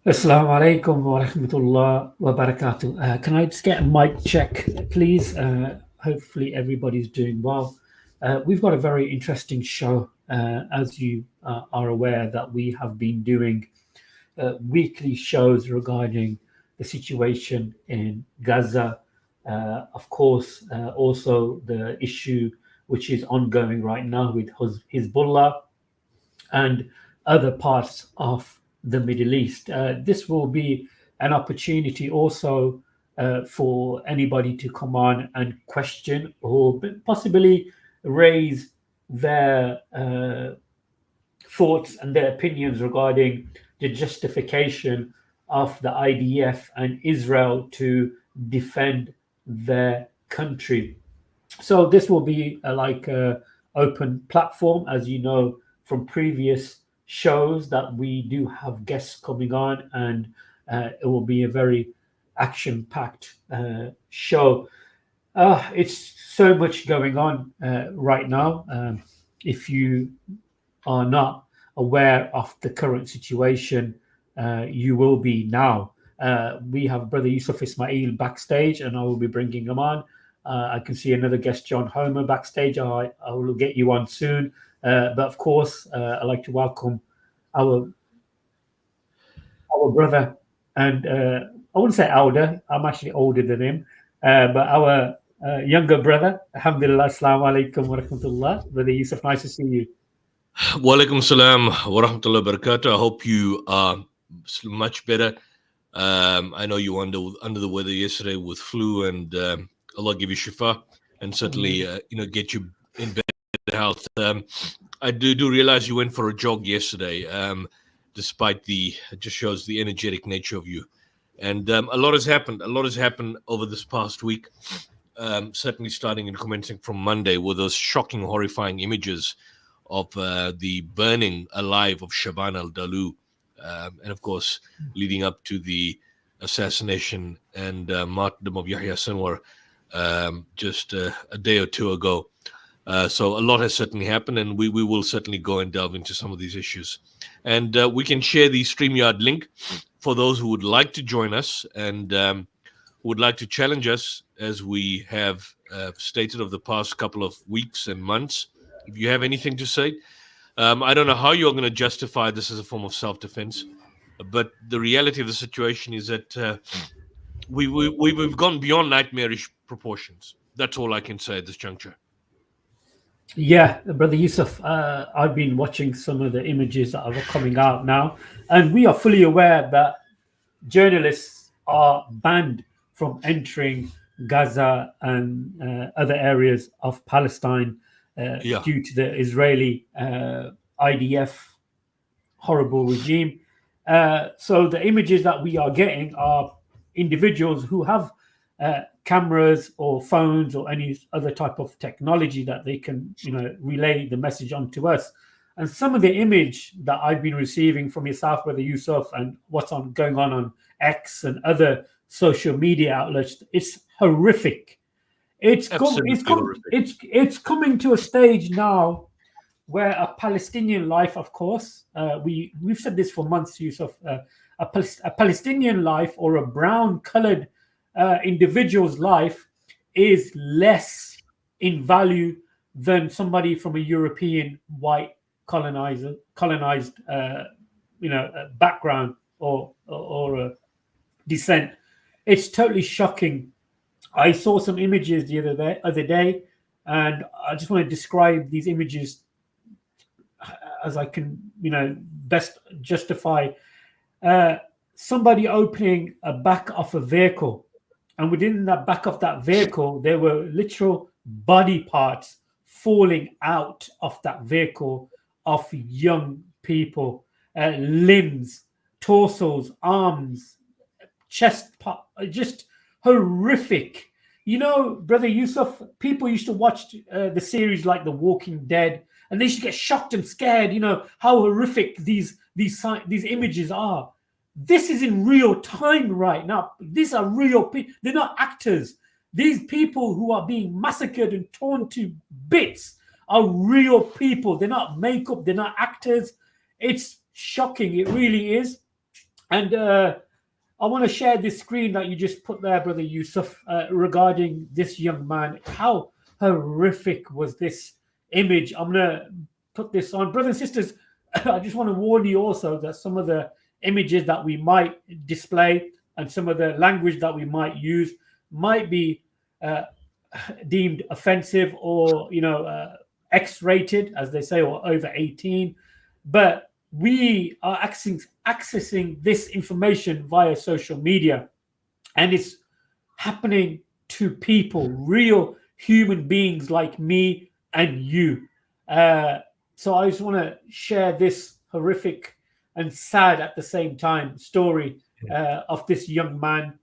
Assalamu alaikum wa rahmatullah wa barakatuh. Can I just get a mic check, please? Hopefully, everybody's doing well. We've got a very interesting show. As you are aware, that we have been doing weekly shows regarding the situation in Gaza. Of course, also the issue which is ongoing right now with Hezbollah and other parts of the Middle East. This will be an opportunity also for anybody to come on and question or possibly raise their thoughts and their opinions regarding the justification of the IDF and Israel to defend their country. So this will be like a open platform, as you know from previous shows that we do have guests coming on, and it will be a very action-packed show. It's so much going on right now. If you are not aware of the current situation, you will be now. We have Brother Yusuf Ismail backstage, and I will be bringing him on. I can see another guest, John Homer, backstage. I will get you on soon. But of course, I'd like to welcome our brother, and I wouldn't say elder. I'm actually older than him, but our younger brother. Alhamdulillah. Assalamu alaikum wa rahmatullah. Brother Yusuf, nice to see you. Walaikum salam wa rahmatullahi wa barakatuh. I hope you are much better. I know you were under the weather yesterday with flu, and Allah give you shifa, and certainly get you in better health. I do realize you went for a jog yesterday, despite it just shows the energetic nature of you. And a lot has happened. A lot has happened over this past week. Certainly starting and commencing from Monday with those shocking, horrifying images of the burning alive of Shaban al-Dalu, and of course leading up to the assassination and martyrdom of Yahya Sinwar just a day or two ago. So a lot has certainly happened, and we will certainly go and delve into some of these issues. And we can share the StreamYard link for those who would like to join us and would like to challenge us, as we have stated over the past couple of weeks and months. If you have anything to say, I don't know how you're going to justify this as a form of self-defense, but the reality of the situation is that we've gone beyond nightmarish proportions. That's all I can say at this juncture. Yeah, Brother Yusuf, I've been watching some of the images that are coming out now, and we are fully aware that journalists are banned from entering Gaza and other areas of Palestine due to the Israeli IDF horrible regime. So the images that we are getting are individuals who have cameras or phones or any other type of technology that they can, relay the message on to us. And some of the image that I've been receiving from yourself, Brother Yusuf, and what's going on X and other social media outlets, it's horrific. It's coming to a stage now where a Palestinian life, of course, we've said this for months, Yusuf, a Palestinian life or a brown-colored individual's life is less in value than somebody from a European white colonized background or descent. It's totally shocking. I saw some images the other day, and I just want to describe these images as I can, best justify. Somebody opening a back of a vehicle, and within that back of that vehicle, there were literal body parts falling out of that vehicle of young people, limbs, torsos, arms, chest part, just horrific. Brother Yusuf, people used to watch the series like The Walking Dead, and they used to get shocked and scared. How horrific these images are. This is in real time right now. These are real people. They're not actors. These people who are being massacred and torn to bits are real people. They're not makeup. They're not actors. It's shocking. It really is. And I want to share this screen that you just put there, Brother Yusuf, regarding this young man. How horrific was this image? I'm going to put this on. Brothers and sisters, I just want to warn you also that some of the images that we might display and some of the language that we might use might be uh, deemed offensive or, X-rated, as they say, or over 18. But we are accessing this information via social media, and it's happening to people, real human beings like me and you. So I just want to share this horrific and sad at the same time story of this young man.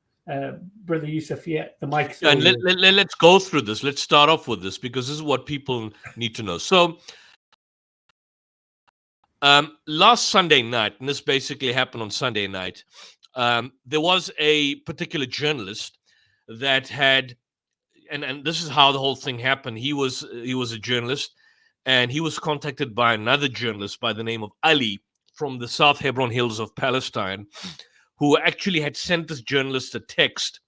Brother Yusuf, yeah, the mic's all And yours. let's go through this. Let's start off with this because this is what people need to know. So, last Sunday night, and this basically happened on Sunday night, there was a particular journalist that had, and this is how the whole thing happened. He was a journalist, and he was contacted by another journalist by the name of Ali from the South Hebron Hills of Palestine, who actually had sent this journalist a text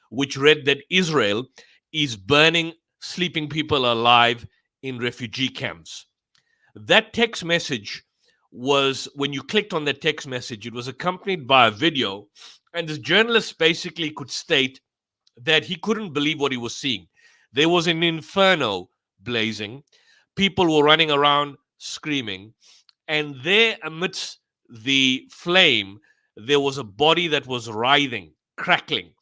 which read that Israel is burning sleeping people alive in refugee camps. That text message was, when you clicked on that text message, it was accompanied by a video, and this journalist basically could state that he couldn't believe what he was seeing. There was an inferno blazing, people were running around screaming, and there amidst the flame, there was a body that was writhing, crackling,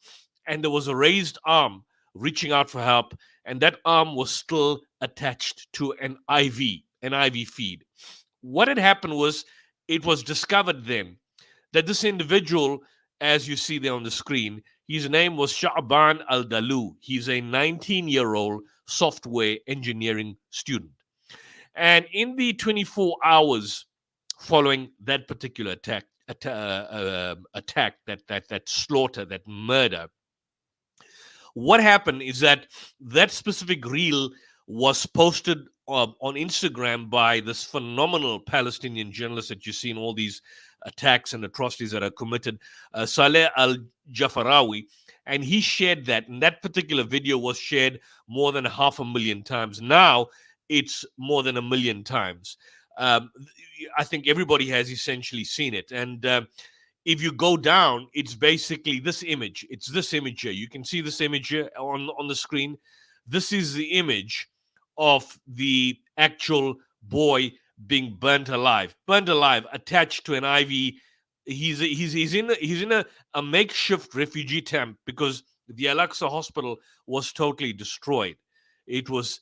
and there was a raised arm reaching out for help, and that arm was still attached to an IV feed. What had happened was, it was discovered then that this individual, as you see there on the screen, his name was Sha'ban Al-Dalu. He's a 19-year-old software engineering student. And in the 24 hours following that particular attack, that slaughter, that murder, what happened is that specific reel was posted on Instagram by this phenomenal Palestinian journalist that you see in all these attacks and atrocities that are committed, Saleh Al-Jafarawi, and he shared that. And that particular video was shared more than 500,000 times. Now it's more than 1 million times. I think everybody has essentially seen it. And if you go down, it's basically this image. It's this image here. You can see this image here on the screen. This is the image of the actual boy being burnt alive, attached to an IV. He's in a makeshift refugee camp because the Al-Aqsa hospital was totally destroyed. It was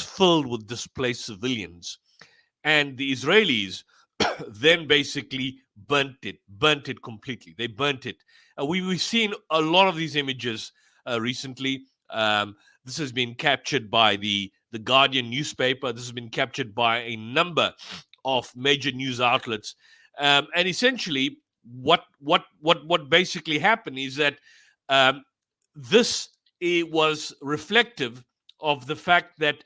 filled with displaced civilians, and the Israelis then basically burnt it completely. They burnt it. We've seen a lot of these images recently. This has been captured by the Guardian newspaper. This has been captured by a number of major news outlets. And essentially, what basically happened is that this was reflective of the fact that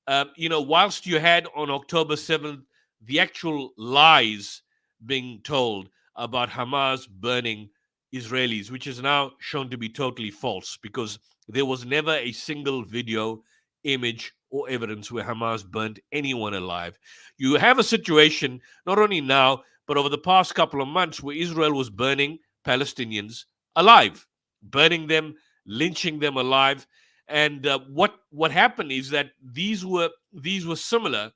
whilst you had on October 7th the actual lies being told about Hamas burning Israelis, which is now shown to be totally false, because there was never a single video, image, or evidence where Hamas burnt anyone alive. You have a situation, not only now, but over the past couple of months, where Israel was burning Palestinians alive, burning them, lynching them alive. And what happened is that these were similar,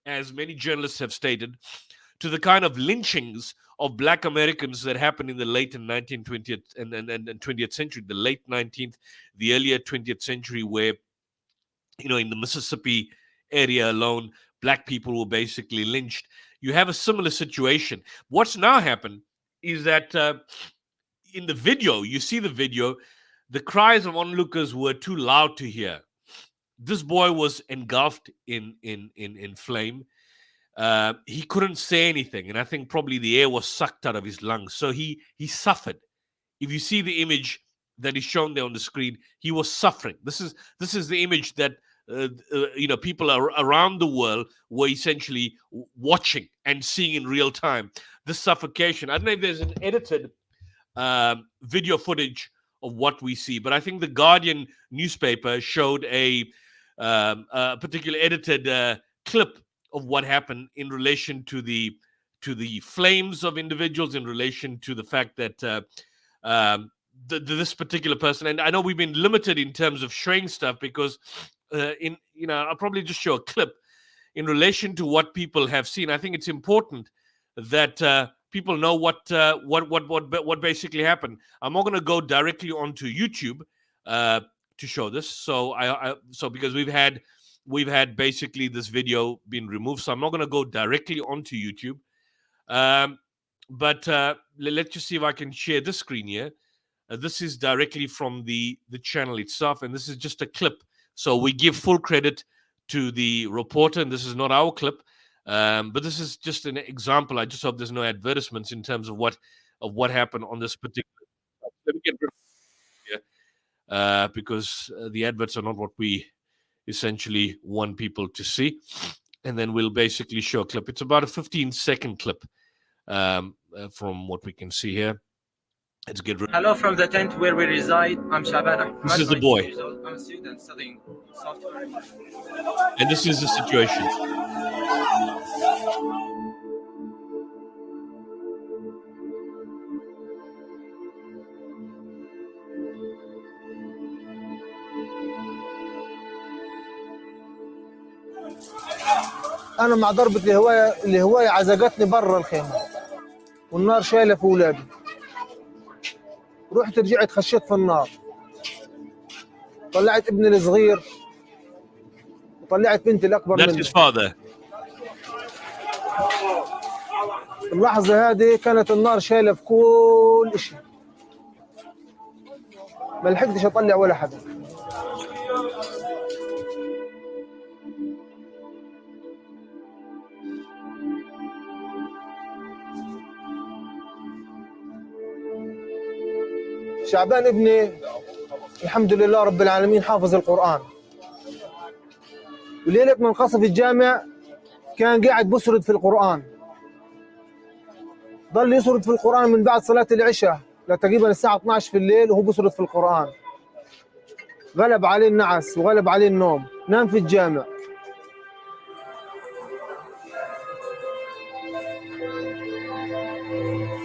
as many journalists have stated, to the kind of lynchings of Black Americans that happened in the late 19th, 20th, and 20th century, the late 19th, the earlier 20th century, where, in the Mississippi area alone, Black people were basically lynched. You have a similar situation. What's now happened is that in the video, you see the video, the cries of onlookers were too loud to hear. This boy was engulfed in flame. He couldn't say anything, and I think probably the air was sucked out of his lungs. So he suffered. If you see the image that is shown there on the screen, he was suffering. This is the image that people around the world were essentially watching and seeing in real time the suffocation. I don't know if there's an edited video footage of what we see, but I think the Guardian newspaper showed a particular edited clip of what happened in relation to the flames of individuals, in relation to the fact that this particular person, and I know we've been limited in terms of showing stuff because I'll probably just show a clip in relation to what people have seen. I think it's important that people know what basically happened. I'm not going to go directly onto YouTube to show this. So because we've had basically this video been removed, so I'm not going to go directly onto YouTube. But let's just see if I can share this screen here. This is directly from the channel itself, and this is just a clip. So we give full credit to the reporter, and this is not our clip, but this is just an example. I just hope there's no advertisements in terms of what happened on this particular. Let me get rid of it, because the adverts are not what we essentially want people to see. And then we'll basically show a clip. It's about a 15-second clip from what we can see here. Let's get rid of it. Hello from the tent where we reside. I'm Shaban. This is the boy. I'm a student studying software. And this is the situation. أنا مع ضربة الهواية عزقتني برا الخيمة والنار شايلة في أولادي. رحت رجعت خشيت في النار، طلعت ابني الصغير وطلعت بنتي الأكبر That's مني. his father. اللحظة هذه كانت النار شايلة في كل شيء، ما لحقتش أطلع ولا حدا. شعبان ابني الحمد لله رب العالمين حافظ القرآن، وليلة ما انقصف الجامع كان قاعد بسرد في القرآن، ضل يسرد في القرآن من بعد صلاة العشاء لتقريبا الساعة 12 في الليل وهو بسرد في القرآن. غلب عليه النعس وغلب عليه النوم، نام في الجامع.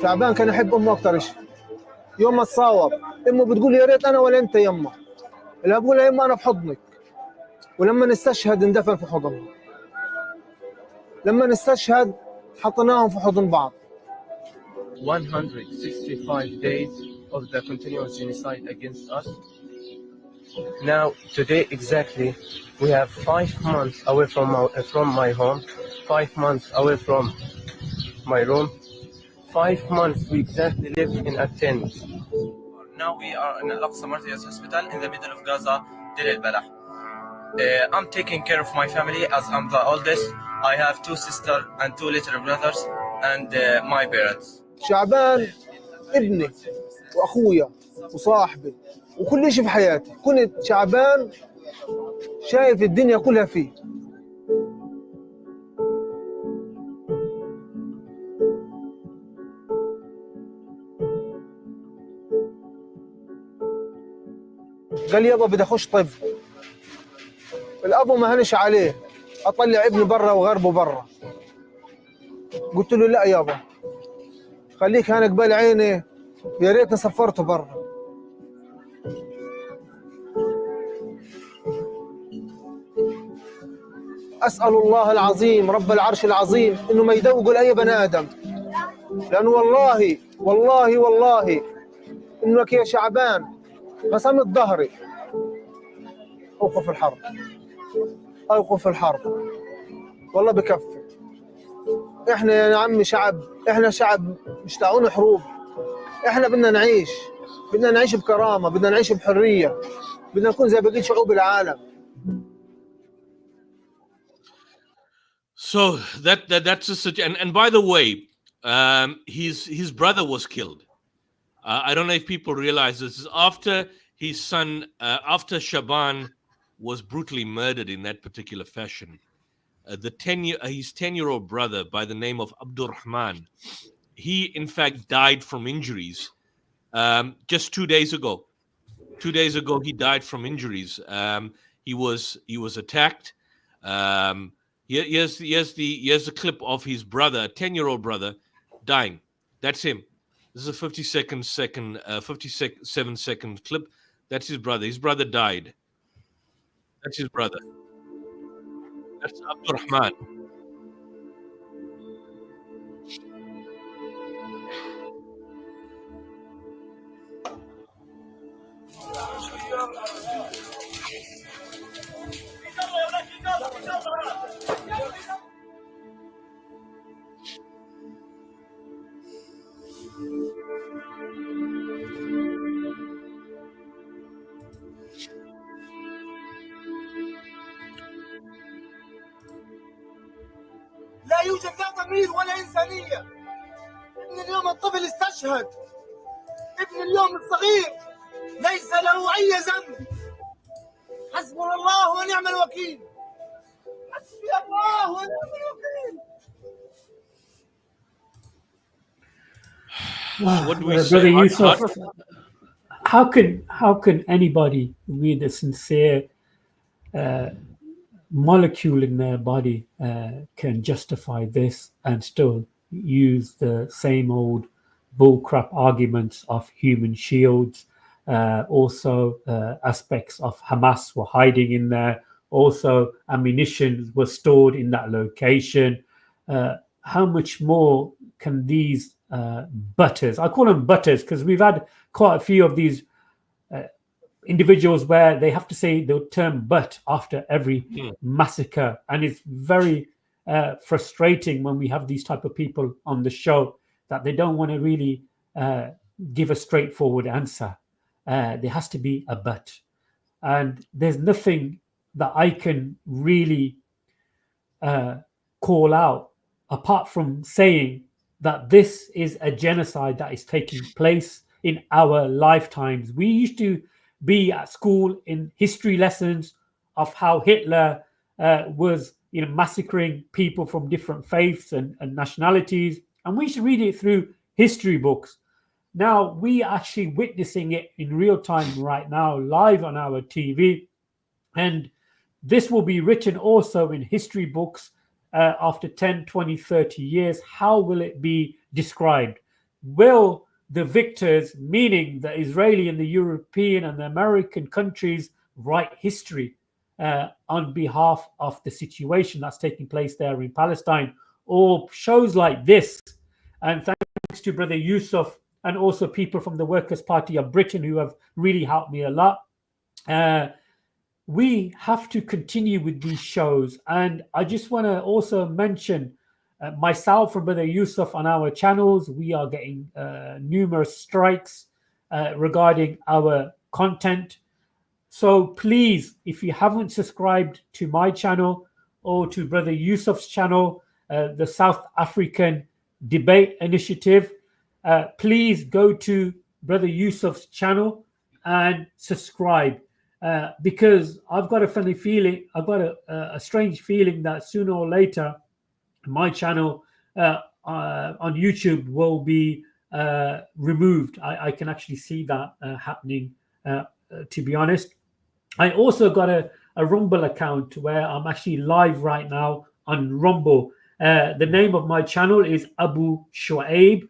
شعبان كان يحب أمه أكثر شيء. يوم ما تصاوب امه بتقول يا ريت انا ولا انت يمه، اللي بقول لها يمه انا بحضنك. ولما نستشهد اندفن في حضنها. لما نستشهد حطيناهم في حضن بعض. 165 days of the continuous genocide against us. Now, today exactly, we have 5 months away from my home, 5 months away from my room. 5 months we exactly lived in a tent. Now we are in Al-Aqsa Martyrs Hospital in the middle of Gaza, Deir al-Balah. I'm taking care of my family as I'm the oldest. I have 2 sisters and 2 little brothers and my parents. شعبان ابني واخويا وصاحبي وكل شيء في حياتي. كنت شعبان شايف الدنيا كلها فيه. قال لي يابا بدي اخش طب. الابو ما هنش عليه اطلع ابني برا وغربه برا. قلت له لا يابا خليك هنا قبال عيني، يا ريتني سفرته برا. اسال الله العظيم رب العرش العظيم انه ما يدوقوا لاي بني ادم، لانه والله والله والله انك يا شعبان قسمت ظهري. اوقف الحرب، اوقف الحرب، والله بكفي. احنا يا عمي شعب، احنا شعب مش دعونا حروب. احنا بدنا نعيش، بدنا نعيش بكرامه، بدنا نعيش بحريه، بدنا نكون زي بقيه شعوب العالم. So that's a situation. And by the way, his brother was killed. I don't know if people realize this. Is after his son, after Shaban was brutally murdered in that particular fashion. His 10-year-old brother by the name of Abdurrahman, he in fact died from injuries just 2 days ago. 2 days ago, he died from injuries. He was attacked. Here's the clip of his brother, a 10-year-old brother, dying. That's him. This is a 57-second clip. That's his brother. His brother died. That's his brother. That's Abdurrahman. لا يوجد لا ضمير ولا إنسانية. ابن اليوم الطفل استشهد. ابن اليوم الصغير ليس له أي ذنب. حسبنا الله ونعم الوكيل. حسبي الله ونعم الوكيل. What do we Brother say? Yusuf, how can anybody with a sincere molecule in their body can justify this and still use the same old bullcrap arguments of human shields? Also, aspects of Hamas were hiding in there. Also, ammunition was stored in that location. How much more can these butters, I call them butters because we've had quite a few of these individuals where they have to say the term but after every massacre, and it's very frustrating when we have these type of people on the show that they don't want to really give a straightforward answer. There has to be a but, and there's nothing that I can really call out apart from saying that this is a genocide that is taking place in our lifetimes. We used to be at school in history lessons of how Hitler was massacring people from different faiths and nationalities, and we should read it through history books. Now we are actually witnessing it in real time right now, live on our TV, and this will be written also in history books after 10, 20, 30 years. How will it be described? Will the victors, meaning the Israeli and the European and the American countries, write history on behalf of the situation that's taking place there in Palestine? Or shows like this, and thanks to Brother Yusuf and also people from the Workers' Party of Britain who have really helped me a lot, we have to continue with these shows. And I just want to also mention myself and Brother Yusuf on our channels. We are getting numerous strikes regarding our content. So please, if you haven't subscribed to my channel or to Brother Yusuf's channel, the South African Debate Initiative, please go to Brother Yusuf's channel and subscribe. Because I've got a funny feeling, I've got a strange feeling that sooner or later my channel on YouTube will be removed. I can actually see that happening, to be honest. I also got a Rumble account where I'm actually live right now on Rumble. The name of my channel is Abu Shuaib.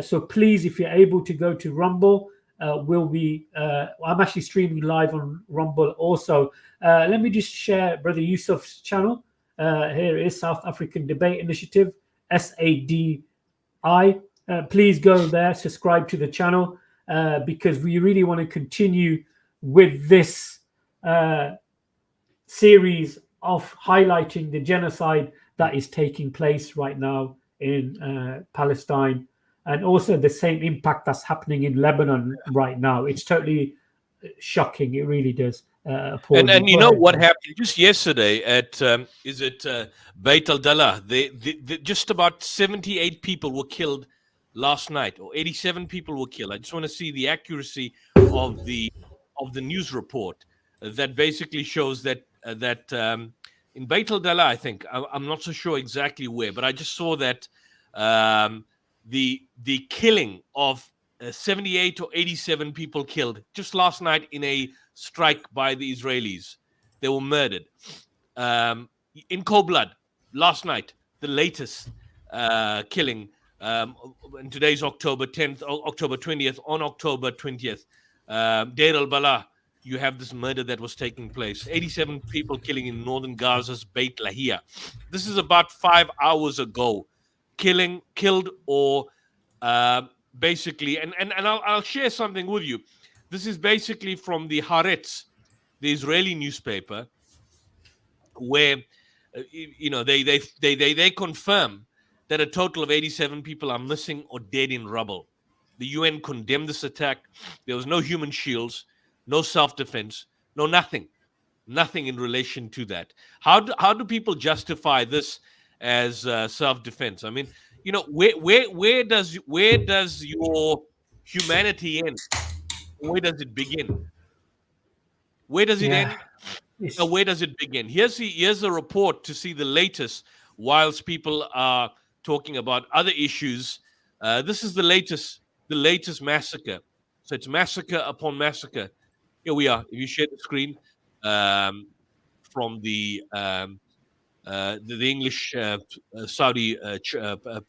So please, if you're able to go to Rumble, I'm actually streaming live on Rumble also. Let me just share Brother Yusuf's channel. Here is South African Debate Initiative, SADI. Please go there, subscribe to the channel, because we really want to continue with this series of highlighting the genocide that is taking place right now in Palestine, and also the same impact that's happening in Lebanon right now. It's totally shocking. It really does. And you know what happened just yesterday at Beit al-Dala? Just about 78 people were killed last night, or 87 people were killed. I just want to see the accuracy of the news report. that basically shows that in Beit al-Dala, I think, I'm not so sure exactly where, but I just saw that the killing of 78 or 87 people killed just last night in a strike by the Israelis. They were murdered in cold blood last night. The latest killing, and today's October 10th, October 20th. On October 20th, Deir al-Bala, you have this murder that was taking place. 87 people killing in northern Gaza's Beit Lahia. This is about 5 hours ago. Killed or basically, and I'll share something with you. This is basically from the Haaretz, the Israeli newspaper, where they confirm that a total of 87 people are missing or dead in rubble. The UN condemned this attack. There was no human shields, no self-defense, no nothing in relation to that. How do people justify this as self-defense? I mean, where does your humanity end? Where does it begin? Where does it end? Where does it begin? Here's a report to see the latest. Whilst people are talking about other issues, this is the latest massacre. So it's massacre upon massacre. Here we are. If you share the screen, from the English Saudi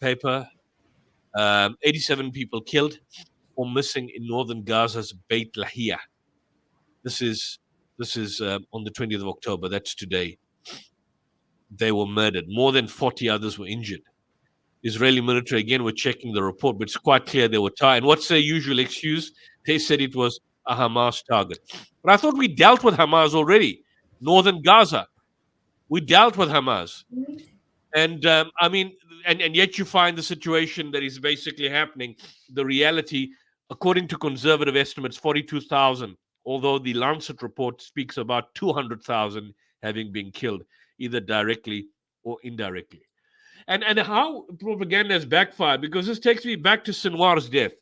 paper, 87 people killed or missing in northern Gaza's Beit Lahia. This is on the 20th of October. That's today. They were murdered. More than 40 others were injured. Israeli military, again, were checking the report, but it's quite clear they were tired. And what's their usual excuse? They said it was a Hamas target. But I thought we dealt with Hamas already. Northern Gaza, we dealt with Hamas. And I mean, and yet you find the situation that is basically happening. The reality, according to conservative estimates, 42,000, although the Lancet report speaks about 200,000 having been killed, either directly or indirectly. And how propaganda has backfired, because this takes me back to Sinwar's death.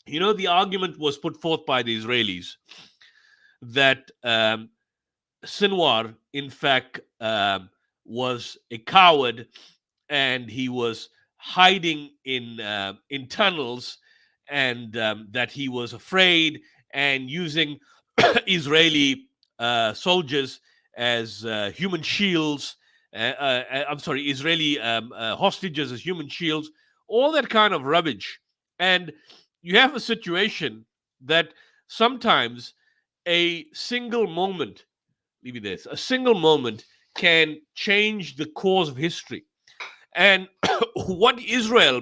You know, the argument was put forth by the Israelis that Sinwar, in fact, was a coward, and he was hiding in tunnels, and that he was afraid and using Israeli soldiers as human shields. Israeli hostages as human shields, all that kind of rubbish. And you have a situation that sometimes a single moment can change the course of history. And what Israel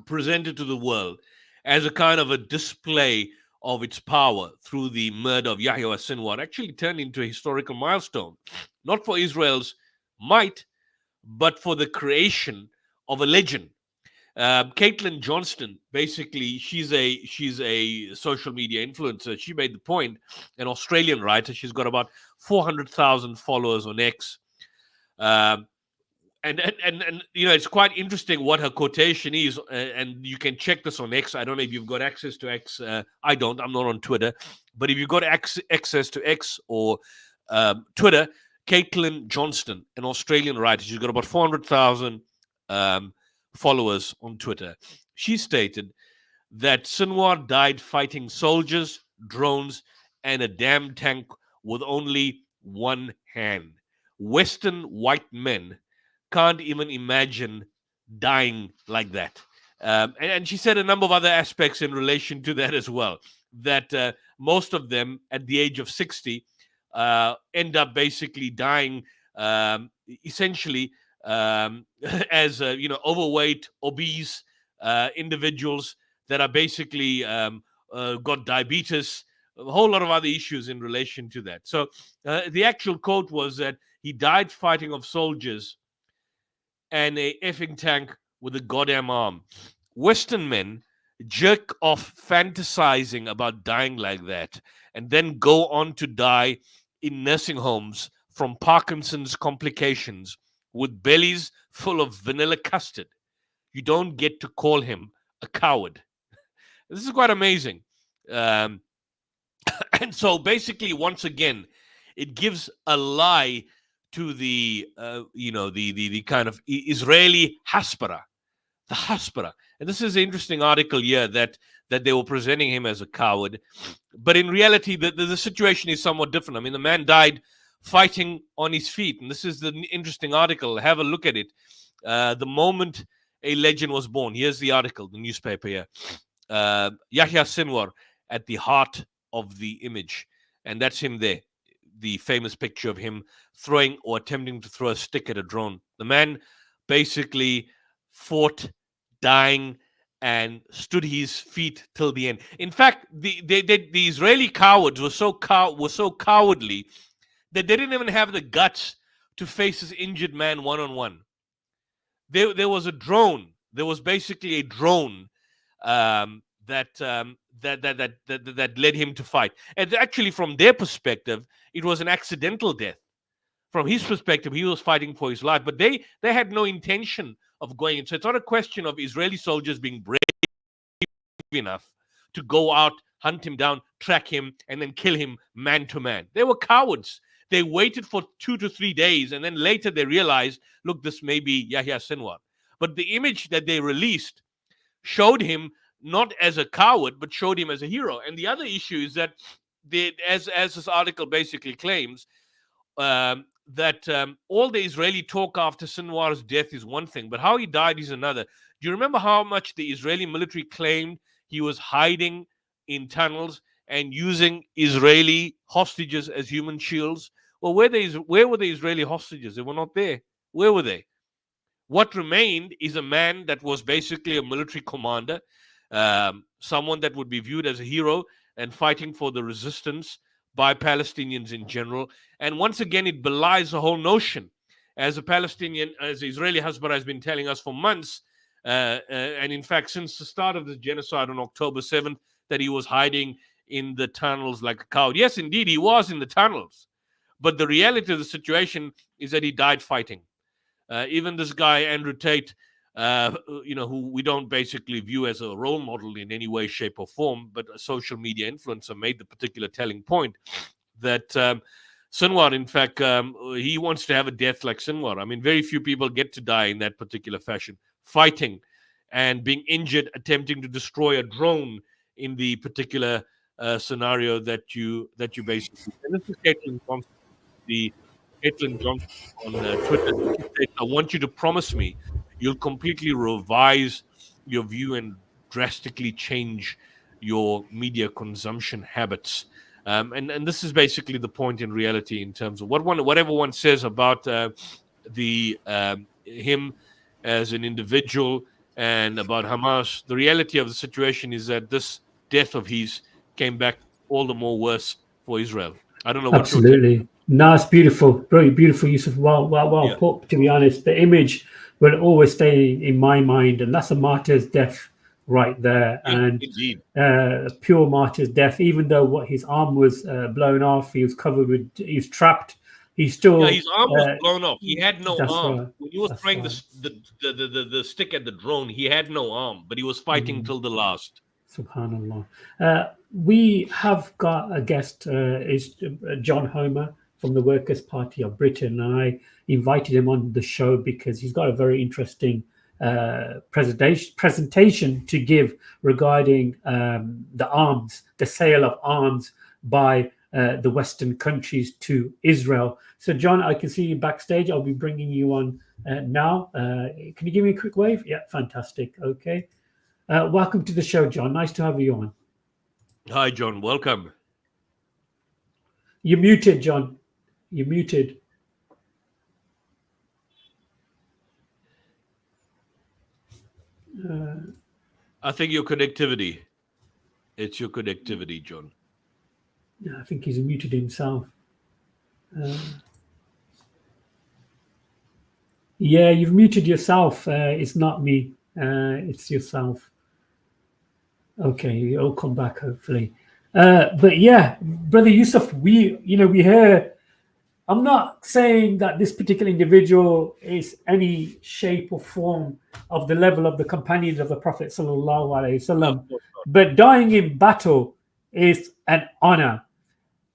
presented to the world as a kind of a display of its power through the murder of Yahya Sinwar actually turned into a historical milestone, not for Israel's might, but for the creation of a legend. Caitlin Johnston, basically, she's a social media influencer. She made the point, an Australian writer. She's got about 400,000 followers on X. And you know, it's quite interesting what her quotation is, and you can check this on X. I don't know if you've got access to X. I don't. I'm not on Twitter. But if you've got access to X or Twitter, Caitlin Johnston, an Australian writer, she's got about 400,000 followers on Twitter. She stated that Sinwar died fighting soldiers, drones, and a damn tank with only one hand. Western white men can't even imagine dying like that. And she said a number of other aspects in relation to that as well, that most of them at the age of 60 end up basically dying essentially as overweight, obese individuals that are basically got diabetes, a whole lot of other issues in relation to that. So the actual quote was that he died fighting off soldiers and a effing tank with a goddamn arm. Western men jerk off fantasizing about dying like that and then go on to die in nursing homes from Parkinson's complications with bellies full of vanilla custard. You don't get to call him a coward. This is quite amazing. And And so basically, once again, it gives a lie to the the kind of Israeli Haspara, the Haspara. And this is an interesting article here that they were presenting him as a coward, but in reality, the situation is somewhat different. I mean, the man died fighting on his feet, and this is the interesting article. Have a look at it. The moment a legend was born. Here's the article, the newspaper here. Yahya Sinwar at the heart of the image, and that's him there. The famous picture of him throwing or attempting to throw a stick at a drone. The man basically fought, dying, and stood his feet till the end. In fact, the Israeli cowards were so cowardly that they didn't even have the guts to face this injured man one-on-one. There was a drone. There was basically a drone that led him to fight. And actually, from their perspective, it was an accidental death. From his perspective, he was fighting for his life, but they had no intention of going in. So it's not a question of Israeli soldiers being brave enough to go out, hunt him down, track him, and then kill him man to man. They were cowards. They waited for 2 to 3 days, and then later they realized, look, this may be Yahya Sinwar. But the image that they released showed him not as a coward, but showed him as a hero. And the other issue is that, as this article basically claims, that all the Israeli talk after Sinwar's death is one thing, but how he died is another. Do you remember how much the Israeli military claimed he was hiding in tunnels and using Israeli hostages as human shields? Well, where were the Israeli hostages? They were not there. Where were they? What remained is a man that was basically a military commander, someone that would be viewed as a hero and fighting for the resistance by Palestinians in general. And once again, it belies the whole notion. As a Palestinian, as the Israeli Hasbara has been telling us for months, and in fact, since the start of the genocide on October 7th, that he was hiding in the tunnels like a coward. Yes, indeed, he was in the tunnels. But the reality of the situation is that he died fighting. Even this guy, Andrew Tate, who we don't basically view as a role model in any way, shape, or form, but a social media influencer, made the particular telling point that Sinwar, in fact, he wants to have a death like Sinwar. I mean, very few people get to die in that particular fashion, fighting and being injured, attempting to destroy a drone in the particular scenario that you basically. And this is Caitlin Johnson on Twitter. I want you to promise me you'll completely revise your view and drastically change your media consumption habits. And this is basically the point in reality in terms of whatever one says about him as an individual and about Hamas. The reality of the situation is that this death of his came back all the more worse for Israel. I don't know what absolutely. No, it's beautiful, very beautiful, Yusuf. Well yeah. Put. To be honest, the image will always stay in my mind, and that's a martyr's death right there. Yeah, and indeed, pure martyr's death. Even though his arm was blown off, he was covered with, he was trapped. He still, his arm was blown off. He had no arm. Right. When he was throwing the stick at the drone, he had no arm, but he was fighting till the last. Subhanallah. We have got a guest, is John Homer from the Workers' Party of Britain, and I invited him on the show because he's got a very interesting presentation to give regarding the sale of arms by the Western countries to Israel. So, John, I can see you backstage. I'll be bringing you on now. Can you give me a quick wave? Yeah, fantastic. Okay. Welcome to the show, John. Nice to have you on. Hi, John. Welcome. You're muted, John. You're muted. I think your connectivity. It's your connectivity, John. Yeah, I think he's muted himself. Yeah, you've muted yourself. It's not me. It's yourself. Okay, it'll come back hopefully. But yeah, Brother Yusuf, we hear. I'm not saying that this particular individual is any shape or form of the level of the companions of the Prophet sallallahu alaihi wasallam, but dying in battle is an honor.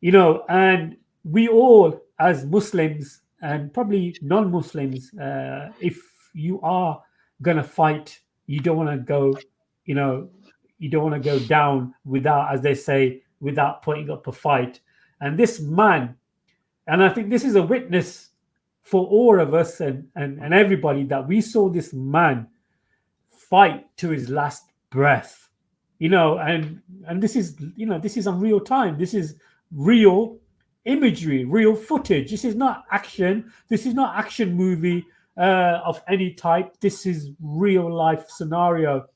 And we all, as Muslims and probably non-Muslims, if you are gonna fight, you don't want to go, you know, you don't want to go down without, as they say, without putting up a fight. And this man, and I think this is a witness for all of us and everybody, that we saw this man fight to his last breath. And this is, this is on real time. This is real imagery, real footage. This is not action. This is not action movie of any type. This is real life scenario.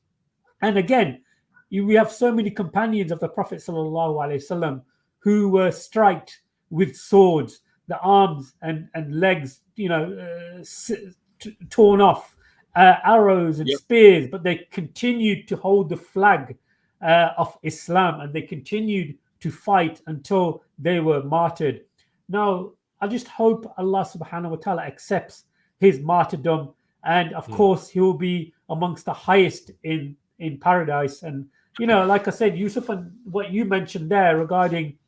And again, we have so many companions of the Prophet sallallahu alaihi wasallam who were striked with swords, the arms and legs, torn off, arrows and Yep. spears, but they continued to hold the flag of Islam, and they continued to fight until they were martyred. Now, I just hope Allah subhanahu wa ta'ala accepts his martyrdom, and of course he will be amongst the highest in paradise. And like I said, Yusuf, and what you mentioned there regarding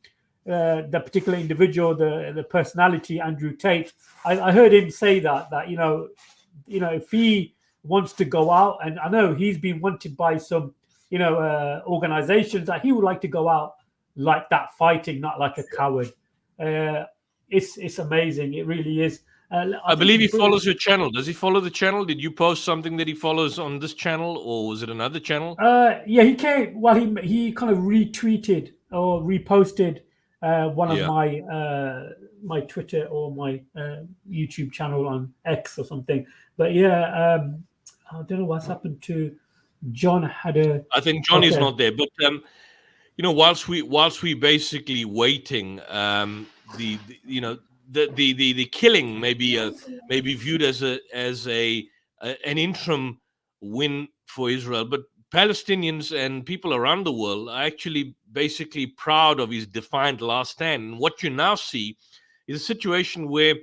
the particular individual, the personality, Andrew Tate, I heard him say that if he wants to go out, and I know he's been wanted by some organizations, that he would like to go out like that, fighting, not like a coward. It's amazing. It really is. I believe he follows your channel. Does he follow the channel? Did you post something that he follows on this channel, or was it another channel? Yeah, he came. Well, he kind of retweeted or reposted one of my Twitter or my YouTube channel on X or something. But yeah, I don't know what's happened to John. I think John is not there. But whilst we basically waiting, the killing may be viewed as an interim win for Israel, but Palestinians and people around the world are actually basically proud of his defiant last stand. And what you now see is a situation where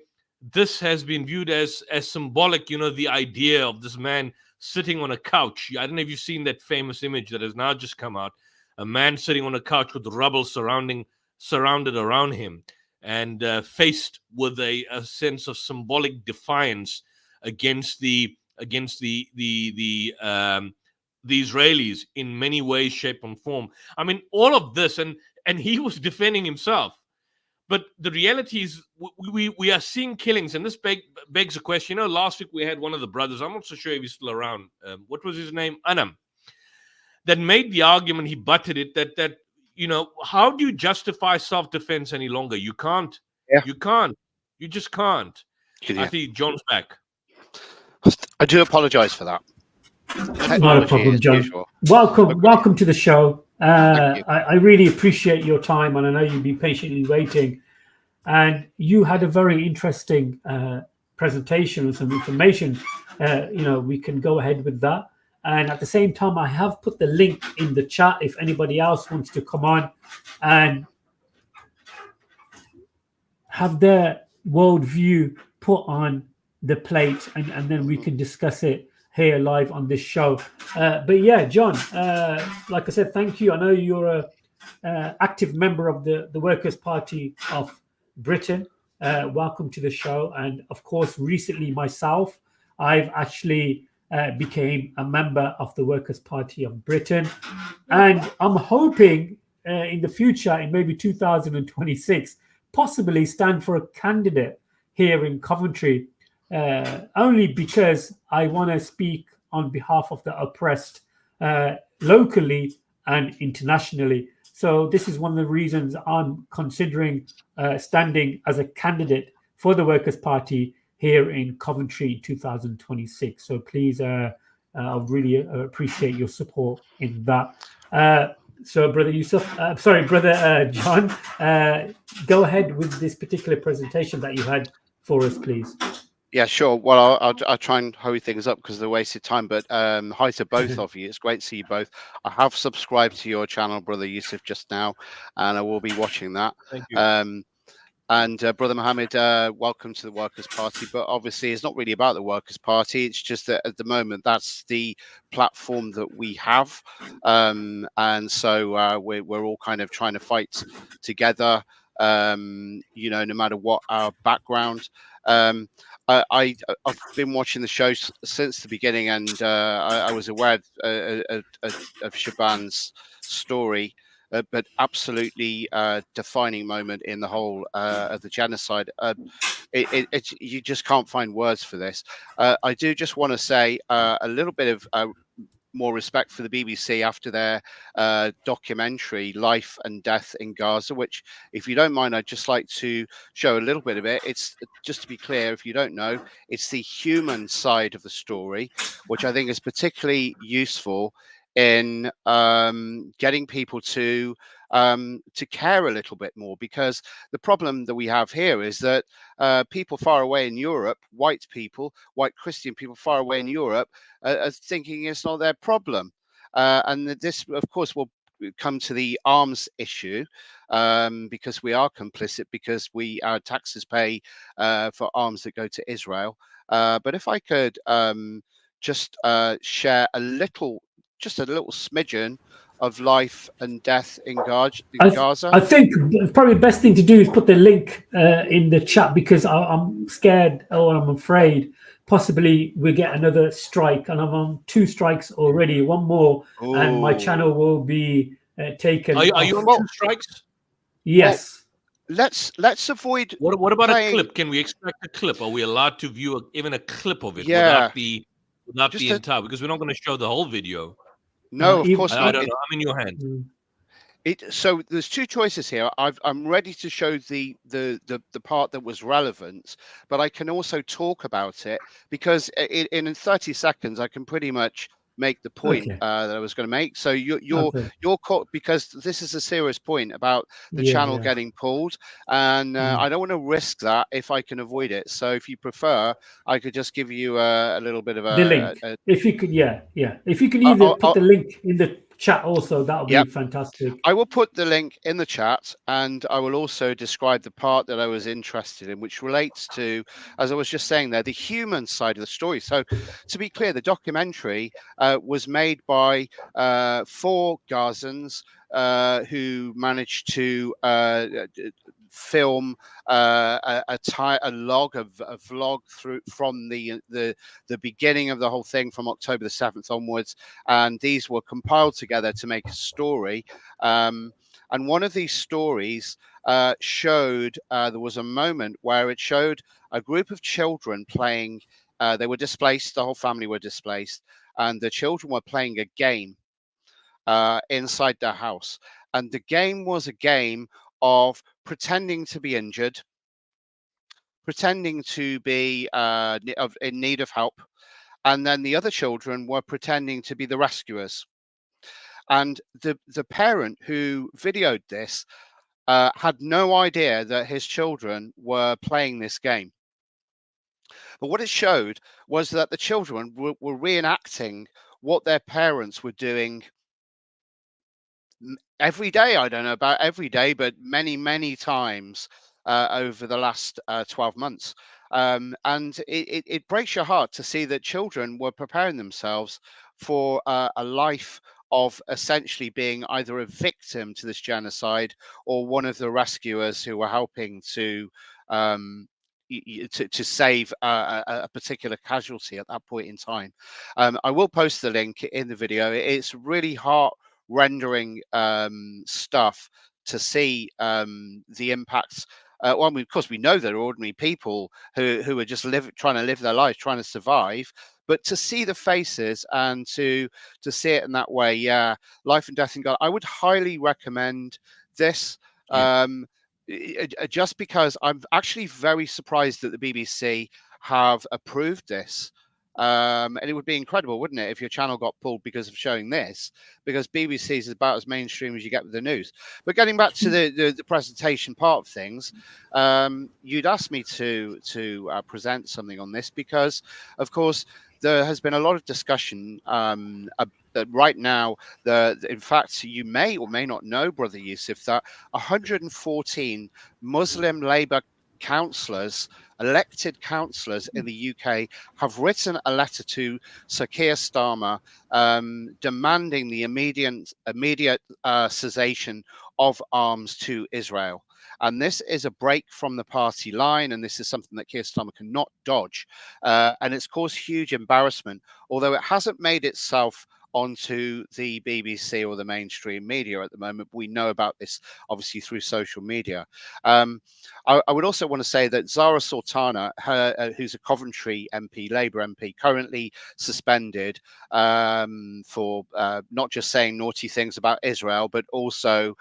this has been viewed as symbolic. The idea of this man sitting on a couch. I don't know if you've seen that famous image that has now just come out. A man sitting on a couch with rubble surrounded around him, and faced with a sense of symbolic defiance against the Israelis in many ways, shape, and form. I mean, all of this, and he was defending himself. But the reality is, we are seeing killings, and this begs a question. Last week we had one of the brothers. I'm not so sure if he's still around. What was his name? Anam. That made the argument. He butted it. That how do you justify self-defense any longer? You can't. Yeah. You can't. You just can't. Yeah. I think John's back. I do apologize for that. Not a problem, John. Usual. Welcome to the show. I really appreciate your time, and I know you've been patiently waiting. And you had a very interesting presentation with some information. We can go ahead with that. And at the same time, I have put the link in the chat if anybody else wants to come on and have their worldview put on the plate, and then we can discuss it here live on this show. But yeah, John, like I said, thank you. I know you're a active member of the Workers' Party of Britain. Welcome to the show. And of course, recently myself, I've actually became a member of the Workers' Party of Britain. And I'm hoping in the future, in maybe 2026, possibly stand for a candidate here in Coventry, only because I want to speak on behalf of the oppressed locally and internationally. So this is one of the reasons I'm considering standing as a candidate for the Workers' Party here in Coventry in 2026. So please, I really appreciate your support in that. So, Brother Yusuf, Brother John, go ahead with this particular presentation that you had for us, please. Yeah, sure. Well, I'll try and hurry things up because of the wasted time. But hi to both of you. It's great to see you both. I have subscribed to your channel, Brother Yusuf, just now, and I will be watching that. Thank you. And Brother Mohammed, welcome to the Workers' Party. But obviously, it's not really about the Workers' Party. It's just that at the moment, that's the platform that we have. And so we're all kind of trying to fight together you know, no matter what our background. I've been watching the show since the beginning, and I was aware of Shaban's story, but absolutely defining moment in the whole of the genocide. You just can't find words for this. I do just want to say a little bit of more respect for the BBC after their documentary Life and Death in Gaza, which, if you don't mind, I'd just like to show a little bit of it. It's just to be clear, if you don't know, it's the human side of the story, which I think is particularly useful in getting people to care a little bit more, because the problem that we have here is that people far away in Europe, white people, white Christian people far away in Europe, are thinking it's not their problem. And this, of course, will come to the arms issue, because we are complicit, because our taxes pay for arms that go to Israel. But if I could just share just a little smidgen of Life and Death in Gaza. I think probably the best thing to do is put the link in the chat, because I'm scared, or I'm afraid possibly we get another strike, and I'm on 2 strikes already. One more, and my channel will be taken. Are you on 2 strikes? Yes. Well, let's avoid. What about a clip? Can we extract a clip? Are we allowed to view even a clip of it Yeah. without the entire? Because we're not going to show the whole video. No, of course not. I don't know. I'm in your hand. So there's 2 choices here. I'm ready to show the part that was relevant, but I can also talk about it, because in 30 seconds I can pretty much make the point that I was going to make. So you're caught, because this is a serious point about the channel getting pulled, and I don't want to risk that if I can avoid it. So if you prefer, I could just give you a little bit of the link. If you could, if you can either put the link in the chat also, that would be fantastic. I will put the link in the chat, and I will also describe the part that I was interested in, which relates to, as I was just saying there, the human side of the story. So to be clear, the documentary was made by 4 Gazans who managed to film a vlog through from the beginning of the whole thing, from October the 7th onwards, and these were compiled together to make a story. And one of these stories showed there was a moment where it showed a group of children playing. They were displaced. The whole family were displaced, and the children were playing a game inside their house. And the game was a game of pretending to be injured, pretending to be in need of help, and then the other children were pretending to be the rescuers. And the parent who videoed this had no idea that his children were playing this game. But what it showed was that the children were reenacting what their parents were doing every day. I don't know about every day, but many times over the last 12 months. And it breaks your heart to see that children were preparing themselves for a life of essentially being either a victim to this genocide or one of the rescuers who were helping to save a particular casualty at that point in time. I will post the link in the video. It's really heart-rendering stuff to see the impacts. Well, I mean, of course, we know there are ordinary people who are just trying to live their life, trying to survive. But to see the faces and to see it in that way, Life and Death in God, I would highly recommend this. Just because I'm actually very surprised that the BBC have approved this. And it would be incredible, wouldn't it, if your channel got pulled because of showing this, because BBC is about as mainstream as you get with the news. But getting back to the presentation part of things, you'd asked me to present something on this because, of course, there has been a lot of discussion that right now, in fact, you may or may not know, Brother Yusuf, that 114 Muslim Labour councillors, elected councillors in the UK, have written a letter to Sir Keir Starmer demanding the immediate cessation of arms to Israel. And this is a break from the party line, and this is something that Keir Starmer cannot dodge. And it's caused huge embarrassment, although it hasn't made itself onto the BBC or the mainstream media at the moment. We know about this obviously through social media. I would also want to say that Zara Sultana, who's a Coventry MP, Labour MP, currently suspended for not just saying naughty things about Israel, but also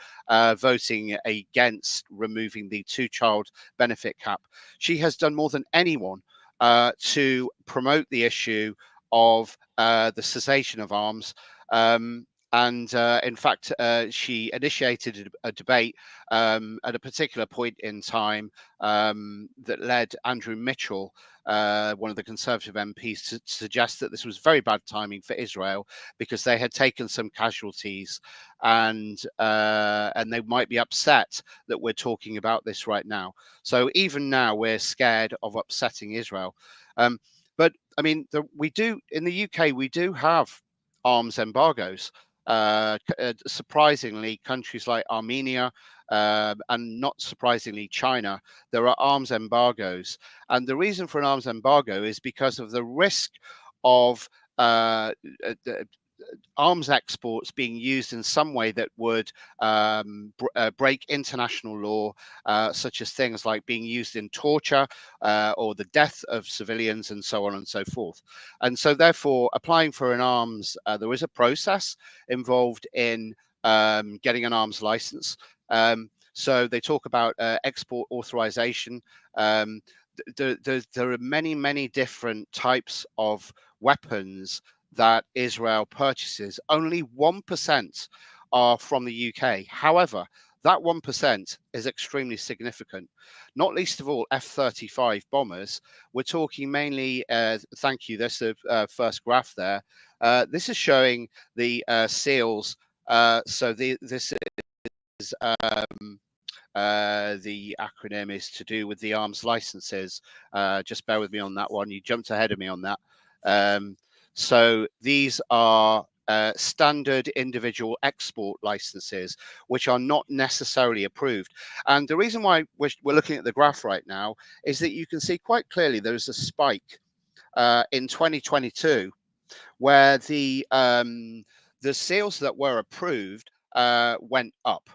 voting against removing the 2-child benefit cap. She has done more than anyone to promote the issue of the cessation of arms. And in fact, she initiated a debate at a particular point in time that led Andrew Mitchell, one of the Conservative MPs, to suggest that this was very bad timing for Israel because they had taken some casualties, and they might be upset that we're talking about this right now. So even now, we're scared of upsetting Israel. But I mean, we do in the UK, we do have arms embargoes. Surprisingly, countries like Armenia and not surprisingly China, there are arms embargoes. And the reason for an arms embargo is because of the risk of arms exports being used in some way that would break international law, such as things like being used in torture or the death of civilians and so on and so forth. And so therefore, applying for an arms, there is a process involved in getting an arms license. So they talk about export authorization. There are many, many different types of weapons that Israel purchases. Only 1% are from the UK. However, that 1% is extremely significant, not least of all F-35 bombers. We're talking mainly, thank you, that's the first graph there. This is showing the seals. So this is the acronym is to do with the arms licenses. Just bear with me on that one. You jumped ahead of me on that. So these are standard individual export licenses, which are not necessarily approved. And the reason why we're looking at the graph right now is that you can see quite clearly there's a spike in 2022 where the sales that were approved went up.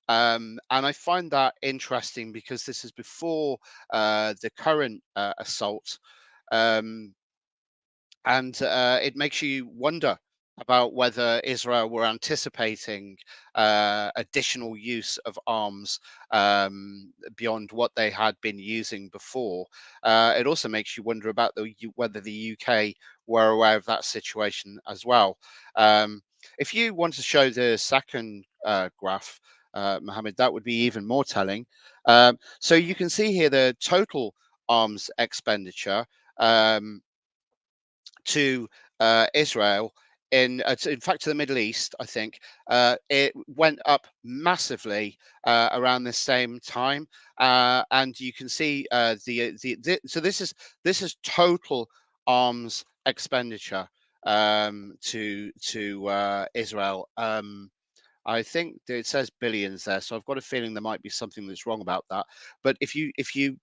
And I find that interesting because this is before the current assault. And it makes you wonder about whether Israel were anticipating additional use of arms beyond what they had been using before. It also makes you wonder about whether the UK were aware of that situation as well. If you want to show the second graph, Mohammed, that would be even more telling. So you can see here the total arms expenditure to Israel, in fact to the Middle East. I think it went up massively around the same time, and you can see so this is total arms expenditure to Israel. I think it says billions there, so I've got a feeling there might be something that's wrong about that. But if you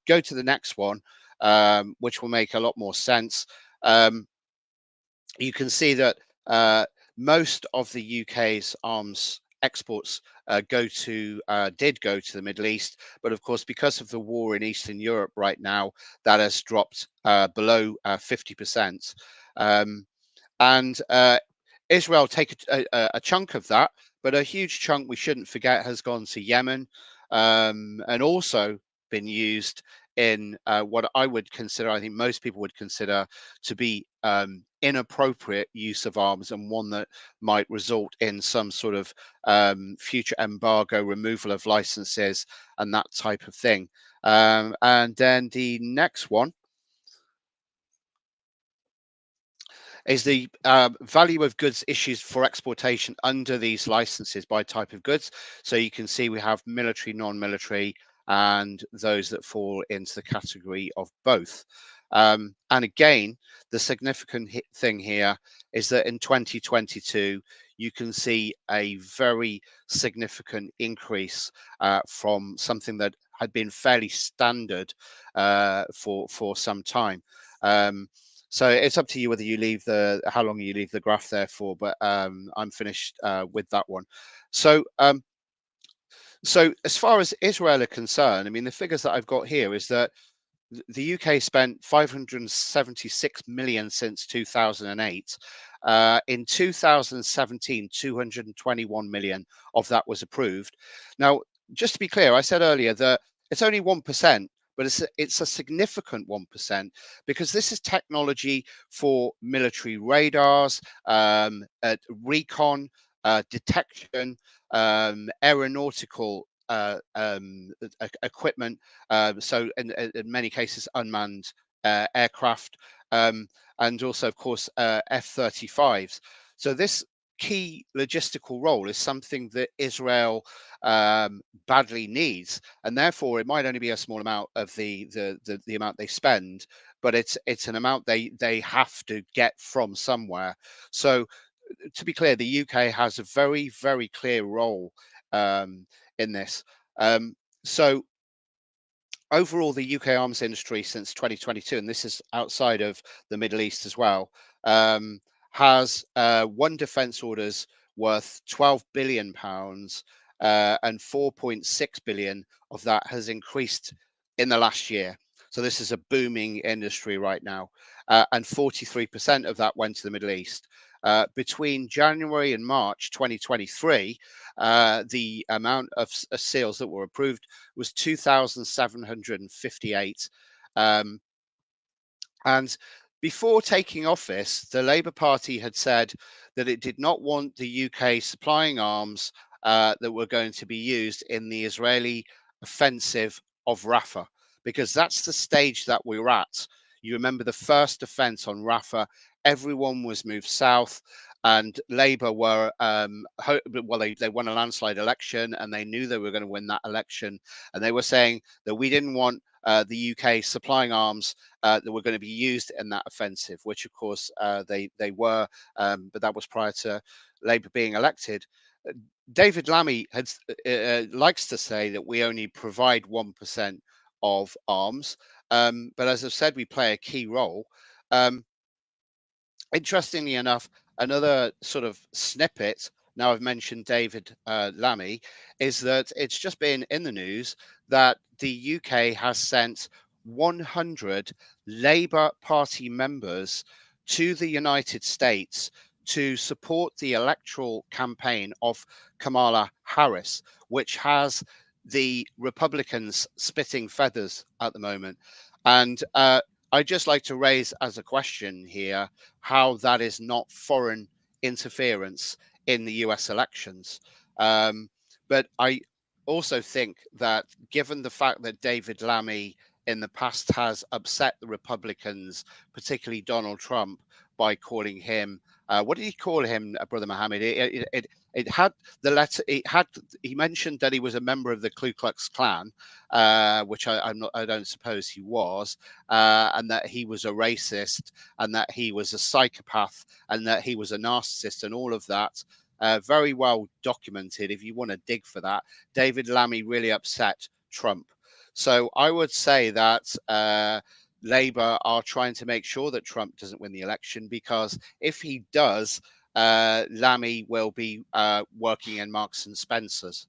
go to the next one, which will make a lot more sense, you can see that most of the UK's arms exports did go to the Middle East, but of course, because of the war in Eastern Europe right now, that has dropped below 50%. And Israel take a chunk of that, but a huge chunk we shouldn't forget has gone to Yemen, and also been used in what I would consider, I think most people would consider, to be inappropriate use of arms, and one that might result in some sort of future embargo, removal of licenses, and that type of thing. And then the next one is the value of goods issued for exportation under these licenses by type of goods. So you can see we have military, non-military, and those that fall into the category of both. And again, the significant thing here is that in 2022, you can see a very significant increase from something that had been fairly standard for some time. So it's up to you whether you leave how long you leave the graph there for, but I'm finished with that one. So so as far as Israel are concerned, I mean, the figures that I've got here is that the UK spent 576 million since 2008. In 2017, 221 million of that was approved. Now, just to be clear, I said earlier that it's only 1%, but it's a significant 1% because this is technology for military radars, recon, detection, aeronautical equipment, so in many cases unmanned aircraft, and also of course F-35s. So this key logistical role is something that Israel badly needs, and therefore it might only be a small amount of the amount they spend, but it's an amount they have to get from somewhere. So to be clear, the UK has a very, very clear role in this. So overall, the UK arms industry since 2022, and this is outside of the Middle East as well, has won defence orders worth £12 billion, and 4.6 billion of that has increased in the last year. So this is a booming industry right now, and 43% of that went to the Middle East. Between January and March 2023, the amount of sales that were approved was 2,758. And before taking office, the Labour Party had said that it did not want the UK supplying arms that were going to be used in the Israeli offensive of Rafah, because that's the stage that we're at. You remember the first offense on Rafah, everyone was moved south, and Labour were, well, they won a landslide election and they knew they were going to win that election. And they were saying that we didn't want the UK supplying arms that were going to be used in that offensive, which of course they were, but that was prior to Labour being elected. David Lammy likes to say that we only provide 1% of arms, but as I've said, we play a key role. Interestingly enough, another sort of snippet, now I've mentioned David Lammy, is that it's just been in the news that the UK has sent 100 Labour Party members to the United States to support the electoral campaign of Kamala Harris, which has the Republicans spitting feathers at the moment. And I'd just like to raise as a question here how that is not foreign interference in the US elections. But I also think that given the fact that David Lammy in the past has upset the Republicans, particularly Donald Trump, by calling him, what did he call him, Brother Mohammed? It had the letter. He mentioned that he was a member of the Ku Klux Klan, which I don't suppose he was, and that he was a racist, and that he was a psychopath, and that he was a narcissist, and all of that. Very well documented. If you want to dig for that, David Lammy really upset Trump. So I would say that Labour are trying to make sure that Trump doesn't win the election, because if he does, Lammy will be working in Marks and Spencer's,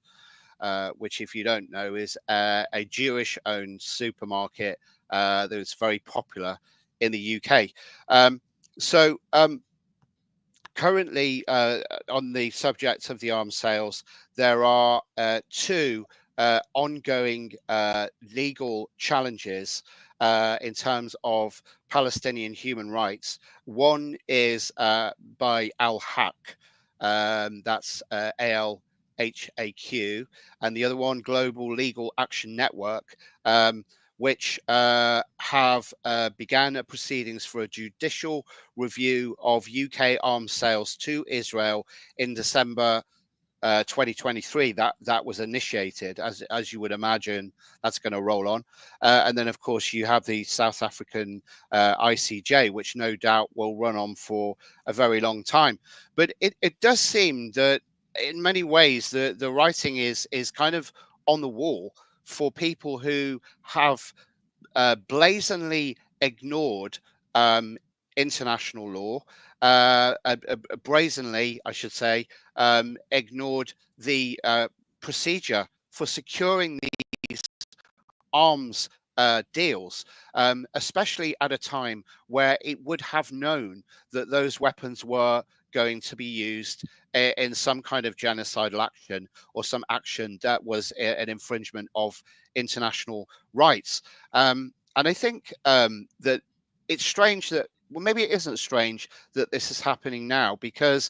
which, if you don't know, is a Jewish-owned supermarket that is very popular in the UK. Currently, on the subject of the arms sales, there are two ongoing legal challenges in terms of Palestinian human rights. One is by Al-Haq, that's ALHAQ, and the other one, Global Legal Action Network, which have began proceedings for a judicial review of UK arms sales to Israel in December 2023 that was initiated. As you would imagine, that's going to roll on, and then of course you have the South African ICJ, which no doubt will run on for a very long time. But it does seem that in many ways the writing is kind of on the wall for people who have blazonly ignored international law, brazenly, I should say, ignored the procedure for securing these arms deals, especially at a time where it would have known that those weapons were going to be used in some kind of genocidal action or some action that was an infringement of international rights. And I think that it's strange that, well, maybe it isn't strange that this is happening now, because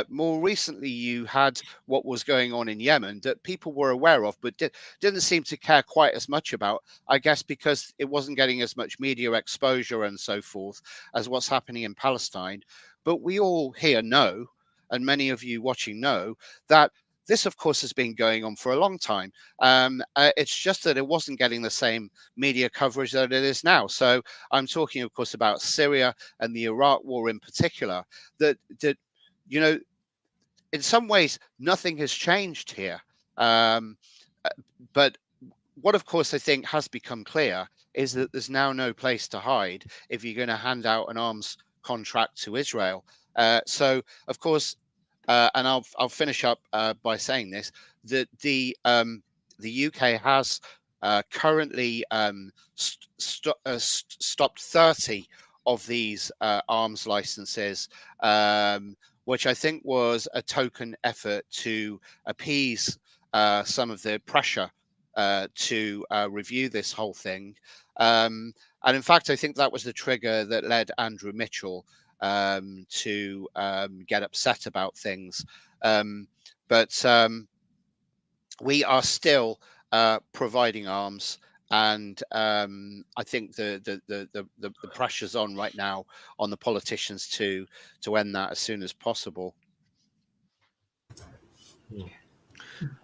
more recently you had what was going on in Yemen that people were aware of, but didn't seem to care quite as much about, I guess, because it wasn't getting as much media exposure and so forth as what's happening in Palestine. But we all here know, and many of you watching know, that this, of course, has been going on for a long time. It's just that it wasn't getting the same media coverage that it is now. So I'm talking, of course, about Syria and the Iraq war in particular, that you know, in some ways, nothing has changed here. But what, of course, I think has become clear is that there's now no place to hide if you're going to hand out an arms contract to Israel. So, of course, and I'll finish up by saying this, that the UK has currently stopped 30 of these arms licenses, which I think was a token effort to appease some of the pressure to review this whole thing. And in fact, I think that was the trigger that led Andrew Mitchell to get upset about things. But we are still providing arms, and I think the pressure's on right now on the politicians to end that as soon as possible.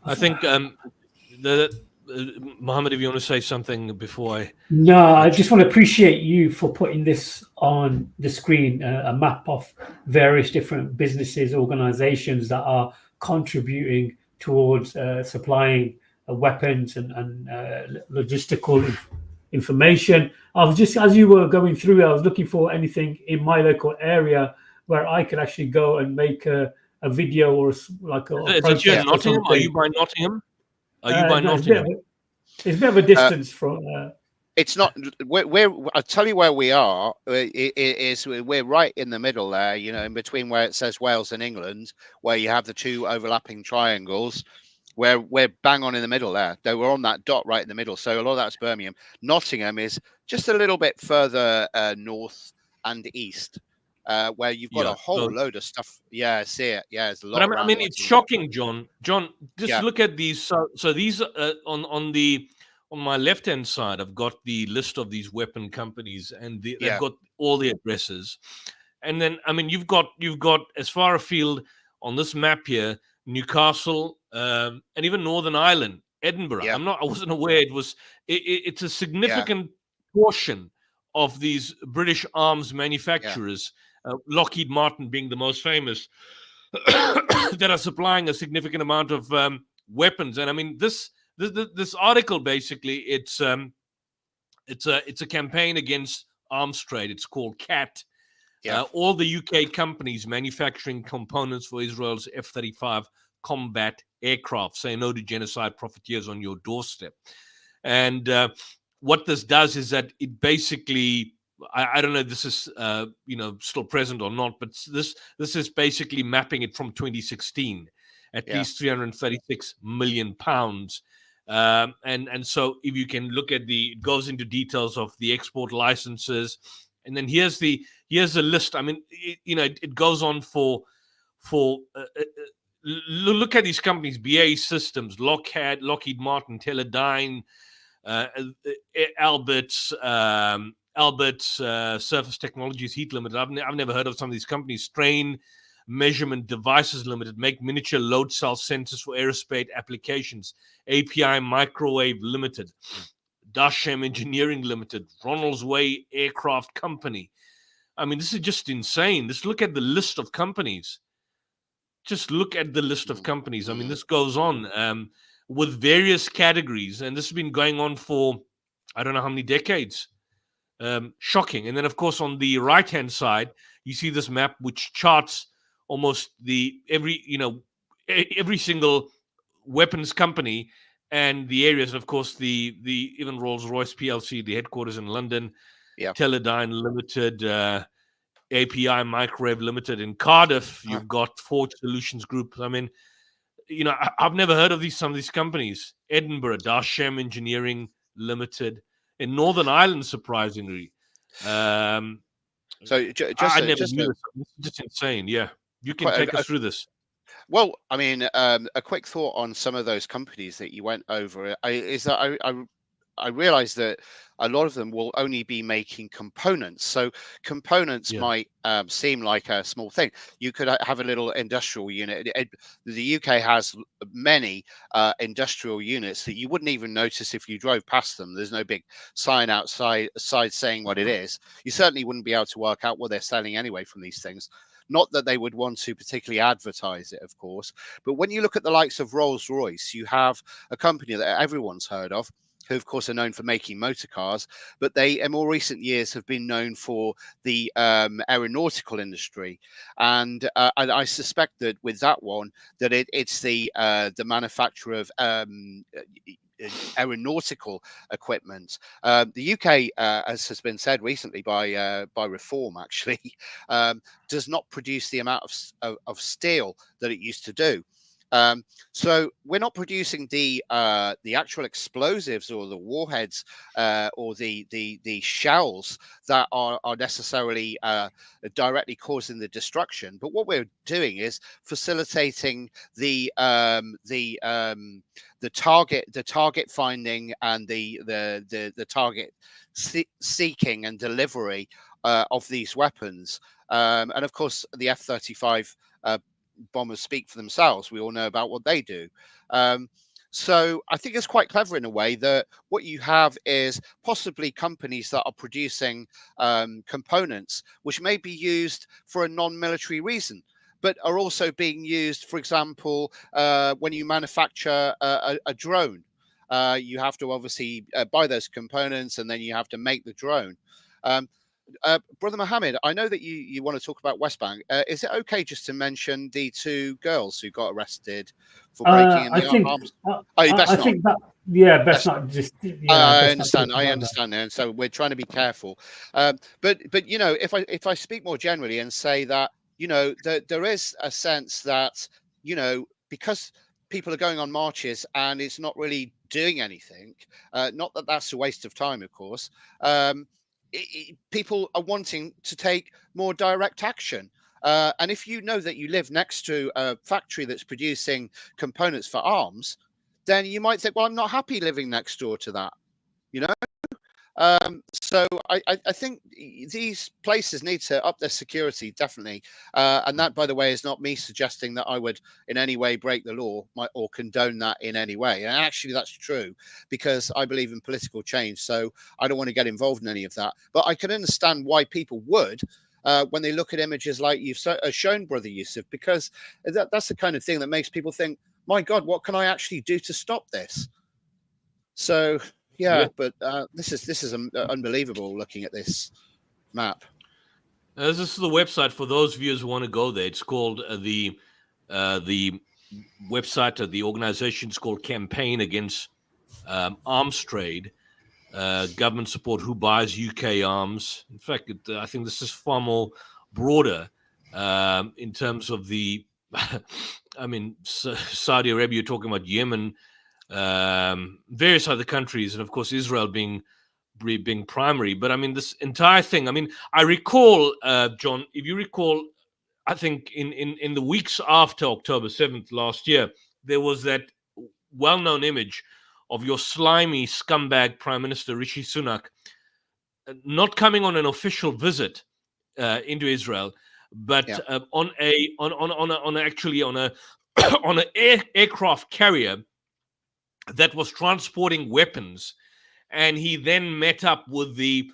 I think Mohammed, if you want to say something before I... No, I just want to appreciate you for putting this on the screen, a map of various different businesses, organizations that are contributing towards supplying weapons and logistical information. I was just, as you were going through, I was looking for anything in my local area where I could actually go and make a video or like a Is it here in Nottingham? Are you by Nottingham? Are you by Nottingham? It's a bit of a distance from. It's not. I'll tell you where we are. We're right in the middle there. You know, in between where it says Wales and England, where you have the two overlapping triangles. We're bang on in the middle there. We're on that dot right in the middle. So a lot of that's Birmingham. Nottingham is just a little bit further north and east, where you've got a whole load of stuff. Yeah, I see it. Yeah, there's a lot. But I mean, it's shocking, John. John, just look at these. So these on my left-hand side, I've got the list of these weapon companies, and they've got all the addresses. And then, I mean, you've got as far afield on this map here, Newcastle, and even Northern Ireland, Edinburgh. Yeah. I wasn't aware it was. It's a significant portion of these British arms manufacturers, Lockheed Martin being the most famous, that are supplying a significant amount of weapons. And I mean, this article basically it's a campaign against arms trade. It's called CAT. All the UK companies manufacturing components for Israel's F-35 combat aircraft say no to genocide profiteers on your doorstep. And what this does is that it basically, I don't know if this is still present or not, but this is basically mapping it from 2016 at least 336 million pounds. And so if you can look at it goes into details of the export licenses, and then here's the list. I mean, it goes on for look at these companies: BAE Systems, Lockheed Martin, Teledyne, Albert's Surface Technologies, Heat Limited. I've never heard of some of these companies. Strain, Measurement Devices Limited, make miniature load cell sensors for aerospace applications. API Microwave Limited, Dashem Engineering Limited, Ronald's Way Aircraft Company. I mean, this is just insane. Just look at the list of companies. Just look at the list of companies. I mean, this goes on with various categories, and this has been going on for I don't know how many decades. Shocking. And then, of course, on the right-hand side, you see this map which charts almost every single weapons company and the areas. And of course, the even Rolls-Royce PLC, the headquarters in London, Teledyne Limited, API Microwave Limited in Cardiff. You've got Forge Solutions Group. I mean, I've never heard of some of these companies. Edinburgh, Dashem Engineering Limited in Northern Ireland, surprisingly. So I never knew this. This is just insane. Yeah, you can take us through this. Well, I mean, a quick thought on some of those companies that you went over is that I realize that a lot of them will only be making components. So components might seem like a small thing. You could have a little industrial unit. The UK has many industrial units that you wouldn't even notice if you drove past them. There's no big sign outside saying what it is. You certainly wouldn't be able to work out what they're selling anyway from these things. Not that they would want to particularly advertise it, of course. But when you look at the likes of Rolls-Royce, you have a company that everyone's heard of, who of course are known for making motor cars, but they in more recent years have been known for the aeronautical industry. And I suspect that with that one, that it's the manufacturer of aeronautical equipment. The UK, as has been said recently by Reform, actually, does not produce the amount of steel that it used to do. So we're not producing the actual explosives or the warheads or the shells that are necessarily directly causing the destruction. But what we're doing is facilitating the target finding and the target seeking and delivery of these weapons. And of course, the F-35 bombers speak for themselves. We all know about what they do. So I think it's quite clever in a way that what you have is possibly companies that are producing components which may be used for a non-military reason, but are also being used, for example, when you manufacture a drone. You have to obviously buy those components and then you have to make the drone. Brother Mohammed, I know that you want to talk about West Bank. Is it okay just to mention the two girls who got arrested for breaking in the arms? I think that, yeah, best not just. Yeah, I understand. I understand, and so we're trying to be careful. But you know, if I speak more generally and say that there is a sense that because people are going on marches and it's not really doing anything. Not that that's a waste of time, of course. People are wanting to take more direct action. And if you know that you live next to a factory that's producing components for arms, then you might think, well, I'm not happy living next door to that, So I think these places need to up their security, definitely. And that, by the way, is not me suggesting that I would in any way break the law or condone that in any way. And actually, that's true because I believe in political change. So I don't want to get involved in any of that. But I can understand why people would when they look at images like you've shown, Brother Yusuf, because that's the kind of thing that makes people think, my God, what can I actually do to stop this? So... Yeah, but this is unbelievable looking at this map. This is the website for those viewers who want to go there. It's called the website of the organization is called Campaign Against Arms Trade, government support, who buys UK arms. In fact, I think this is far more broader in terms of the, I mean, Saudi Arabia, you're talking about Yemen, various other countries, and of course Israel being primary. But I mean, this entire thing, I mean, I recall, John, if you recall, I think in the weeks after October 7th last year, there was that well-known image of your slimy scumbag Prime Minister Rishi Sunak not coming on an official visit into Israel, but Yeah. on a on an aircraft carrier that was transporting weapons, and he then met up with the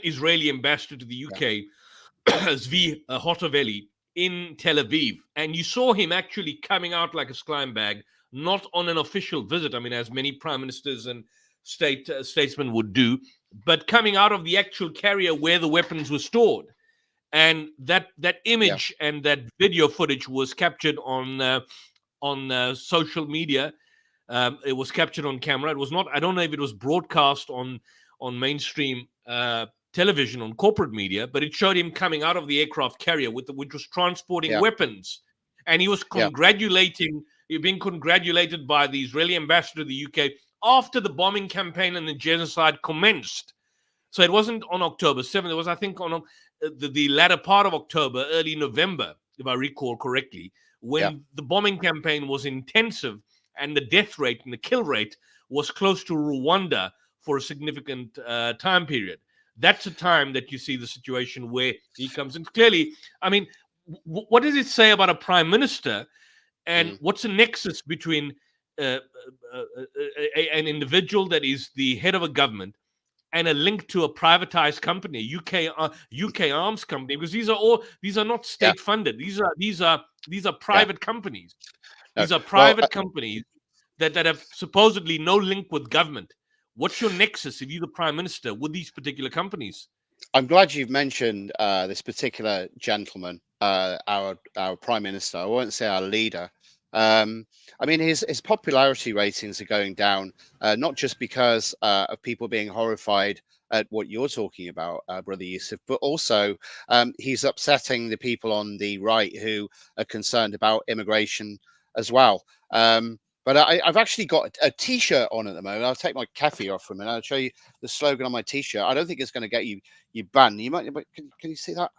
Israeli ambassador to the UK, Zvi Hotoveli, in Tel Aviv, and you saw him actually coming out like a slime bag, not on an official visit. I mean, as many prime ministers and statesmen would do, but coming out of the actual carrier where the weapons were stored. And that image and that video footage was captured on social media. It was captured on camera. It was not. I don't know if it was broadcast on mainstream television, on corporate media, but it showed him coming out of the aircraft carrier which was transporting weapons, and he was being congratulated by the Israeli ambassador to the UK after the bombing campaign and the genocide commenced. So it wasn't on October 7th. It was, I think, on the latter part of October, early November, if I recall correctly, when the bombing campaign was intensive and the death rate and the kill rate was close to Rwanda for a significant time period. That's a time that you see the situation where he comes in. Clearly, I mean, what does it say about a prime minister, and what's the nexus between an individual that is the head of a government and a link to a privatized company, UK arms company? Because these are not state funded. These are private companies. These are private companies that have supposedly no link with government. What's your nexus, if you're the prime minister, with these particular companies? I'm glad you've mentioned this particular gentleman, our prime minister. I won't say our leader. I mean, his popularity ratings are going down, not just because of people being horrified at what you're talking about, Brother Yusuf, but also he's upsetting the people on the right who are concerned about immigration as well. But I've actually got a T-shirt on at the moment. I'll take my keffy off for a minute. I'll show you the slogan on my T-shirt. I don't think it's going to get you banned. You might, but can you see that?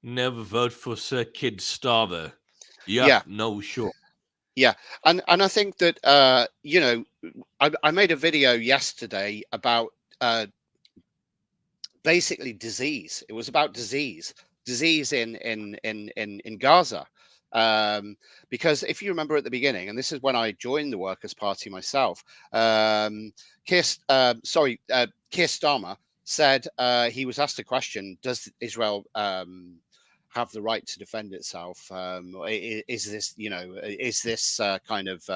Never vote for Sir Kid Starver. Yeah, no, sure. Yeah, and I think that you know, I made a video yesterday about basically disease. It was about disease in Gaza. Because if you remember at the beginning, and this is when I joined the Workers' Party myself, Keir Starmer said he was asked a question: does Israel have the right to defend itself? Is this, kind of,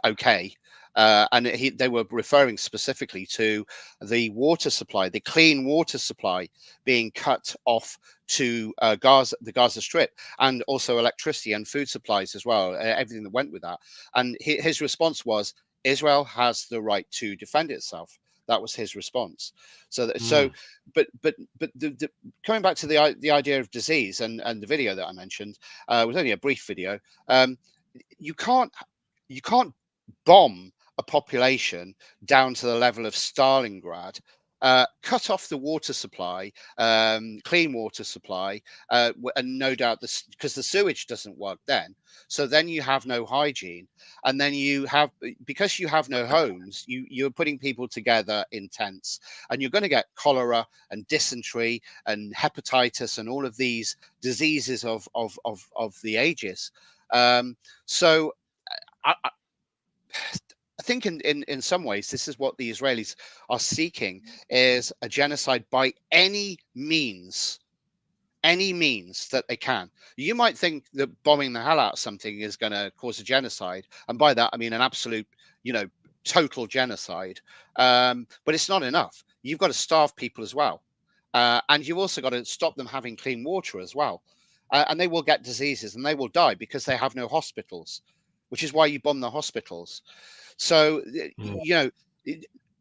okay? And they were referring specifically to the water supply, the clean water supply being cut off to Gaza, the Gaza Strip, and also electricity and food supplies as well, everything that went with that. And his response was, Israel has the right to defend itself. That was his response. But the coming back to the idea of disease and the video that I mentioned was only a brief video. You can't bomb a population down to the level of Stalingrad, cut off the water supply, clean water supply, and no doubt because the sewage doesn't work then. So then you have no hygiene, and then because you have no homes, you're putting people together in tents, and you're going to get cholera and dysentery and hepatitis and all of these diseases of the ages. So I think in some ways, this is what the Israelis are seeking, is a genocide by any means that they can. You might think that bombing the hell out of something is going to cause a genocide. And by that, I mean an absolute, total genocide. But it's not enough. You've got to starve people as well. And you've also got to stop them having clean water as well. And they will get diseases and they will die because they have no hospitals, which is why you bomb the hospitals. So,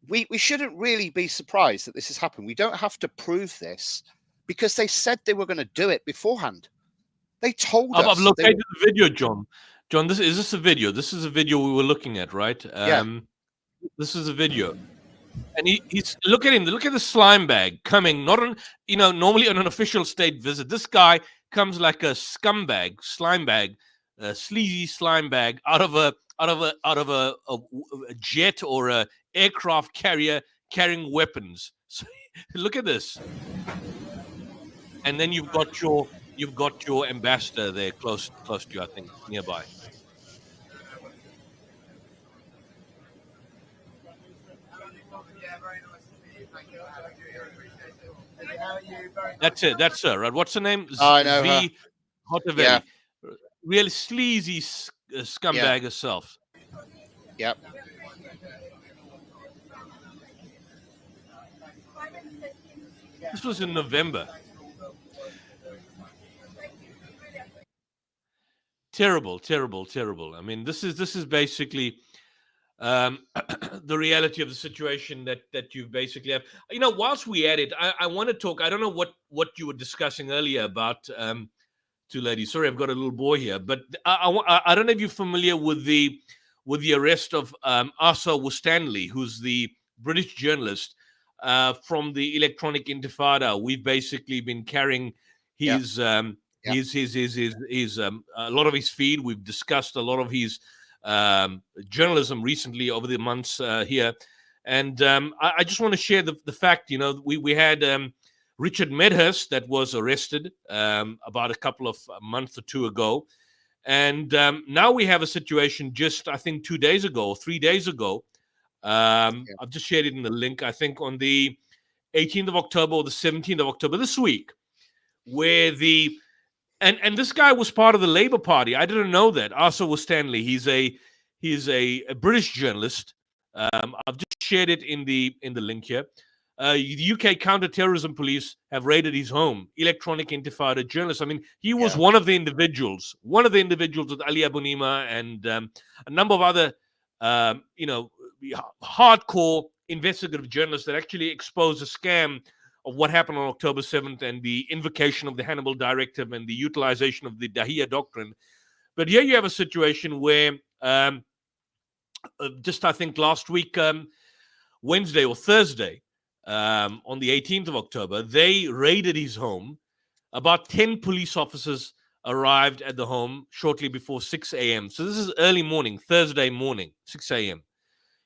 we shouldn't really be surprised that this has happened. We don't have to prove this because they said they were going to do it beforehand. They told us. I've located the video, John. John, is this a video? This is a video we were looking at, right? This is a video. And he's look at him. Look at the slime bag coming. Not on, normally on an official state visit. This guy comes like a scumbag, slime bag, a sleazy slime bag out of a jet or a aircraft carrier carrying weapons So look at this, and then you've got your ambassador there close to you, I think, nearby. That's it. That's her, right? What's her name? I know her. Z Hotavelli. Yeah. Real sleazy scumbag herself. Yep. This was in November. Terrible, terrible, terrible. I mean, this is basically the reality of the situation that you basically have. You know, whilst we at it, I want to talk. I don't know what you were discussing earlier about two ladies. Sorry, I've got a little boy here, but I don't know if you're familiar with the arrest of Asa Winstanley, who's the British journalist from the Electronic Intifada. We've basically been carrying his a lot of his feed. We've discussed a lot of his journalism recently over the months here, and I just want to share the fact. You know, we had Richard Medhurst that was arrested about a couple of months or two ago, and now we have a situation just I think 2 days ago or 3 days ago. I've just shared it in the link. I think on the 18th of October or the 17th of October this week, where and this guy was part of the Labour Party. I didn't know that. Asa Winstanley. He's a British journalist. I've just shared it in the link here. The UK counter-terrorism police have raided his home. Electronic Intifada journalist. I mean, he was one of the individuals with Ali Abunima and a number of other, hardcore investigative journalists that actually exposed a scam of what happened on October 7th and the invocation of the Hannibal Directive and the utilization of the Dahiya Doctrine. But here you have a situation where just I think last week, Wednesday or Thursday, on the 18th of October, they raided his home. About 10 police officers arrived at the home shortly before 6 a.m. So this is early morning, Thursday morning, 6 a.m.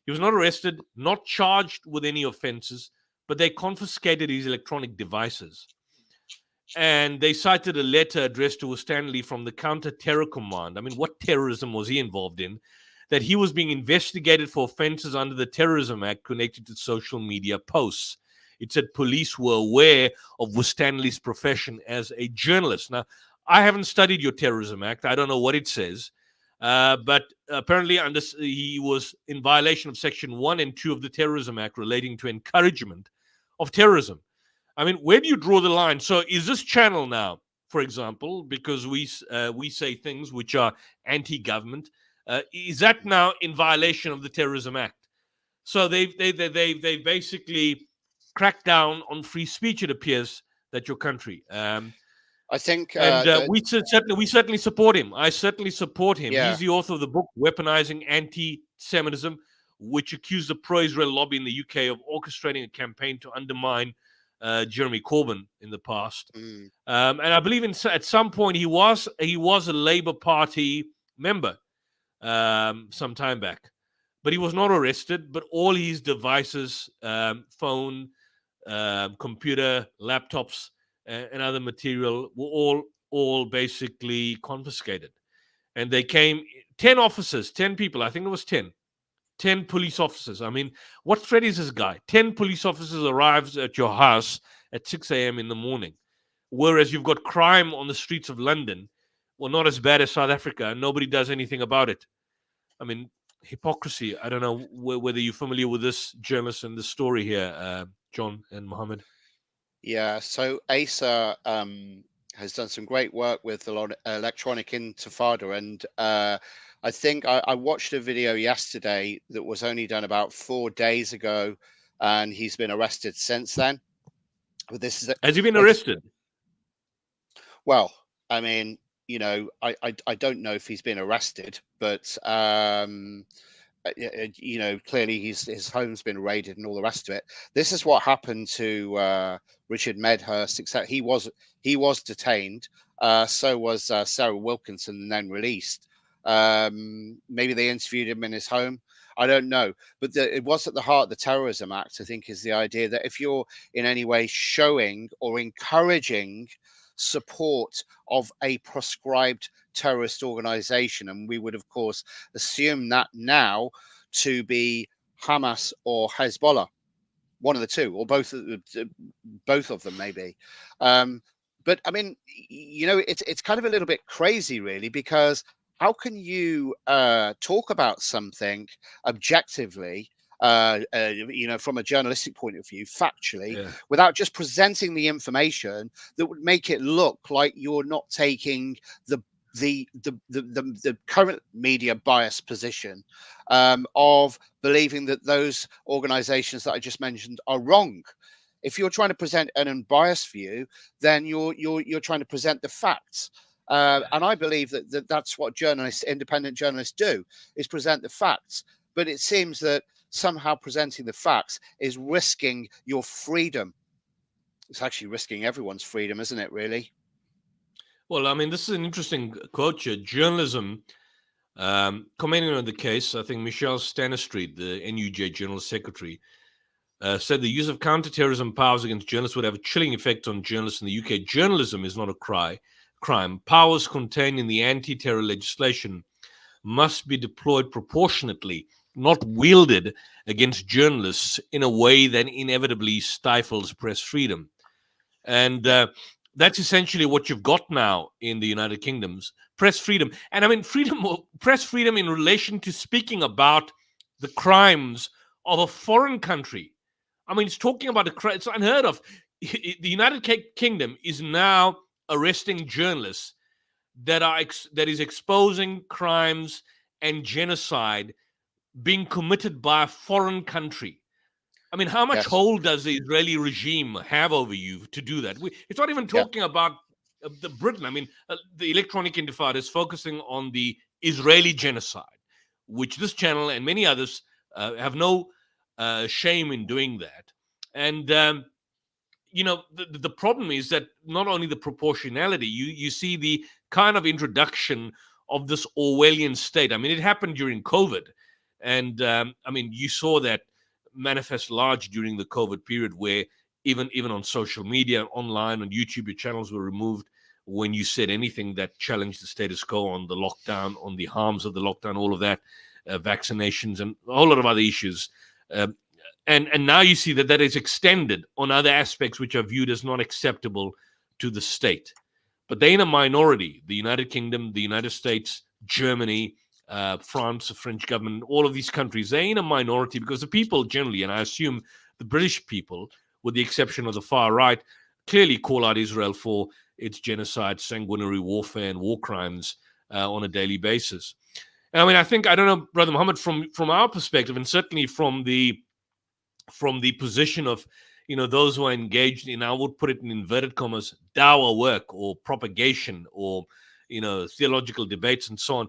He was not arrested, not charged with any offenses, but they confiscated his electronic devices. And they cited a letter addressed to Winstanley from the Counter-Terror Command. I mean, what terrorism was he involved in? That he was being investigated for offenses under the Terrorism Act connected to social media posts. It said police were aware of Winstanley's profession as a journalist. Now, I haven't studied your Terrorism Act. I don't know what it says. But apparently he was in violation of Section 1 and 2 of the Terrorism Act relating to encouragement of terrorism. I mean, where do you draw the line? So is this channel now, for example, because we say things which are anti-government, is that now in violation of the Terrorism Act? So they've basically cracked down on free speech, it appears, that your country. I think, we certainly support him. I certainly support him. Yeah. He's the author of the book "Weaponizing Anti-Semitism," which accused the pro-Israel lobby in the UK of orchestrating a campaign to undermine Jeremy Corbyn in the past. And I believe at some point he was a Labour Party member some time back, but he was not arrested. But all his devices, phone, computer, laptops, and other material were all basically confiscated. And they came 10 officers, 10 people. I think it was 10 police officers. I mean, what threat is this guy? 10 police officers arrives at your house at 6 a.m. in the morning, whereas you've got crime on the streets of London. Well, not as bad as South Africa, and nobody does anything about it. I mean, hypocrisy. I don't know whether you're familiar with this journalist and the story here, John and Mohammed. Yeah, so Asa has done some great work with a lot of Electronic Intifada, and I think I watched a video yesterday that was only done about 4 days ago, and he's been arrested since then. But Has he been arrested? Well, I mean, you know, I don't know if he's been arrested, but you know, clearly his home's been raided and all the rest of it. This is what happened to Richard Medhurst, except he was detained. So was Sarah Wilkinson, and then released. Maybe they interviewed him in his home. I don't know. But it was at the heart of the Terrorism Act, I think, is the idea that if you're in any way showing or encouraging support of a proscribed terrorist organization, and we would, of course, assume that now to be Hamas or Hezbollah, one of the two, or both of them, maybe. But I mean, it's kind of a little bit crazy, really, because how can you talk about something objectively, from a journalistic point of view, factually, without just presenting the information that would make it look like you're not taking the current media bias position of believing that those organizations that I just mentioned are wrong. If you're trying to present an unbiased view, then you're trying to present the facts. And I believe that that's what independent journalists do, is present the facts. But it seems that somehow presenting the facts is risking your freedom. It's actually risking everyone's freedom, isn't it, really? Well, I mean, this is an interesting quote here. Journalism, commenting on the case, I think Michelle Stanistreet, the NUJ General Secretary, said the use of counterterrorism powers against journalists would have a chilling effect on journalists in the UK. Journalism is not a crime. Powers contained in the anti-terror legislation must be deployed proportionately, not wielded against journalists in a way that inevitably stifles press freedom. And that's essentially what you've got now in the United Kingdom's press freedom. And I mean, press freedom in relation to speaking about the crimes of a foreign country. I mean, it's talking about it's unheard of. The United Kingdom is now arresting journalists that is exposing crimes and genocide being committed by a foreign country. I mean, how much hold does the Israeli regime have over you to do that? It's not even talking about the Britain. I mean, the Electronic Intifada is focusing on the Israeli genocide, which this channel and many others have no shame in doing that. And, the problem is that not only the proportionality, you see the kind of introduction of this Orwellian state. I mean, it happened during COVID. And, I mean, you saw that manifest large during the COVID period, where even on social media, online, on YouTube, your channels were removed when you said anything that challenged the status quo on the lockdown, on the harms of the lockdown, all of that, vaccinations, and a whole lot of other issues. And now you see that is extended on other aspects which are viewed as not acceptable to the state. But they're in a minority. The United Kingdom, the United States, Germany, France, the French government, all of these countries, they're in a minority because the people generally, and I assume the British people, with the exception of the far right, clearly call out Israel for its genocide, sanguinary warfare, and war crimes on a daily basis. And I mean, I don't know, Brother Muhammad, from our perspective, and certainly from the position of, those who are engaged in, I would put it in inverted commas, dawah work or propagation or, theological debates and so on.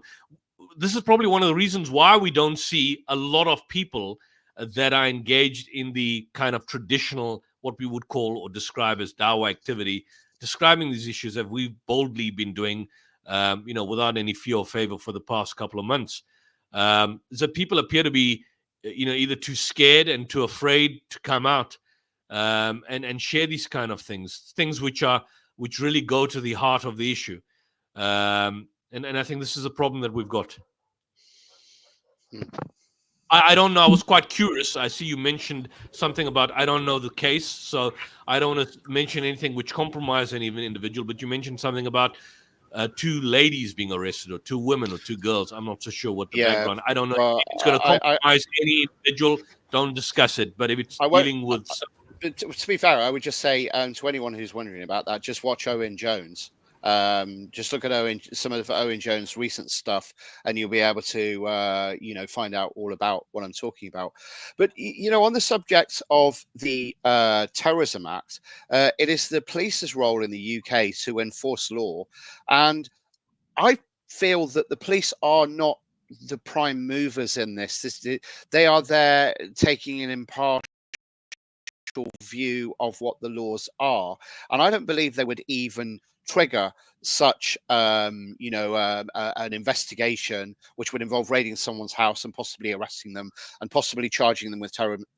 This is probably one of the reasons why we don't see a lot of people that are engaged in the kind of traditional, what we would call or describe as dawah activity, describing these issues that we've boldly been doing, without any fear or favor for the past couple of months. So people appear to be, either too scared and too afraid to come out and share these kind of things which really go to the heart of the issue. And I think this is a problem that we've got. I don't know. I was quite curious. I see you mentioned something about, I don't know the case, so I don't want to mention anything which compromise any individual, but you mentioned something about two ladies being arrested, or two women, or two girls. I'm not so sure what the background. I don't know if it's going to compromise any individual. Don't discuss it. But if it's dealing with... To be fair, I would just say to anyone who's wondering about that, just watch Owen Jones. Just look at some of Owen Jones' recent stuff, and you'll be able to, find out all about what I'm talking about. But, on the subject of the Terrorism Act, it is the police's role in the UK to enforce law. And I feel that the police are not the prime movers in this. They are there taking an impartial actual view of what the laws are. And I don't believe they would even trigger such an investigation which would involve raiding someone's house and possibly arresting them and possibly charging them with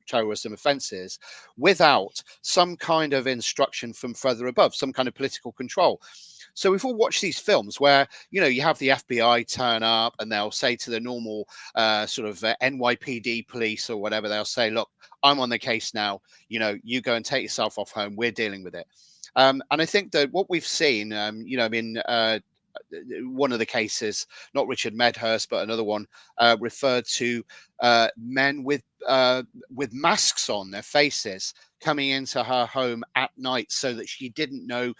terrorism offences without some kind of instruction from further above, some kind of political control. So we've all watched these films where, you have the FBI turn up and they'll say to the normal NYPD police or whatever, they'll say, look, I'm on the case now, you go and take yourself off home, we're dealing with it. And I think that what we've seen, one of the cases, not Richard Medhurst, but another one, referred to men with masks on their faces coming into her home at night so that she didn't know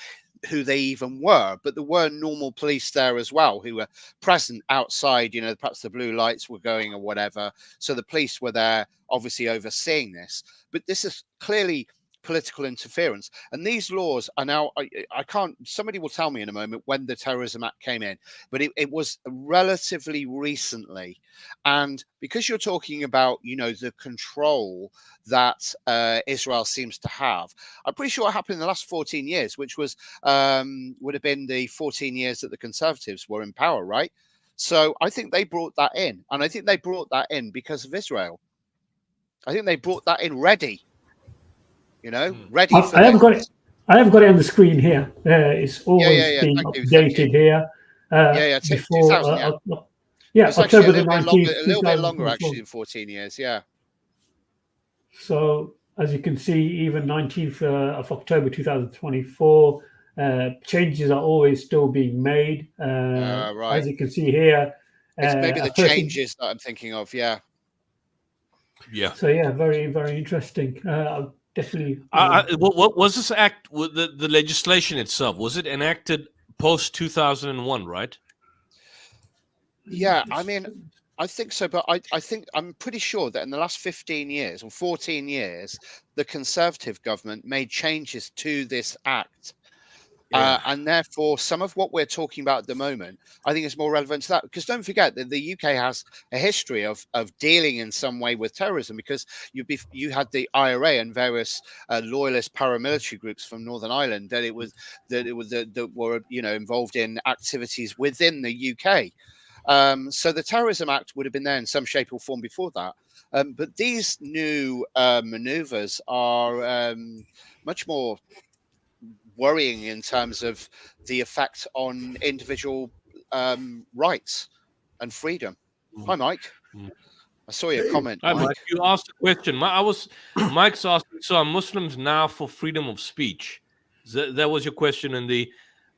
who they even were. But there were normal police there as well who were present outside, perhaps the blue lights were going or whatever. So the police were there, obviously overseeing this. But this is clearly political interference, and these laws are now, I can't, somebody will tell me in a moment when the Terrorism Act came in, but it was relatively recently. And because you're talking about the control that Israel seems to have, I'm pretty sure it happened in the last 14 years, which was would have been the 14 years that the Conservatives were in power, right? So I think they brought that in, and I think they brought that in because of Israel. I think they brought that in ready. Ready for I haven't got it. I have got it on the screen here. It's always been updated here. Before, 2000, it's October the 19th. A little bit longer, actually, than 14 years. Yeah. So as you can see, even 19th of October 2024, changes are always still being made. Right. As you can see here, it's maybe the changes that I'm thinking of. Yeah. Yeah. So very, very interesting. Definitely. What was this act? The legislation itself, was it enacted post 2001? Right? Yeah, I mean, I think so, but I'm pretty sure that in the last 15 years or 14 years, the Conservative government made changes to this act. And therefore, some of what we're talking about at the moment, I think is more relevant to that. Because don't forget that the UK has a history of dealing in some way with terrorism. Because you had the IRA and various loyalist paramilitary groups from Northern Ireland that were involved in activities within the UK. So the Terrorism Act would have been there in some shape or form before that. But these new manoeuvres are much more worrying in terms of the effect on individual rights and freedom. Hi, Mike. I saw your comment. Hi, Mike. You asked a question. Mike's asking, so are Muslims now for freedom of speech? That was your question is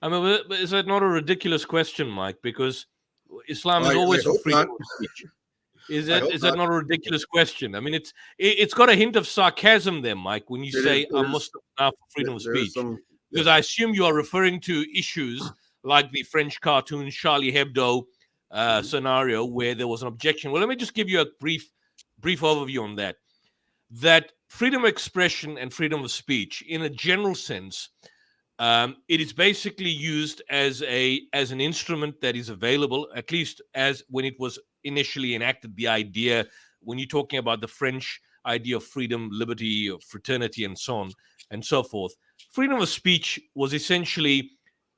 that not a ridiculous question, Mike? Because Islam is always for freedom of speech. Is that not a ridiculous question? I mean, it's got a hint of sarcasm there, Mike, when you say are Muslims now for freedom of speech. Because I assume you are referring to issues like the French cartoon Charlie Hebdo scenario where there was an objection. Well, let me just give you a brief overview on that. That freedom of expression and freedom of speech, in a general sense, it is basically used as an instrument that is available, at least as when it was initially enacted. The idea, when you're talking about the French idea of freedom, liberty, fraternity, and so on and so forth. Freedom of speech was essentially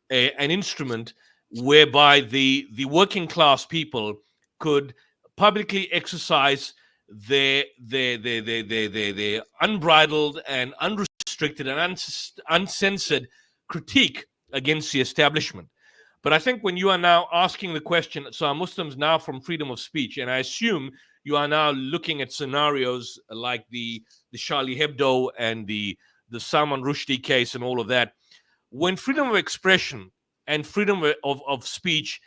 an instrument whereby the working class people could publicly exercise their unbridled and unrestricted and uncensored critique against the establishment. But I think when you are now asking the question, so are Muslims now from freedom of speech? And I assume you are now looking at scenarios like the Charlie Hebdo and the Salman Rushdie case and all of that. When freedom of expression and freedom of speech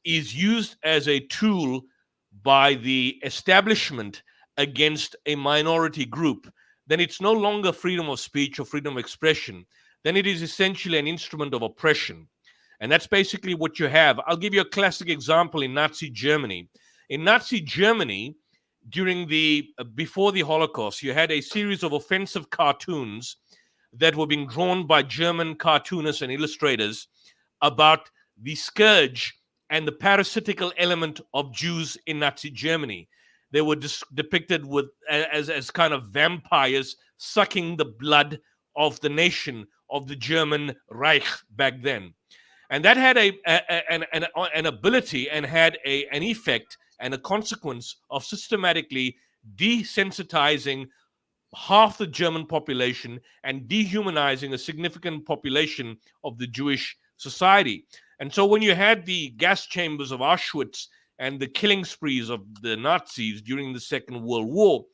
is used as a tool by the establishment against a minority group, then it's no longer freedom of speech or freedom of expression. Then it is essentially an instrument of oppression. And that's basically what you have. I'll give you a classic example in Nazi Germany. In Nazi Germany, before the Holocaust, you had a series of offensive cartoons that were being drawn by German cartoonists and illustrators about the scourge and the parasitical element of Jews in Nazi Germany. They were depicted as kind of vampires sucking the blood of the nation, of the German Reich back then. And that had an ability and had an effect and a consequence of systematically desensitizing half the German population and dehumanizing a significant population of the Jewish society. And so when you had the gas chambers of Auschwitz and the killing sprees of the Nazis during the Second World War,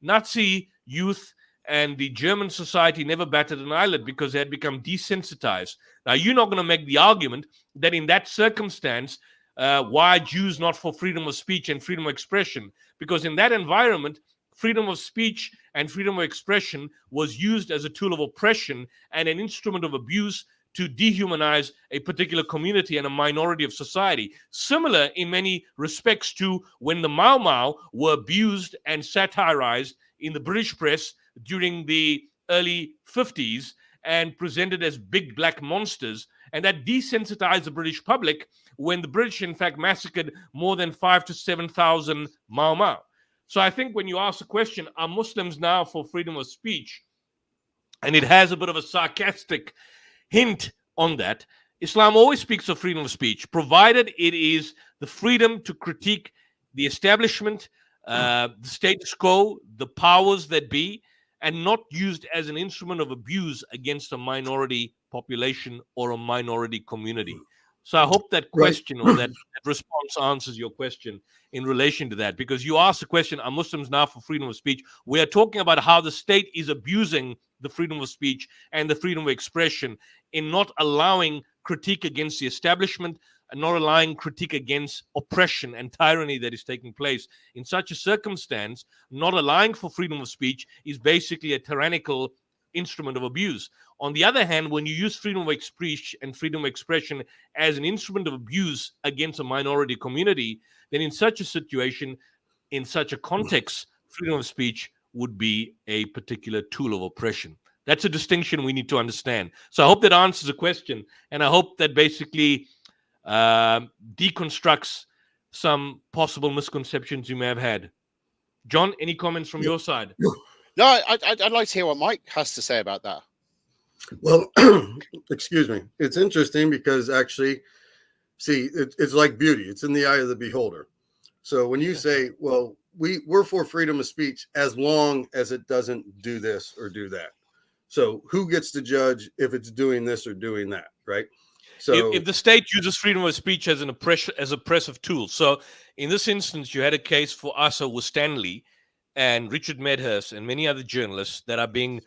Nazi youth and the German society never batted an eyelid because they had become desensitized. Now, you're not going to make the argument that in that circumstance, why Jews not for freedom of speech and freedom of expression? Because in that environment, freedom of speech and freedom of expression was used as a tool of oppression and an instrument of abuse to dehumanize a particular community and a minority of society. Similar in many respects to when the Mau Mau were abused and satirized in the British press during the early 50s and presented as big black monsters. And that desensitized the British public when the British, in fact, massacred more than 5,000 to 7,000 Mau Mau. So I think when you ask the question, are Muslims now for freedom of speech? And it has a bit of a sarcastic hint on that. Islam always speaks of freedom of speech, provided it is the freedom to critique the establishment, the status quo, the powers that be, and not used as an instrument of abuse against a minority population or a minority community. So I hope that question or that response answers your question in relation to that, because you asked the question, are Muslims now for freedom of speech? We are talking about how the state is abusing the freedom of speech and the freedom of expression in not allowing critique against the establishment and not allowing critique against oppression and tyranny that is taking place. In such a circumstance, not allowing for freedom of speech is basically a tyrannical instrument of abuse. On the other hand, when you use freedom of speech and freedom of expression as an instrument of abuse against a minority community, then in such a situation, in such a context, freedom of speech would be a particular tool of oppression. That's a distinction we need to understand. So I hope that answers the question, and I hope that basically deconstructs some possible misconceptions you may have had. John, any comments from your side? No, I'd like to hear what Mike has to say about that. Well, excuse me. It's interesting because actually, see, it's like beauty. It's in the eye of the beholder. So when you say, well, we're for freedom of speech as long as it doesn't do this or do that. So who gets to judge if it's doing this or doing that, right? So if the state uses freedom of speech as an oppressive tool. So in this instance, you had a case for Asa with Stanley and Richard Medhurst and many other journalists that are being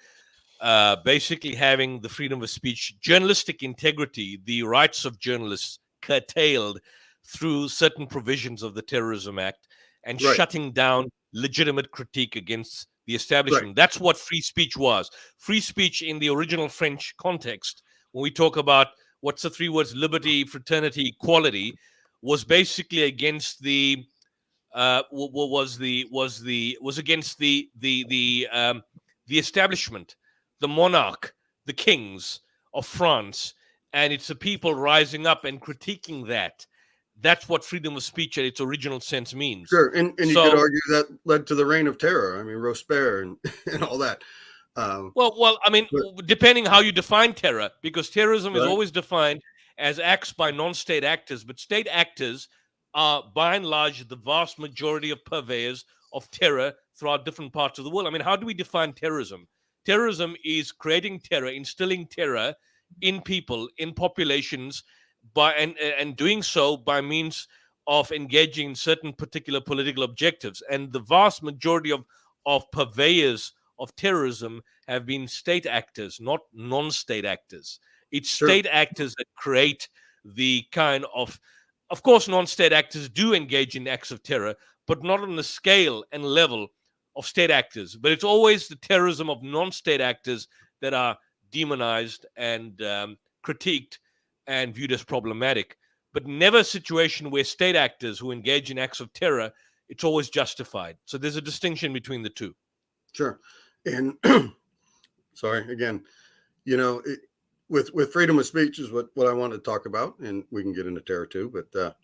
basically having the freedom of speech, journalistic integrity, the rights of journalists curtailed through certain provisions of the Terrorism Act and shutting down legitimate critique against the establishment. That's what free speech was. Free speech in the original French context, when we talk about what's the three words, liberty, fraternity, equality, was basically against the against the establishment, the monarch, the kings of France, and it's the people rising up and critiquing that. That's what freedom of speech at its original sense means. Sure, and you could argue that led to the reign of terror. I mean, Robespierre and all that. Well, I mean, depending how you define terror, because terrorism is always defined as acts by non-state actors, but state actors are, by and large, the vast majority of purveyors of terror throughout different parts of the world. I mean, how do we define terrorism? Terrorism is creating terror, instilling terror in people, in populations, and doing so by means of engaging in certain particular political objectives. And the vast majority of purveyors of terrorism have been state actors, not non-state actors. It's state actors that create the kind of course, non-state actors do engage in acts of terror, but not on the scale and level of state actors. But it's always the terrorism of non-state actors that are demonized and critiqued and viewed as problematic. But never a situation where state actors who engage in acts of terror, it's always justified. So there's a distinction between the two. Sure. And sorry, again, with freedom of speech is what I want to talk about, and we can get into terror too. But,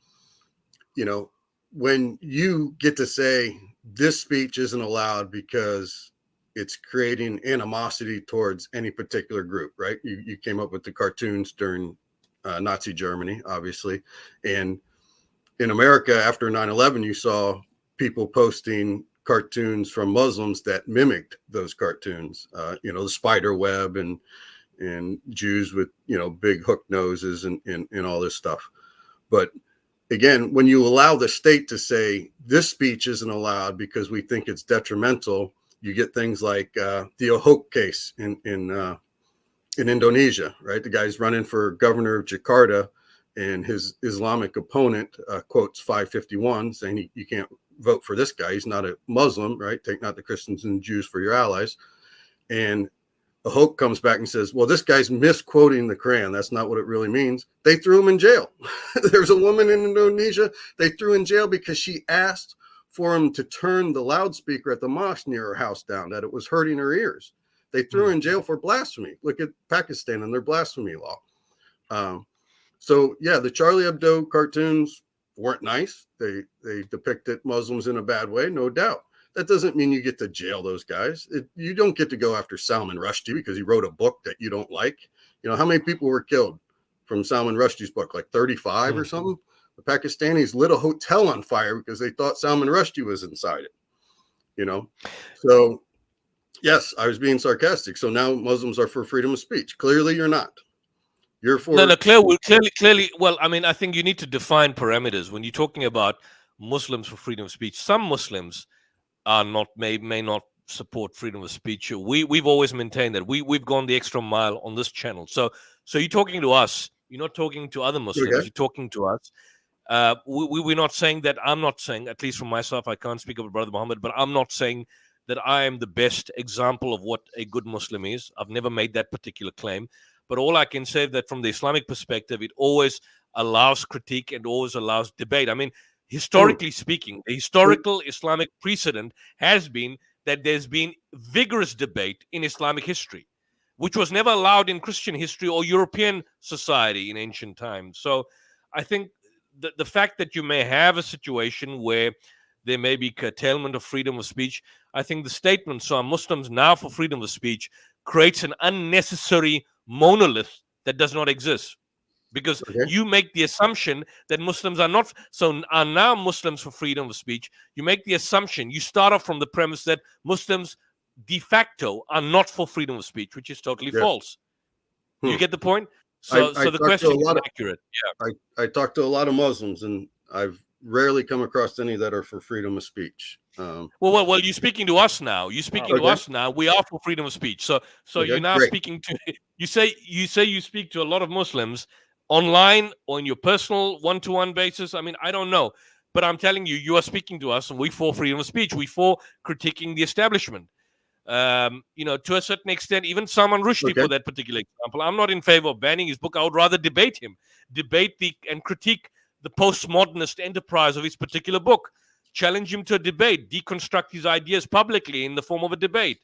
when you get to say this speech isn't allowed because it's creating animosity towards any particular group, right? You came up with the cartoons during Nazi Germany, obviously. And in America, after 9/11, you saw people posting cartoons from Muslims that mimicked those cartoons, the spider web and Jews with, big hook noses and all this stuff. But again, when you allow the state to say this speech isn't allowed because we think it's detrimental, you get things like the Ahok case in Indonesia, right? The guy's running for governor of Jakarta, and his Islamic opponent quotes 551, saying you can't vote for this guy. He's not a Muslim, right? Take not the Christians and Jews for your allies. And Ahok comes back and says, well, this guy's misquoting the Quran. That's not what it really means. They threw him in jail. There's a woman in Indonesia they threw in jail because she asked for him to turn the loudspeaker at the mosque near her house down, that it was hurting her ears. They threw her in jail for blasphemy. Look at Pakistan and their blasphemy law. So yeah, the Charlie Hebdo cartoons weren't nice. They depicted Muslims in a bad way, no doubt. That doesn't mean you get to jail those guys. You don't get to go after Salman Rushdie because he wrote a book that you don't like. How many people were killed from Salman Rushdie's book? Like 35 or something? The Pakistanis lit a hotel on fire because they thought Salman Rushdie was inside it. So yes, I was being sarcastic. So now Muslims are for freedom of speech. Clearly you're not. You're for clearly. Well, I mean, I think you need to define parameters when you're talking about Muslims for freedom of speech. Some Muslims are not may not support freedom of speech. We've always maintained that we've gone the extra mile on this channel. So you're talking to us. You're not talking to other Muslims. Okay. You're talking to us. We're not saying that. I'm not saying, at least for myself, I can't speak of Brother Muhammad, but I'm not saying that I am the best example of what a good Muslim is. I've never made that particular claim. But all I can say is that from the Islamic perspective, it always allows critique and always allows debate. I mean, historically speaking, the historical Islamic precedent has been that there's been vigorous debate in Islamic history, which was never allowed in Christian history or European society in ancient times. So I think the fact that you may have a situation where there may be curtailment of freedom of speech, I think the statement, so are Muslims now for freedom of speech, creates an unnecessary monolith that does not exist. Because you make the assumption that Muslims are not, so are now Muslims for freedom of speech. You make the assumption, you start off from the premise that Muslims de facto are not for freedom of speech, which is totally false. You get the point? So the question is inaccurate. Yeah. I talk to a lot of Muslims, and I've rarely come across any that are for freedom of speech. Well, you're speaking to us now. You're speaking to us now. We are for freedom of speech. So you're now speaking to. You say you speak to a lot of Muslims online or in your personal one-to-one basis. I mean, I don't know, but I'm telling you, you are speaking to us, and we for freedom of speech. We for critiquing the establishment. To a certain extent, even Salman Rushdie, for that particular example, I'm not in favor of banning his book. I would rather debate him, and critique the postmodernist enterprise of his particular book. Challenge him to a debate, deconstruct his ideas publicly in the form of a debate.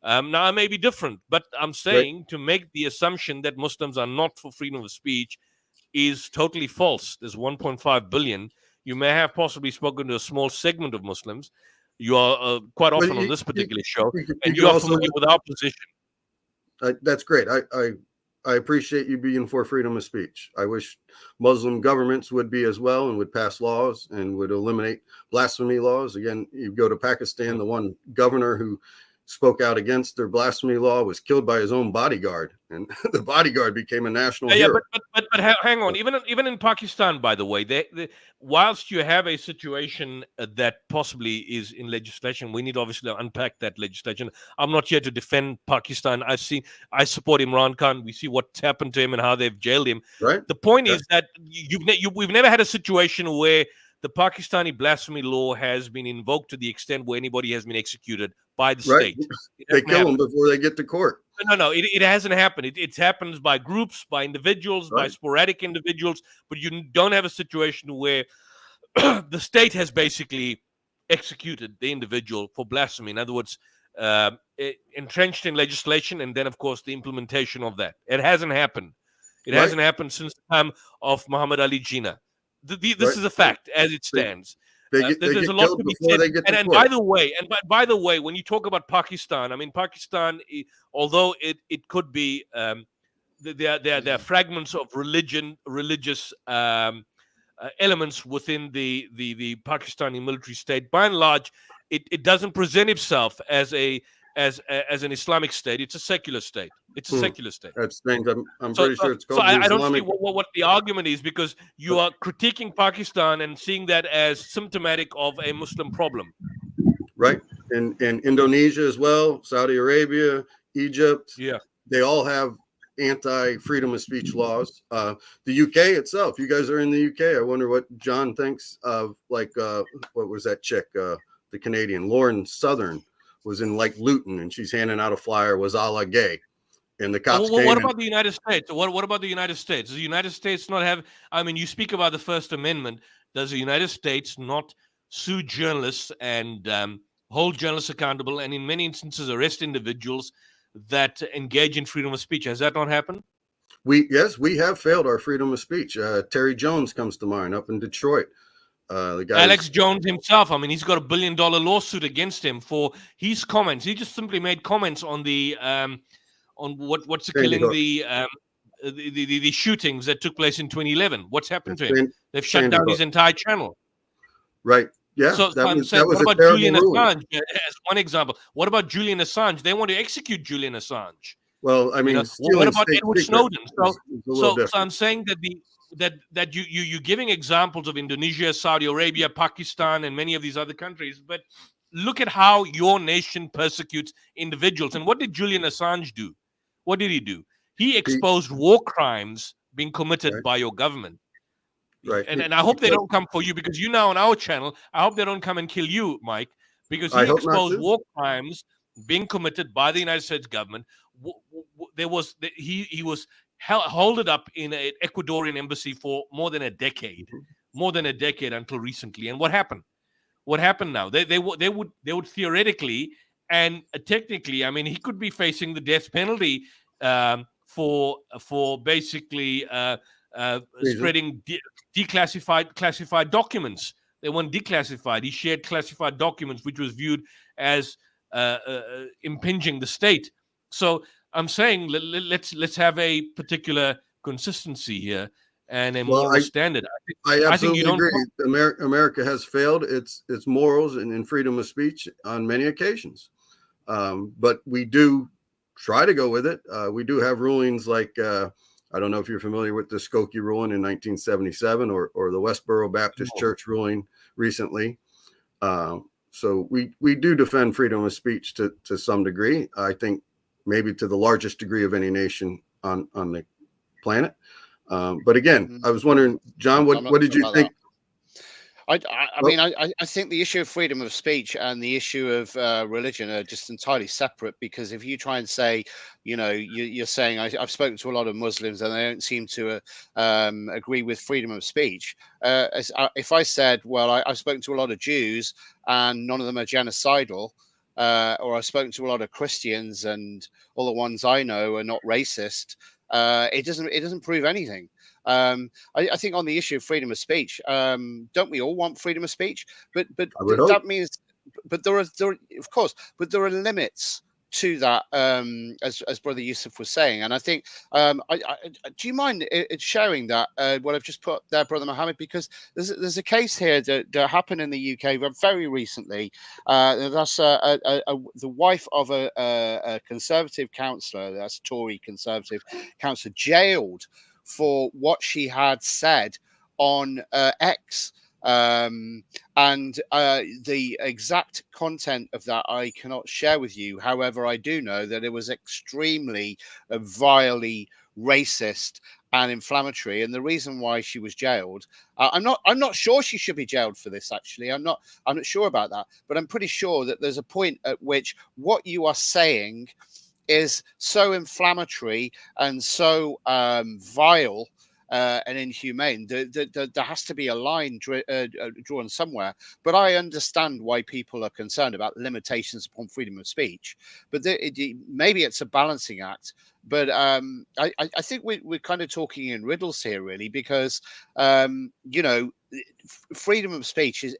Now, I may be different, but I'm saying to make the assumption that Muslims are not for freedom of speech is totally false. There's 1.5 billion. You may have possibly spoken to a small segment of Muslims. You are quite often on this particular show, and you are familiar with our position. That's great. I appreciate you being for freedom of speech. I wish Muslim governments would be as well and would pass laws and would eliminate blasphemy laws. Again, you go to Pakistan, the one governor who spoke out against their blasphemy law was killed by his own bodyguard, and the bodyguard became a national hero. But hang on. Even in Pakistan, by the way, whilst you have a situation that possibly is in legislation, we need obviously to unpack that legislation. I'm not here to defend Pakistan. I support Imran Khan. We see what's happened to him and how they've jailed him. Right. The point is that we've never had a situation where the Pakistani blasphemy law has been invoked to the extent where anybody has been executed by the state. They kill them before they get to court. No, it hasn't happened. It happens by groups, by individuals, by sporadic individuals, but you don't have a situation where the state has basically executed the individual for blasphemy. In other words, entrenched in legislation, and then, of course, the implementation of that. It hasn't happened. It hasn't happened since the time of Muhammad Ali Jinnah. This is a fact as it stands. They get There's a lot killed to be before said. they get to And court. by the way, when you talk about Pakistan, I mean Pakistan, although it could be there are fragments of religious elements within the Pakistani military state. By and large, it doesn't present itself as an Islamic state. It's a secular state. It's a secular state. That's strange. I'm So, pretty sure it's so called the I don't see Islamic. what the argument is, because you are critiquing Pakistan and seeing that as symptomatic of a Muslim problem. Right. In Indonesia as well, Saudi Arabia, Egypt. Yeah. They all have anti-freedom of speech laws. The UK itself, you guys are in the UK. I wonder what John thinks of, like, what was that chick, the Canadian, Lauren Southern, was in like Luton, and she's handing out a flyer, was Allah gay. And the cops came. What about the United States? What about the United States? Does the United States not have, I mean, you speak about the First Amendment. Does the United States not sue journalists and hold journalists accountable, and in many instances arrest individuals that engage in freedom of speech? Has that not happened? Yes, we have failed our freedom of speech. Terry Jones comes to mind up in Detroit. The guy Alex Jones himself, I mean, he's got a $1 billion lawsuit against him for his comments. He just simply made comments on the on what's killing the shootings that took place in 2011. What's happened to him? They've shut down his entire channel. Right. Yeah. So I'm saying, what about Julian Assange as one example? What about Julian Assange? They want to execute Julian Assange. Well, I mean, what about Edward Snowden? So I'm saying that you're giving examples of Indonesia, Saudi Arabia, Pakistan, and many of these other countries, but look at how your nation persecutes individuals. And what did Julian Assange do? What did he do? He exposed war crimes being committed by your government. Right. And I hope they don't come for you, because you're now on our channel. I hope they don't come and kill you, Mike, because he exposed war crimes being committed by the United States government. He was held up in an Ecuadorian embassy for more than a decade until recently. And what happened? What happened now? They would theoretically and technically, I mean, he could be facing the death penalty for basically spreading classified documents. They weren't declassified. He shared classified documents, which was viewed as impinging the state. So I'm saying let's have a particular consistency here and a moral standard. I absolutely agree. America has failed its morals and freedom of speech on many occasions, but we do try to go with it. We do have rulings like I don't know if you're familiar with the Skokie ruling in 1977 or the Westboro Baptist Church ruling recently. So we do defend freedom of speech to some degree. I think maybe to the largest degree of any nation on the planet. But again, I was wondering, John, what did you think? I mean, I think the issue of freedom of speech and the issue of religion are just entirely separate, because if you try and say, you're saying I've spoken to a lot of Muslims and they don't seem to agree with freedom of speech. If I said, well, I've spoken to a lot of Jews and none of them are genocidal, or I've spoken to a lot of Christians and all the ones I know are not racist, it doesn't prove anything. I think on the issue of freedom of speech, don't we all want freedom of speech? But that means, but there are limits to that, as Brother Yusuf was saying. And I think, do you mind sharing that what I've just put there, Brother Mohammed? Because there's a case here that happened in the UK very recently. That's the wife of a conservative councillor, that's Tory conservative councillor, jailed for what she had said on X. And the exact content of that I cannot share with you. However, I do know that it was extremely vilely racist and inflammatory. And the reason why she was jailed, I'm not sure she should be jailed for this. Actually, I'm not sure about that. But I'm pretty sure that there's a point at which what you are saying is so inflammatory and so vile and inhumane. There has to be a line drawn somewhere. But I understand why people are concerned about limitations upon freedom of speech. But maybe it's a balancing act. But I think we're kind of talking in riddles here, really, because freedom of speech is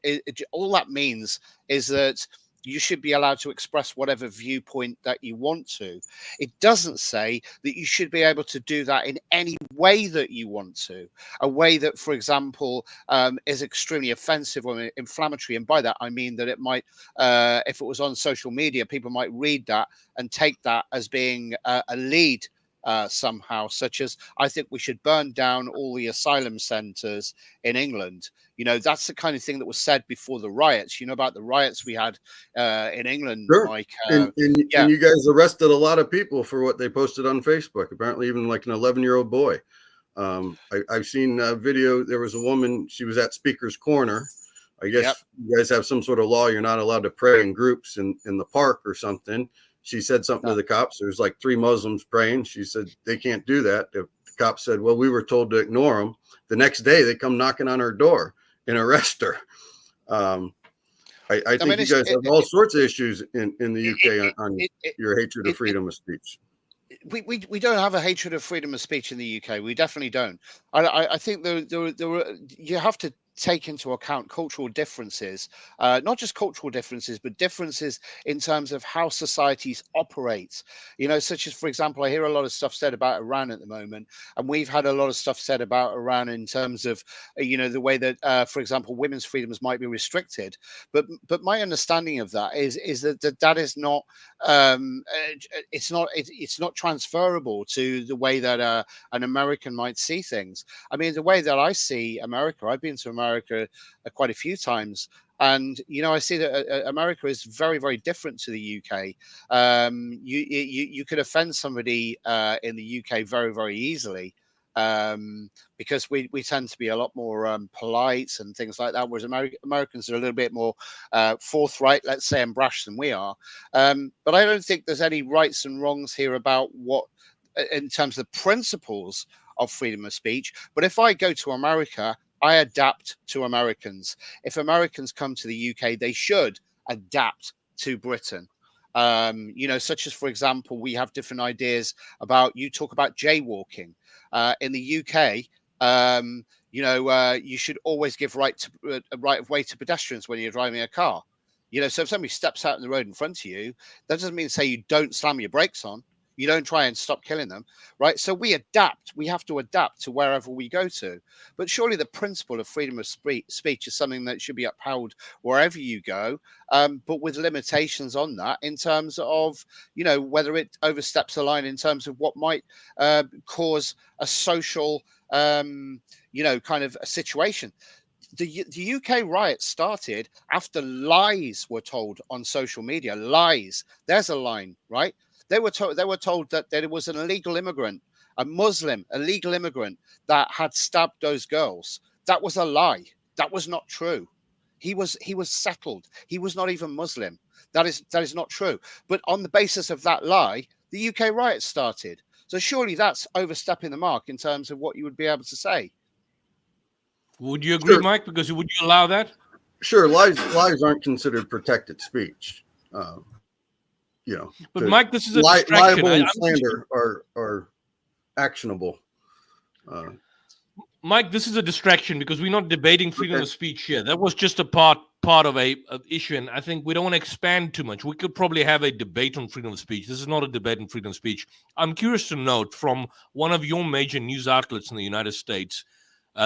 all that means is that you should be allowed to express whatever viewpoint that you want to. It doesn't say that you should be able to do that in any way that you want to, a way that, for example, is extremely offensive or inflammatory. And by that, I mean that it might, if it was on social media, people might read that and take that as being a lead somehow, such as, I think we should burn down all the asylum centers in England. You know, that's the kind of thing that was said before the riots. You know about the riots we had in England, Sure. Mike. And you guys arrested a lot of people for what they posted on Facebook. Apparently, even like an 11-year-old boy. I've seen a video. There was a woman. She was at Speaker's Corner. I guess you guys have some sort of law. You're not allowed to pray in groups in the park or something. She said something to the cops. There's like 3 Muslims praying. She said they can't do that. The cops said, well, we were told to ignore them. The next day they come knocking on her door and arrest her. I think you guys have all sorts of issues in the UK on your hatred of freedom of speech. We don't have a hatred of freedom of speech in the UK. We definitely don't. I think you have to take into account cultural differences, not just cultural differences, but differences in terms of how societies operate. You know, such as, for example, I hear a lot of stuff said about Iran at the moment, and we've had a lot of stuff said about Iran in terms of, you know, the way that, for example, women's freedoms might be restricted. But my understanding of that is that is not, it's not transferable to the way that an American might see things. I mean, the way that I see America, I've been to America quite a few times, and you know, I see that America is very, very different to the UK. You could offend somebody in the UK very, very easily, because we tend to be a lot more polite and things like that, whereas Americans are a little bit more forthright, let's say, and brash than we are. But I don't think there's any rights and wrongs here about what, in terms of the principles of freedom of speech. But if I go to America, I adapt to Americans. If Americans come to the UK, they should adapt to Britain. You know, such as, for example, we have different ideas about, you talk about jaywalking. In the UK, you know, you should always give right of way to pedestrians when you're driving a car. You know, so if somebody steps out in the road in front of you, that doesn't mean to say you don't slam your brakes on. You don't try and stop killing them, right? So we adapt. We have to adapt to wherever we go to. But surely the principle of freedom of speech is something that should be upheld wherever you go, but with limitations on that in terms of, you know, whether it oversteps the line in terms of what might cause a social, you know, kind of a situation. The UK riots started after lies were told on social media. Lies. There's a line, right? They were told that it was an illegal immigrant, a Muslim illegal immigrant, that had stabbed those girls. That was a lie. That was not true. He was settled. He was not even Muslim. That is not true. But on the basis of that lie, the UK riots started. So surely that's overstepping the mark in terms of what you would be able to say. Would you agree, Mike? Because would you allow that? Sure, lies aren't considered protected speech. You know, but Mike, this is a distraction. Libel and slander are actionable. Mike, this is a distraction because we're not debating freedom of speech here. That was just a part of a issue, and I think we don't want to expand too much. We could probably have a debate on freedom of speech. This is not a debate on freedom of speech. I'm curious to note from one of your major news outlets in the United States,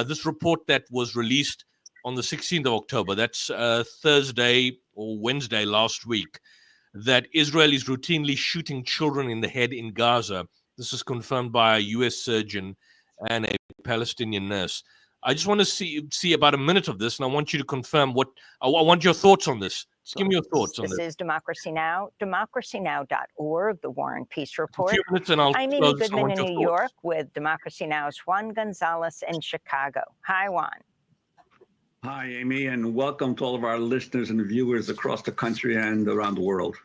this report that was released on the 16th of October, that's Thursday or Wednesday last week, that Israel is routinely shooting children in the head in Gaza. This is confirmed by a U.S. surgeon and a Palestinian nurse. I just want to see about a minute of this, and I want you to confirm what I want your thoughts on this. Just give me your thoughts on this. This is Democracy Now!, democracynow.org, the War and Peace Report. A few minutes and I'm Amy Goodman in New York with Democracy Now!'s Juan Gonzalez in Chicago. Hi, Juan. Hi, Amy, and welcome to all of our listeners and viewers across the country and around the world.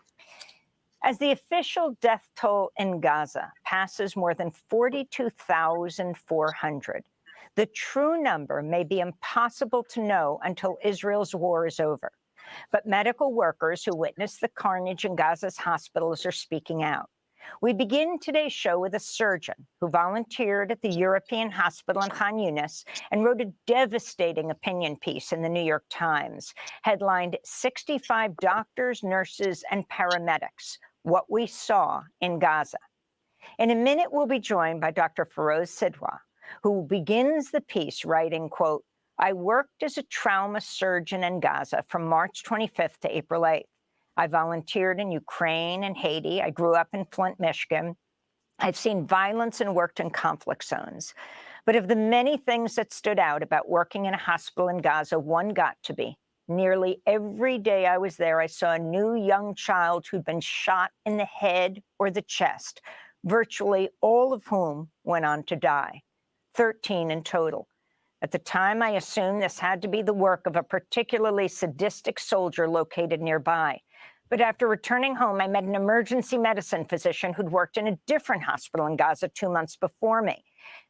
As the official death toll in Gaza passes more than 42,400, the true number may be impossible to know until Israel's war is over. But medical workers who witnessed the carnage in Gaza's hospitals are speaking out. We begin today's show with a surgeon who volunteered at the European Hospital in Khan Yunis and wrote a devastating opinion piece in the New York Times, headlined 65 Doctors, Nurses, and Paramedics, What We Saw in Gaza. In a minute, we'll be joined by Dr. Feroz Sidwa, who begins the piece writing, quote, I worked as a trauma surgeon in Gaza from March 25th to April 8th. I volunteered in Ukraine and Haiti. I grew up in Flint, Michigan. I've seen violence and worked in conflict zones. But of the many things that stood out about working in a hospital in Gaza, one got to be nearly every day I was there, I saw a new young child who'd been shot in the head or the chest, virtually all of whom went on to die, 13 in total. At the time, I assumed this had to be the work of a particularly sadistic soldier located nearby. But after returning home, I met an emergency medicine physician who'd worked in a different hospital in Gaza 2 months before me.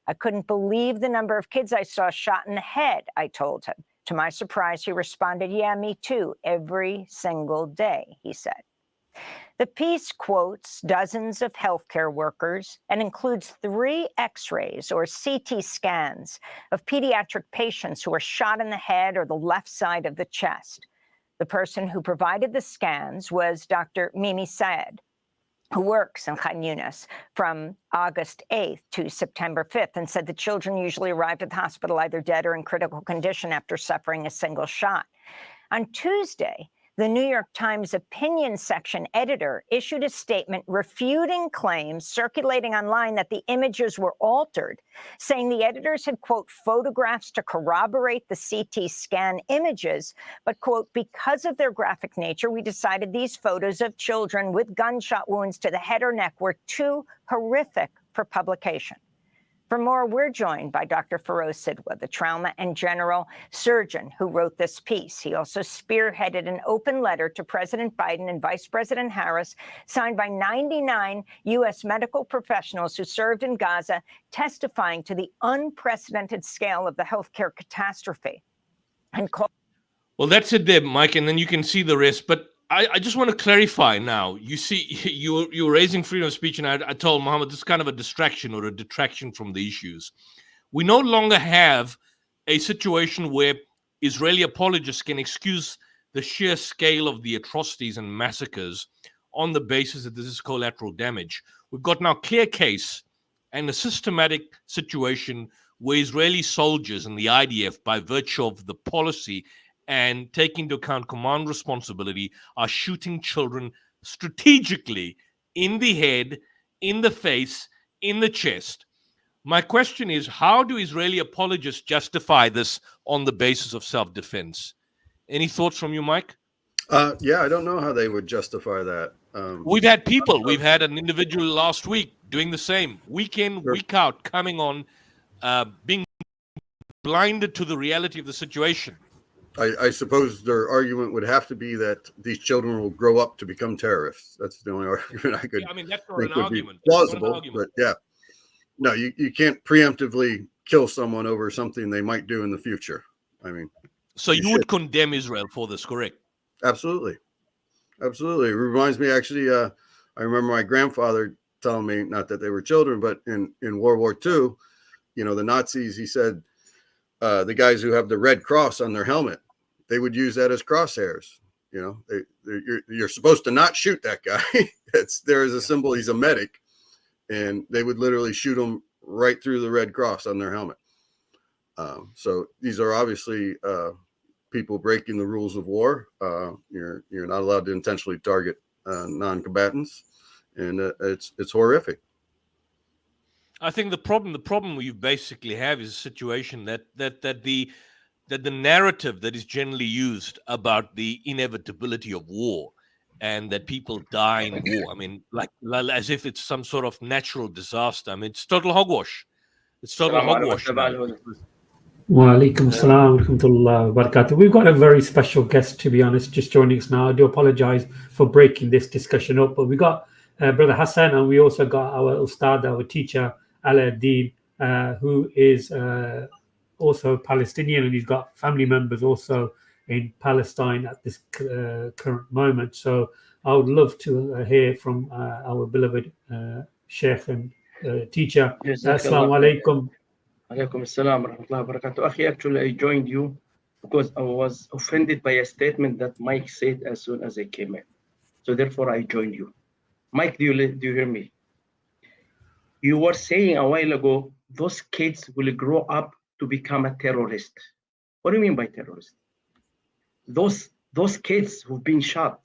I couldn't believe the number of kids I saw shot in the head, I told him. To my surprise, he responded, yeah, me too, every single day, he said. The piece quotes dozens of healthcare workers and includes 3 X-rays or CT scans of pediatric patients who were shot in the head or the left side of the chest. The person who provided the scans was Dr. Mimi Saed, who works in Khan Yunis from August 8th to September 5th, and said the children usually arrived at the hospital either dead or in critical condition after suffering a single shot. On Tuesday, the New York Times opinion section editor issued a statement refuting claims circulating online that the images were altered, saying the editors had, quote, photographs to corroborate the CT scan images, but, quote, because of their graphic nature, we decided these photos of children with gunshot wounds to the head or neck were too horrific for publication. For more, we're joined by Dr. Feroz Sidwa, the trauma and general surgeon who wrote this piece. He also spearheaded an open letter to President Biden and Vice President Harris, signed by 99 U.S. medical professionals who served in Gaza, testifying to the unprecedented scale of the healthcare catastrophe. And Well, that's it there, Mike, and then you can see the rest. But I just want to clarify now. You see, you're raising freedom of speech, and I told Mohammed this is kind of a distraction or a detraction from the issues. We no longer have a situation where Israeli apologists can excuse the sheer scale of the atrocities and massacres on the basis that this is collateral damage. We've got now clear case and a systematic situation where Israeli soldiers and the IDF, by virtue of the policy and taking into account command responsibility, are shooting children strategically in the head, in the face, in the chest. My question is, how do Israeli apologists justify this on the basis of self-defense? Any thoughts from you, Mike? Yeah, I don't know how they would justify that. We've had people. We've had an individual last week doing the same, week in, week out, coming on, being blinded to the reality of the situation. I suppose their argument would have to be that these children will grow up to become terrorists. That's the only argument I could that's not think an would argument. be plausible. But yeah, no, you can't preemptively kill someone over something they might do in the future. I mean, so you would condemn Israel for this, correct? Absolutely. Absolutely. It reminds me, actually, I remember my grandfather telling me, not that they were children, but in World War II, you know, the Nazis, he said, the guys who have the red cross on their helmet, they would use that as crosshairs. You know, you're supposed to not shoot that guy. There is a symbol. He's a medic, and they would literally shoot him right through the red cross on their helmet. So these are obviously people breaking the rules of war. You're not allowed to intentionally target non-combatants, and it's horrific. I think the problem you basically have is a situation that the narrative that is generally used about the inevitability of war and that people die in war, I mean, like as if it's some sort of natural disaster. I mean, it's total hogwash. It's total hogwash now. Wa alaikum salam wa rahmatullah wa barakatuh. We've got a very special guest, to be honest, just joining us now. I do apologize for breaking this discussion up, but we got Brother Hassan, and we also got our Ustad, our teacher, Aladdin, who is also Palestinian, and he's got family members also in Palestine at this current moment. So I would love to hear from our beloved Sheikh and teacher. جزاك Assalamu الله خير. alaikum. عليكم السلام ورحمة الله وبركاته. أخي, actually I joined you because I was offended by a statement that Mike said as soon as I came in. So therefore I joined you. Mike, do you hear me? You were saying a while ago, those kids will grow up to become a terrorist. What do you mean by terrorist? Those kids who've been shot,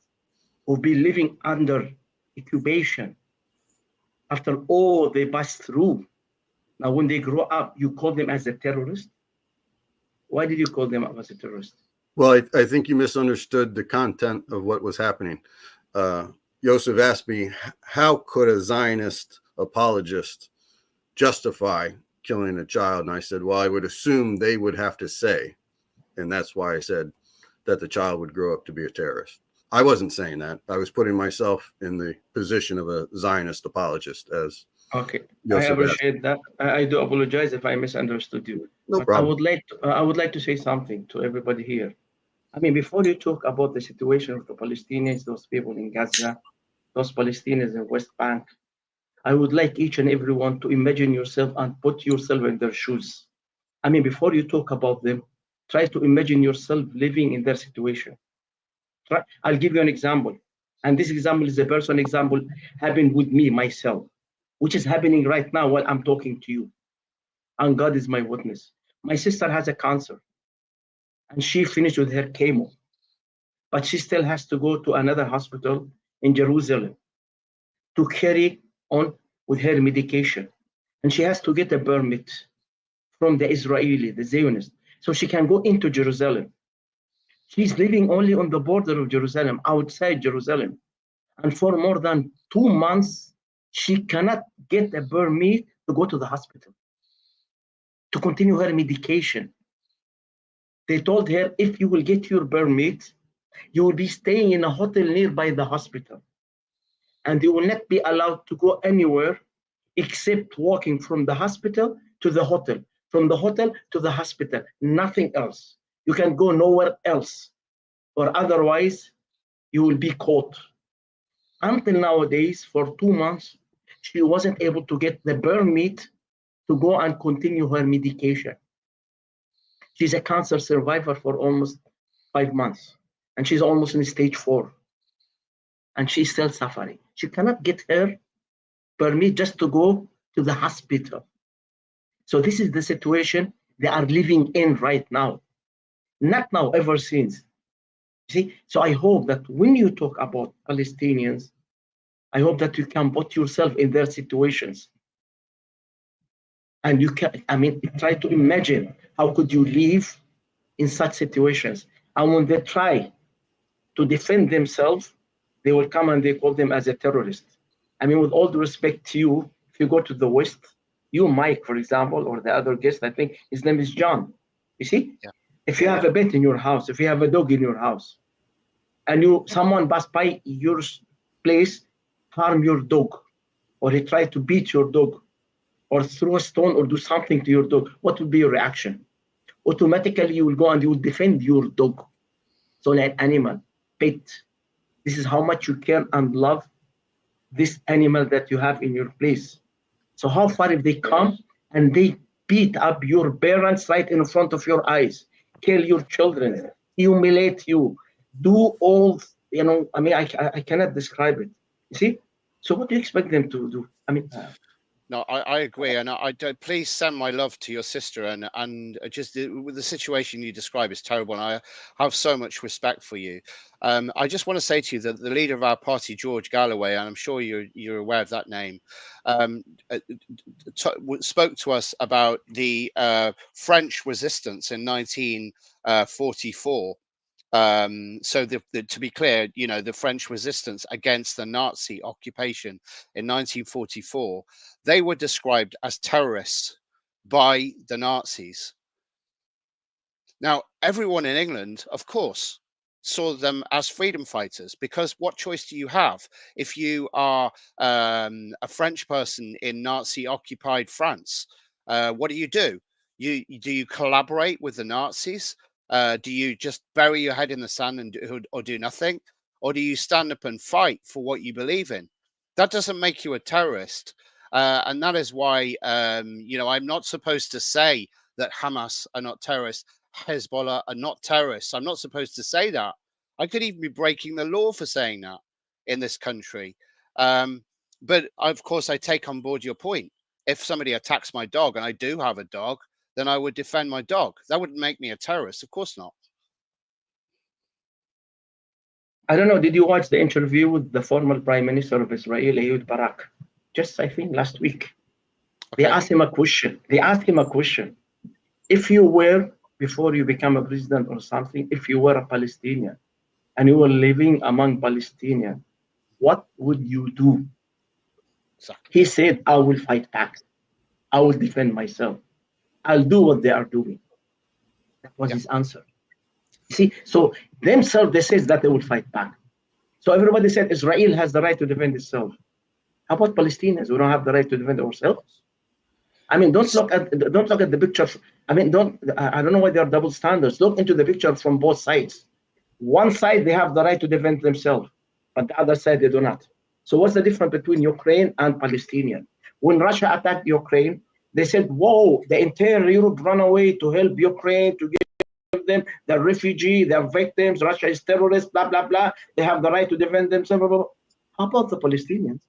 who've been living under incubation, after all they passed through, now when they grow up, you call them as a terrorist? Why did you call them up as a terrorist? Well, I think you misunderstood the content of what was happening. Yosef asked me, how could a Zionist apologist justify killing a child? And I said, well, I would assume they would have to say, and that's why I said that the child would grow up to be a terrorist. I wasn't saying that. I was putting myself in the position of a Zionist apologist, as okay. Yosef I appreciate that. I do apologize if I misunderstood you. No but problem. I would like to say something to everybody here. I mean, before you talk about the situation of the Palestinians, those people in Gaza, those Palestinians in West Bank, I would like each and everyone to imagine yourself and put yourself in their shoes. I mean, before you talk about them, try to imagine yourself living in their situation. I'll give you an example. And this example is a personal example happened with me, myself, which is happening right now while I'm talking to you. And God is my witness. My sister has a cancer and she finished with her chemo, but she still has to go to another hospital in Jerusalem to carry on with her medication. And she has to get a permit from the Israeli, the Zionist, so she can go into Jerusalem. She's living only on the border of Jerusalem, outside Jerusalem. And for more than 2 months, she cannot get a permit to go to the hospital, to continue her medication. They told her, if you will get your permit, you will be staying in a hotel nearby the hospital. And you will not be allowed to go anywhere except walking from the hospital to the hotel, from the hotel to the hospital, nothing else. You can go nowhere else, or otherwise you will be caught. Until nowadays, for 2 months, she wasn't able to get the permit to go and continue her medication. She's a cancer survivor for almost 5 months, and she's almost in stage 4, and she's still suffering. She cannot get her permit just to go to the hospital. So this is the situation they are living in right now. Not now, ever since. See, so I hope that when you talk about Palestinians, I hope that you can put yourself in their situations. And you can, I mean, try to imagine how could you live in such situations. And when they try to defend themselves, they will come and they call them as a terrorist. I mean, with all due respect to you, if you go to the West, you, Mike, for example, or the other guest, I think his name is John. You see? Yeah. If you have a pet in your house, if you have a dog in your house, and someone passed by your place, harm your dog, or he tried to beat your dog, or throw a stone or do something to your dog, what would be your reaction? Automatically, you will go and you will defend your dog. So like animal, pet, this is how much you care and love this animal that you have in your place. So how far if they come and they beat up your parents right in front of your eyes, kill your children, humiliate you, do all, I mean, I cannot describe it. You see? So what do you expect them to do? I mean, No, I agree, and I don't. Please send my love to your sister, and just with the situation you describe is terrible, and I have so much respect for you. I just want to say to you that the leader of our party, George Galloway, and I'm sure you're aware of that name, spoke to us about the French resistance in 1944. So to be clear, the French resistance against the Nazi occupation in 1944, they were described as terrorists by the Nazis. Now, everyone in England, of course, saw them as freedom fighters, because what choice do you have if you are a French person in Nazi-occupied France? What do? Do you collaborate with the Nazis? Do you just bury your head in the sand or do nothing? or do you stand up and fight for what you believe in? That doesn't make you a terrorist. And that is why, I'm not supposed to say that Hamas are not terrorists, Hezbollah are not terrorists. I'm not supposed to say that. I could even be breaking the law for saying that in this country. But of course, I take on board your point. If somebody attacks my dog, and I do have a dog, then I would defend my dog. That wouldn't make me a terrorist. Of course not. I don't know, did you watch the interview with the former Prime Minister of Israel, Ehud Barak? Just, I think, last week. They asked him a question. If you were, before you become a president or something, if you were a Palestinian and you were living among Palestinians, what would you do? Exactly. He said, I will fight back. I will defend myself. I'll do what they are doing. That was his answer. See, so themselves, they said that they will fight back. So everybody said Israel has the right to defend itself. How about Palestinians? We don't have the right to defend ourselves. I mean, don't look at the pictures. I mean, I don't know why there are double standards. Look into the pictures from both sides. One side, they have the right to defend themselves, but the other side, they do not. So what's the difference between Ukraine and Palestinian? When Russia attacked Ukraine, they said, whoa, the entire Europe ran away to help Ukraine, to give them the refugee, their victims, Russia is terrorist, blah, blah, blah. They have the right to defend themselves. Blah, blah, blah. How about the Palestinians?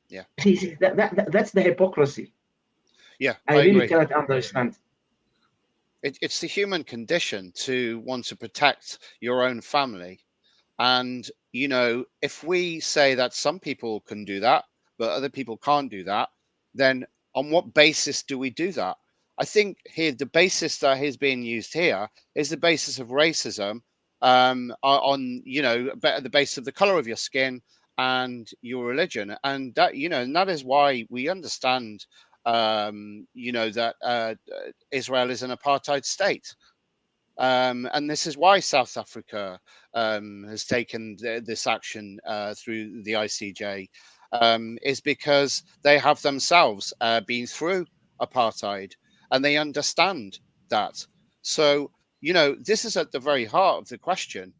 Yeah. That's the hypocrisy. Yeah, I really cannot understand. It's the human condition to want to protect your own family. And, if we say that some people can do that, but other people can't do that, then on what basis do we do that? I think here the basis that is being used here is the basis of racism, on the basis of the color of your skin and your religion, and that is why we understand, that Israel is an apartheid state. And this is why South Africa has taken this action through the ICJ, is because they have themselves been through apartheid and they understand that. So, this is at the very heart of the question.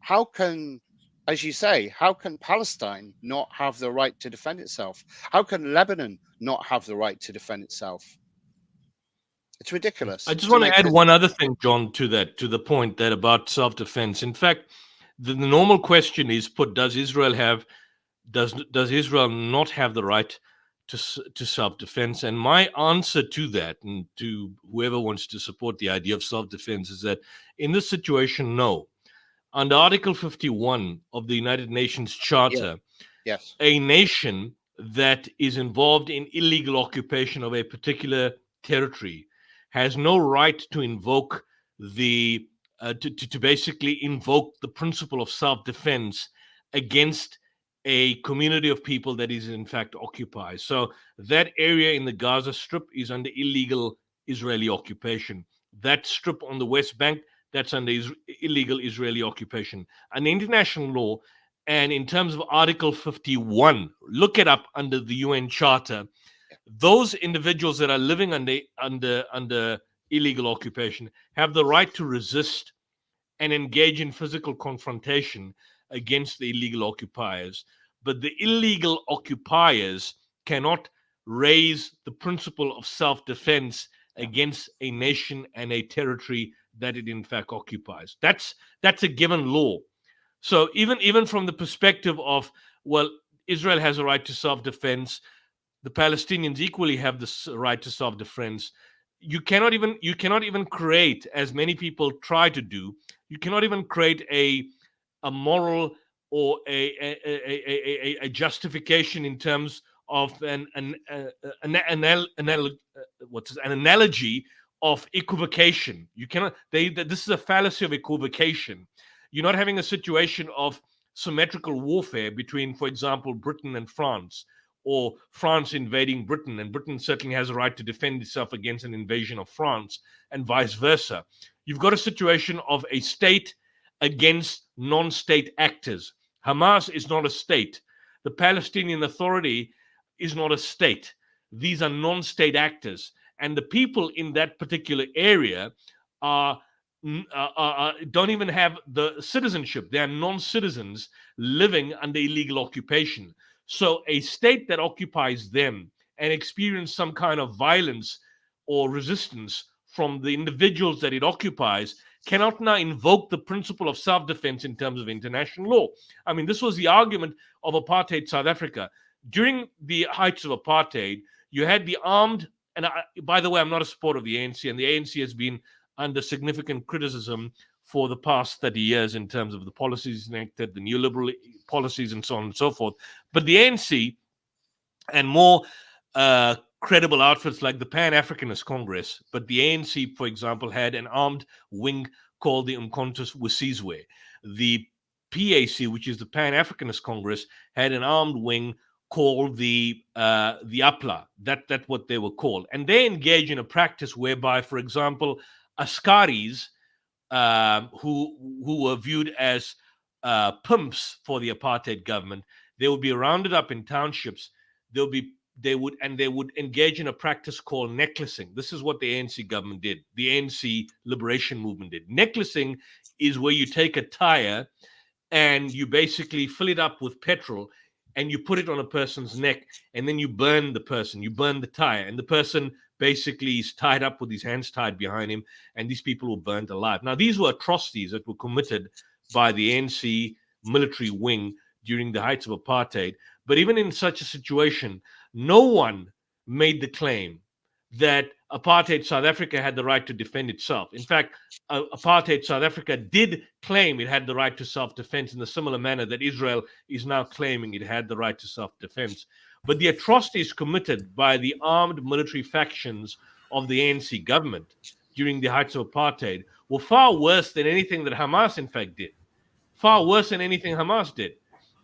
How can, as you say, how can Palestine not have the right to defend itself? How can Lebanon not have the right to defend itself? It's ridiculous. I just want to add one other thing, John, to the point that about self-defense. In fact, the normal question is put: does Israel not have the right to self-defense? And my answer to that, and to whoever wants to support the idea of self-defense, is that in this situation, no. Under Article 51 of the United Nations Charter, yes, a nation that is involved in illegal occupation of a particular territory has no right to invoke to basically invoke the principle of self-defense against a community of people that is in fact occupied. So that area in the Gaza Strip is under illegal Israeli occupation. That strip on the West Bank, that's under illegal Israeli occupation. And international law, and in terms of Article 51, look it up under the UN Charter, those individuals that are living under illegal occupation have the right to resist and engage in physical confrontation against the illegal occupiers. But the illegal occupiers cannot raise the principle of self-defense against a nation and a territory that it in fact occupies. That's a given law. So even from the perspective of, well, Israel has a right to self-defense, the Palestinians equally have the right to self-defense. You cannot even create, as many people try to do, you cannot even create a moral or a justification in terms of an analogy of equivocation. You cannot. This is a fallacy of equivocation. You're not having a situation of symmetrical warfare between, for example, Britain and France, or France invading Britain, and Britain certainly has a right to defend itself against an invasion of France, and vice versa. You've got a situation of a state against non-state actors. Hamas is not a state. The Palestinian Authority is not a state. These are non-state actors. And the people in that particular area are don't even have the citizenship. They are non-citizens living under illegal occupation. So a state that occupies them and experience some kind of violence or resistance from the individuals that it occupies cannot now invoke the principle of self-defense in terms of international law. I mean, this was the argument of apartheid South Africa. During the heights of apartheid, you had the armed, and by the way, I'm not a supporter of the ANC, and the ANC has been under significant criticism for the past 30 years in terms of the policies enacted, the neoliberal policies, and so on and so forth. But the ANC and more credible outfits like the Pan-Africanist Congress, but the ANC, for example, had an armed wing called the Umkhonto weSizwe. The PAC, which is the Pan-Africanist Congress, had an armed wing called the APLA. That's what they were called. And they engage in a practice whereby, for example, Askaris, who were viewed as pimps for the apartheid government, they would be rounded up in townships. They would engage in a practice called necklacing. This is what the ANC government did. The ANC Liberation Movement did. Necklacing is where you take a tire and you basically fill it up with petrol and you put it on a person's neck, and then you burn the person, you burn the tire, and the person basically is tied up with his hands tied behind him, and these people were burnt alive. Now, these were atrocities that were committed by the ANC military wing during the heights of apartheid. But even in such a situation, no one made the claim that apartheid South Africa had the right to defend itself. In fact, apartheid South Africa did claim it had the right to self-defense in a similar manner that Israel is now claiming it had the right to self-defense. But the atrocities committed by the armed military factions of the ANC government during the heights of apartheid were far worse than anything that Hamas, in fact, did. Far worse than anything Hamas did.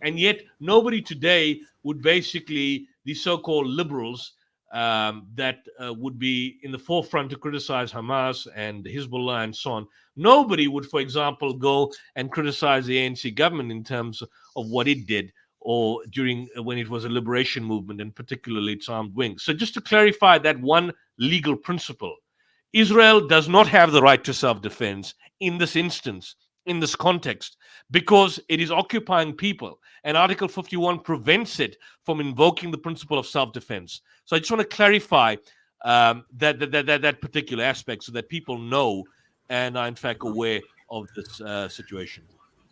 And yet nobody today would basically, the so-called liberals that would be in the forefront to criticize Hamas and Hezbollah and so on, nobody would, for example, go and criticize the ANC government in terms of what it did or during when it was a liberation movement, and particularly its armed wings. So just to clarify that one legal principle, Israel does not have the right to self-defense in this instance, in this context, because it is occupying people, and Article 51 prevents it from invoking the principle of self-defense. So I just want to clarify that particular aspect so that people know and are in fact aware of this situation.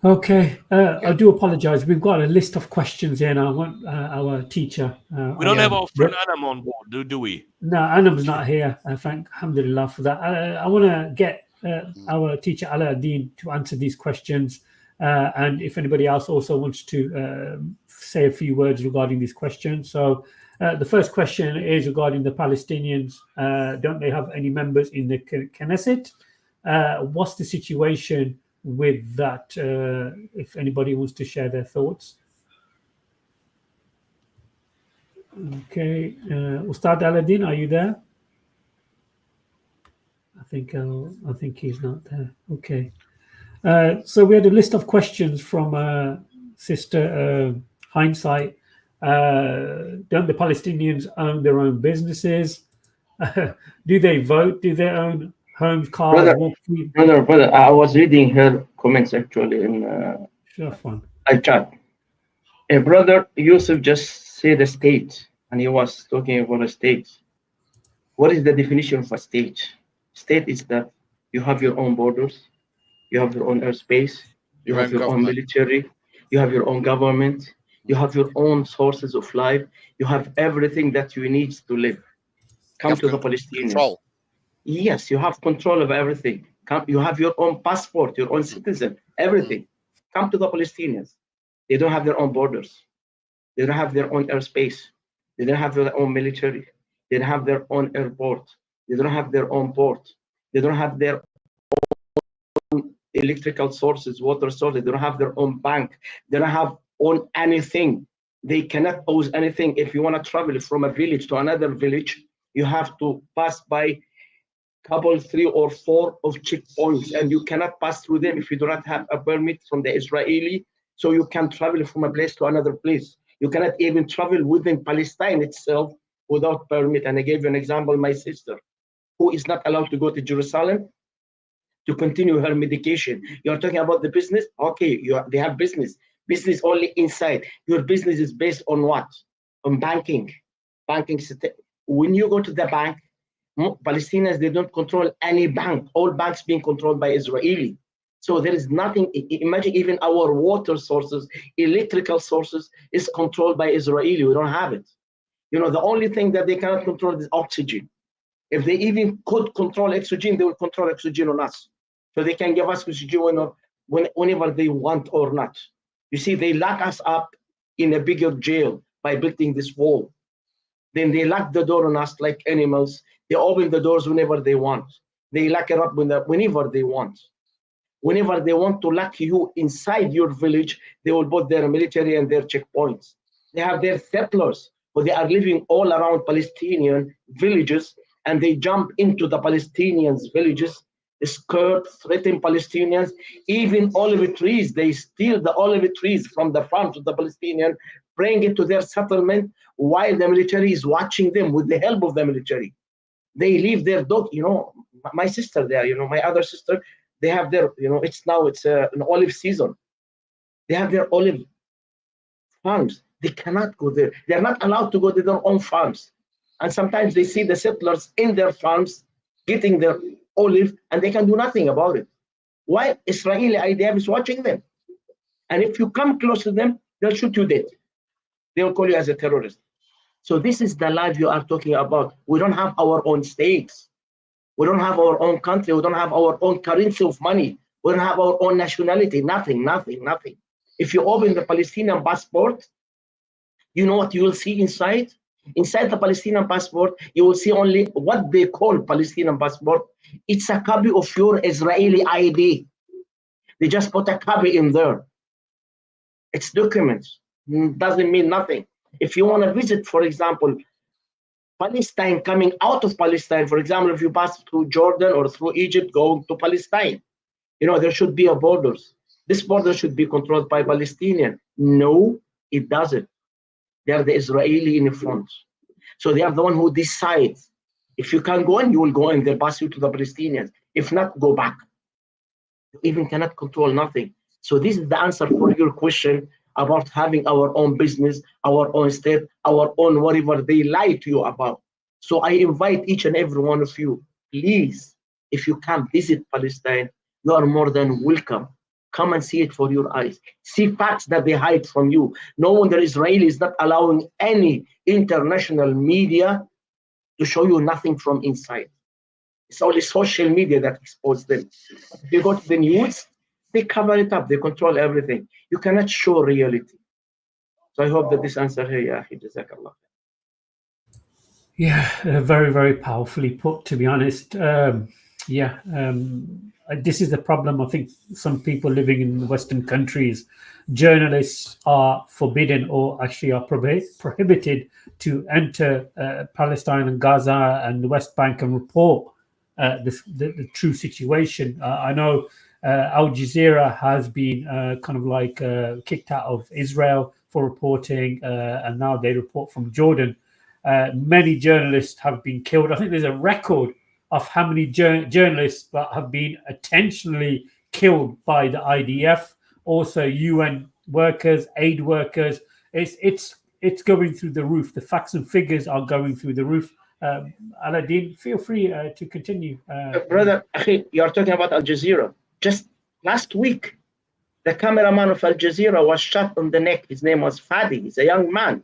Okay, I do apologize. We've got a list of questions here, and I want our teacher. We don't have our friend Anam on board, do we? No, Anam's not here. Thank Alhamdulillah for that. I want to get our teacher Aladdin to answer these questions, and if anybody else also wants to say a few words regarding these questions. So the first question is regarding the Palestinians. Don't they have any members in the Knesset? What's the situation with that? If anybody wants to share their thoughts. Okay, Ustad Aladdin, are you there? I think he's not there. Okay. So we had a list of questions from Sister Hindsight. Don't the Palestinians own their own businesses? Do they vote? Do they own homes, cars? Brother, I was reading her comments actually in chat. Brother Yusuf just said a state, and he was talking about a state. What is the definition of a state? State is that you have your own borders, you have your own airspace, you have your own military, you have your own government, you have your own sources of life, you have everything that you need to live. Come to the Palestinians. Control. Yes, you have control of everything. You have your own passport, your own citizen, everything. Come to the Palestinians. They don't have their own borders. They don't have their own airspace. They don't have their own military. They don't have their own airport. They don't have their own port. They don't have their own electrical sources, water sources. They don't have their own bank. They don't have own anything. They cannot own anything. If you want to travel from a village to another village, you have to pass by couple, 3 or 4 of checkpoints, and you cannot pass through them if you do not have a permit from the Israeli. So you can travel from a place to another place. You cannot even travel within Palestine itself without permit. And I gave you an example, my sister, who is not allowed to go to Jerusalem to continue her medication. You're talking about the business? Okay, they have business. Business only inside. Your business is based on what? On banking. When you go to the bank, Palestinians, they don't control any bank. All banks being controlled by Israeli. So there is nothing. Imagine even our water sources, electrical sources is controlled by Israeli. We don't have it. You know, the only thing that they cannot control is oxygen. If they even could control oxygen, they will control oxygen on us. So they can give us oxygen whenever they want or not. You see, they lock us up in a bigger jail by building this wall. Then they lock the door on us like animals. They open the doors whenever they want. They lock it up whenever they want. Whenever they want to lock you inside your village, they will put their military and their checkpoints. They have their settlers, but they are living all around Palestinian villages, and they jump into the Palestinians' villages, skirt, threaten Palestinians. Even olive trees, they steal the olive trees from the farms of the Palestinian, bring it to their settlement while the military is watching them with the help of the military. They leave their dog, you know, my sister there, you know, my other sister, they have their, you know, it's an olive season. They have their olive farms. They cannot go there. They're not allowed to go to their own farms. And sometimes they see the settlers in their farms getting their olive, and they can do nothing about it. Why? Israeli IDF is watching them. And if you come close to them, they'll shoot you dead. They'll call you as a terrorist. So this is the life you are talking about. We don't have our own states. We don't have our own country. We don't have our own currency of money. We don't have our own nationality. Nothing. If you open the Palestinian passport, you know what you will see inside? Inside the Palestinian passport, you will see only what they call Palestinian passport. It's a copy of your Israeli ID. They just put a copy in there. It's documents. Doesn't mean nothing. If you want to visit, for example, Palestine, coming out of Palestine, for example, if you pass through Jordan or through Egypt going to Palestine, you know, there should be a borders. This border should be controlled by Palestinian. No, it doesn't. They are the Israeli in the front. So they are the one who decides. If you can go in, you will go in. They'll pass you to the Palestinians. If not, go back. You even cannot control nothing. So this is the answer for your question about having our own business, our own state, our own whatever they lie to you about. So I invite each and every one of you, please, if you can visit Palestine, you are more than welcome. Come and see it for your eyes. See facts that they hide from you. No wonder Israel is not allowing any international media to show you nothing from inside. It's only social media that exposes them. If you go to the news, they cover it up. They control everything. You cannot show reality. So I hope that this answer here, ya akhi, jazakallah. Yeah, very, very powerfully put, to be honest. This is the problem. I think some people living in Western countries, journalists are forbidden or actually are prohibited to enter Palestine and Gaza and the West Bank and report the true situation. I know Al Jazeera has been kind of like kicked out of Israel for reporting, and now they report from Jordan. Many journalists have been killed. I think there's a record of how many journalists that have been intentionally killed by the IDF. Also, UN workers, aid workers. It's going through the roof. The facts and figures are going through the roof. Aladdin, feel free to continue. Brother, you're talking about Al Jazeera. Just last week, the cameraman of Al Jazeera was shot on the neck. His name was Fadi. He's a young man,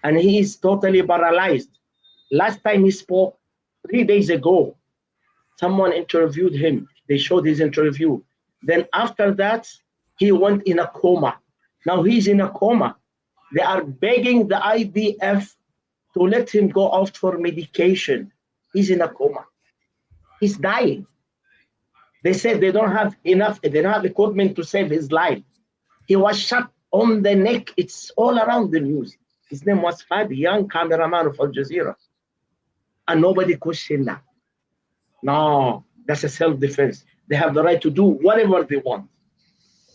and he is totally paralyzed. Last time he spoke 3 days ago, someone interviewed him. They showed his interview. Then after that, he went in a coma. Now he's in a coma. They are begging the IDF to let him go out for medication. He's in a coma. He's dying. They said they don't have enough, they don't have equipment to save his life. He was shot on the neck. It's all around the news. His name was Fadi, young cameraman of Al Jazeera. And nobody questioned that. No, that's a self-defense. They have the right to do whatever they want.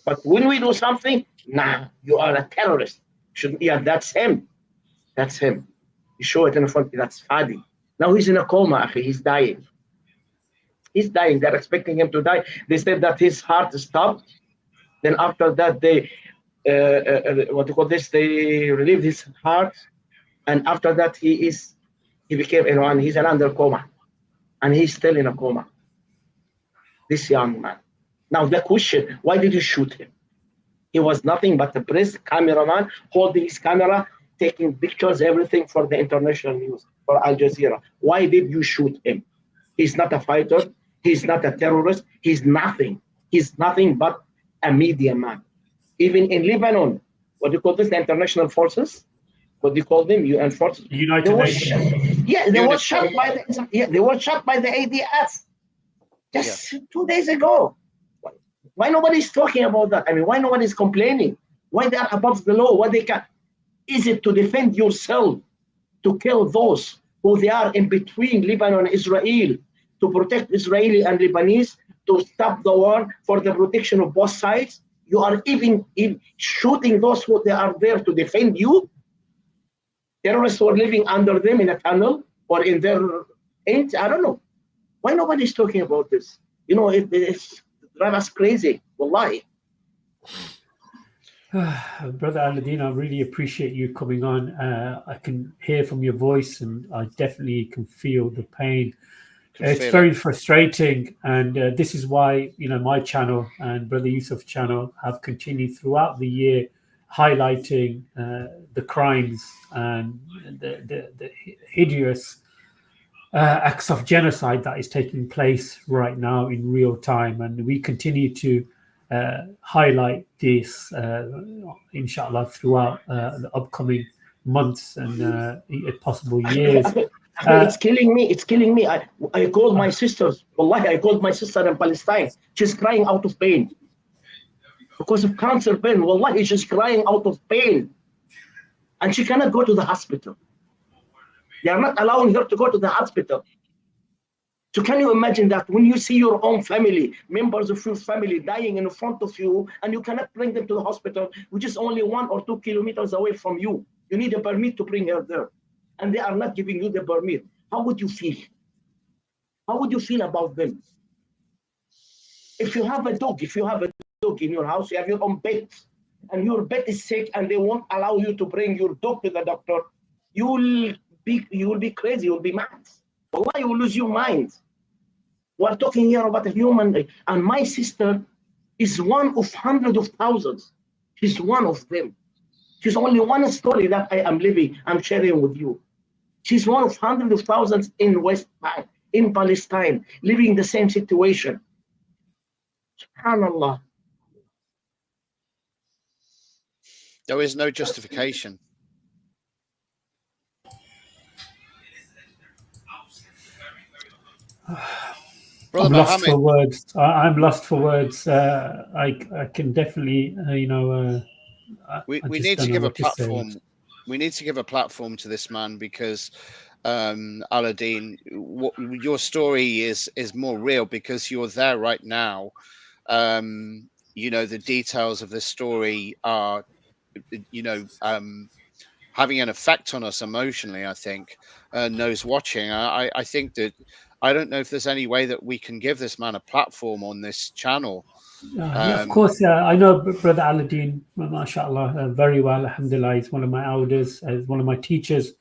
But when we do something, nah, you are a terrorist. Yeah, that's him. That's him. You show it in front, that's Fadi. Now he's in a coma, he's dying. He's dying. They're expecting him to die. They said that his heart stopped. Then after that, they what do you call this? They relieved his heart, and after that, he became and he's under coma, and he's still in a coma. This young man. Now the question: why did you shoot him? He was nothing but a press cameraman holding his camera, taking pictures, everything for the international news, for Al Jazeera. Why did you shoot him? He's not a fighter. He's not a terrorist. He's nothing. He's nothing but a media man. Even in Lebanon, what do you call this? The international forces? What do you call them? UN forces? United Nations. They were shot by they were shot by the ADF just 2 days ago. Why nobody's talking about that? I mean, why nobody's complaining? Why they are above the law? Why they can? Is it to defend yourself, to kill those who they are in between Lebanon and Israel, to protect Israeli and Lebanese, to stop the war for the protection of both sides? You are even shooting those who they are there to defend you. Terrorists who are living under them in a tunnel or in their tent. I don't know. Why nobody's talking about this? You know, it's drive us crazy. Wallahi. Brother Aladdin, I really appreciate you coming on. I can hear from your voice, and I definitely can feel the pain. It's very frustrating, and this is why my channel and Brother Yusuf's channel have continued throughout the year highlighting the crimes and the hideous acts of genocide that is taking place right now in real time, and we continue to highlight this, inshallah, throughout the upcoming months and if possible years. It's killing me. It's killing me. I called my sisters. Wallahi, I called my sister in Palestine. She's crying out of pain because of cancer pain. Wallahi, she's crying out of pain, and she cannot go to the hospital. They are not allowing her to go to the hospital. So can you imagine that when you see your own family, members of your family dying in front of you, and you cannot bring them to the hospital, which is only 1 or 2 kilometers away from you? You need a permit to bring her there, and they are not giving you the permit. How would you feel? How would you feel about them? If you have a dog in your house, you have your own pet, and your pet is sick, and they won't allow you to bring your dog to the doctor, you will be crazy. You will be mad. Wallahi, you will lose your mind. We're talking here about a human, and my sister is one of hundreds of thousands. She's one of them. She's only one story that I am living, I'm sharing with you. She's one of hundreds of thousands in West Bank, in Palestine, living the same situation. SubhanAllah. There is no justification. I'm lost for words. I'm lost for words. I can definitely, we need to give a platform. We need to give a platform to this man because, Aladdin, your story is more real because you're there right now. The details of this story are, having an effect on us emotionally. I think those watching. I think that. I don't know if there's any way that we can give this man a platform on this channel. Yeah, of course. I know Brother Aladdin, mashallah, very well. Alhamdulillah, he's one of my elders, one of my teachers.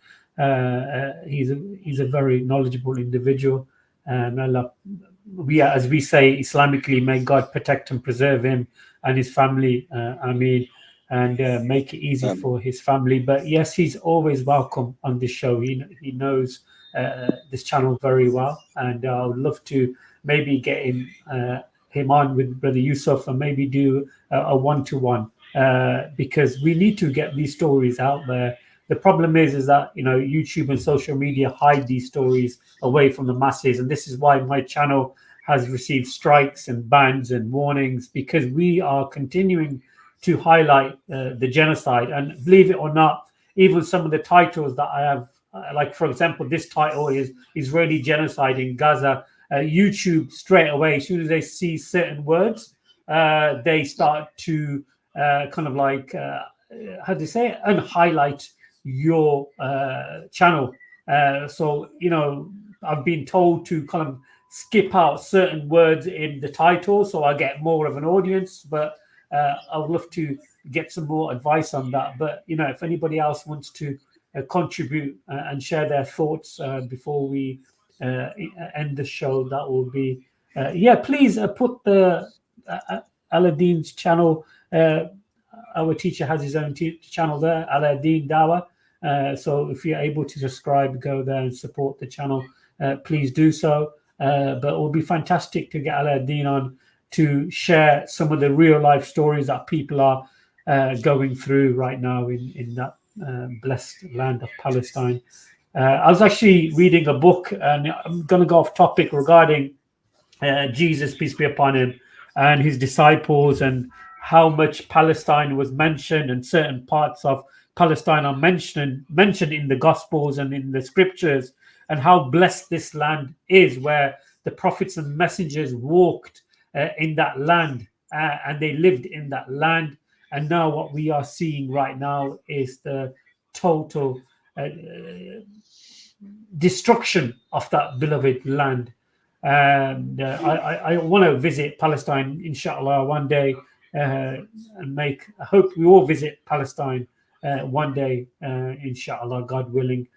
He's a very knowledgeable individual. And Allah, as we say Islamically, may God protect and preserve him and his family. Ameen. And make it easy for his family. But yes, he's always welcome on this show. He knows this channel very well, and I would love to maybe get him on with Brother Yusuf and maybe do a one-to-one because we need to get these stories out there. The problem is that YouTube and social media hide these stories away from the masses, and this is why my channel has received strikes and bans and warnings, because we are continuing to highlight the genocide. And believe it or not, even some of the titles that I have, like for example, this title is Israeli genocide in Gaza. YouTube straight away, as soon as they see certain words, they start to kind of like, how do you say it? Unhighlight your channel. So, I've been told to kind of skip out certain words in the title so I get more of an audience. But I would love to get some more advice on that. But if anybody else wants to contribute and share their thoughts before we end the show, that will be please put the Aladdin's channel. Our teacher has his own channel there, Aladdin Dawa. So if you're able to subscribe, go there and support the channel. Please do so. But it will be fantastic to get Aladdin on to share some of the real life stories that people are going through right now in that blessed land of Palestine. I was actually reading a book, and I'm going to go off topic regarding Jesus, peace be upon him, and his disciples, and how much Palestine was mentioned, and certain parts of Palestine are mentioned in the Gospels and in the Scriptures, and how blessed this land is, where the prophets and messengers walked in that land, and they lived in that land. And now what we are seeing right now is the total destruction of that beloved land. And I want to visit Palestine, inshallah, one day, and I hope we all visit Palestine one day, inshallah, God willing.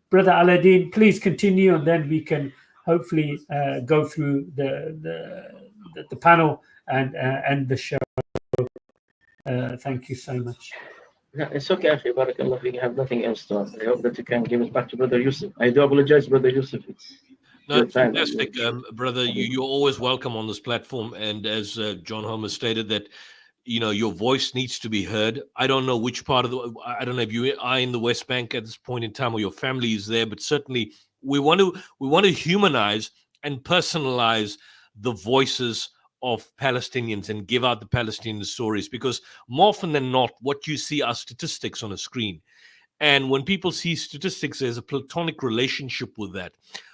Brother Aladdin, please continue, and then we can hopefully go through the panel and end the show. Thank you so much. No, it's okay, Akhi. Barakallah, we have nothing else to add. I hope that you can give it back to Brother Yusuf. I do apologize, Brother Yusuf. It's No, fantastic, brother. You're always welcome on this platform. And as John Homer stated, that your voice needs to be heard. I don't know which part of I don't know if you are in the West Bank at this point in time, or your family is there, but certainly we want to humanize and personalize the voices of Palestinians and give out the Palestinian stories, because more often than not, what you see are statistics on a screen. And when people see statistics, there's a platonic relationship with that.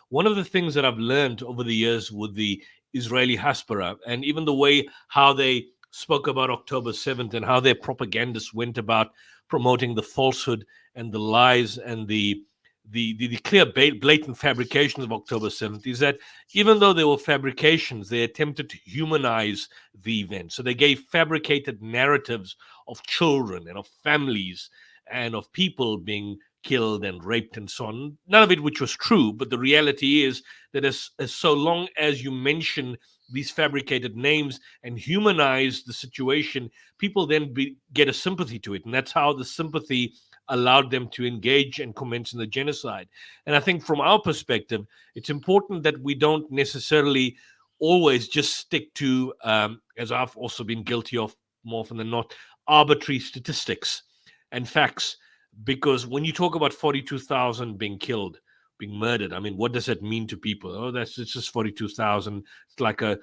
One of the things that I've learned over the years with the Israeli Hasbara, and even the way how they spoke about October 7th and how their propagandists went about promoting the falsehood and the lies and the clear blatant fabrications of October 7th, is that even though they were fabrications, they attempted to humanize the event. So they gave fabricated narratives of children and of families and of people being killed and raped and so on. None of it which was true, but the reality is that as so long as you mention these fabricated names and humanize the situation, people then get a sympathy to it. And that's how the sympathy allowed them to engage and commence in the genocide. And I think from our perspective, it's important that we don't necessarily always just stick to, as I've also been guilty of more often than not, arbitrary statistics and facts. Because when you talk about 42,000 being killed, being murdered, I mean, what does that mean to people? Oh, it's just 42,000. It's like a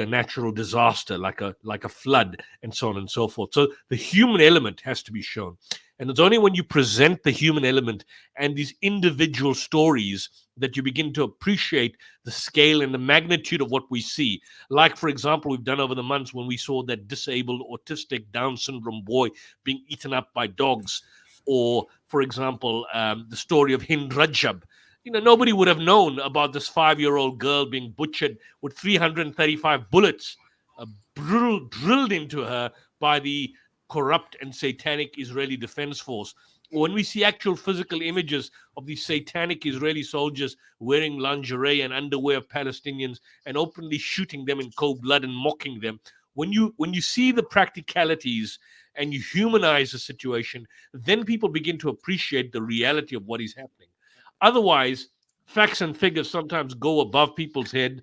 natural disaster, like a flood, and so on and so forth. So the human element has to be shown. And it's only when you present the human element and these individual stories that you begin to appreciate the scale and the magnitude of what we see. Like, for example, we've done over the months when we saw that disabled, autistic, Down syndrome boy being eaten up by dogs. Or, for example, the story of Hind Rajab. Nobody would have known about this 5-year-old girl being butchered with 335 bullets drilled into her by the corrupt and satanic Israeli Defense Force. When we see actual physical images of these satanic Israeli soldiers wearing lingerie and underwear of Palestinians and openly shooting them in cold blood and mocking them, when you see the practicalities and you humanize the situation, then people begin to appreciate the reality of what is happening. Otherwise, facts and figures sometimes go above people's head,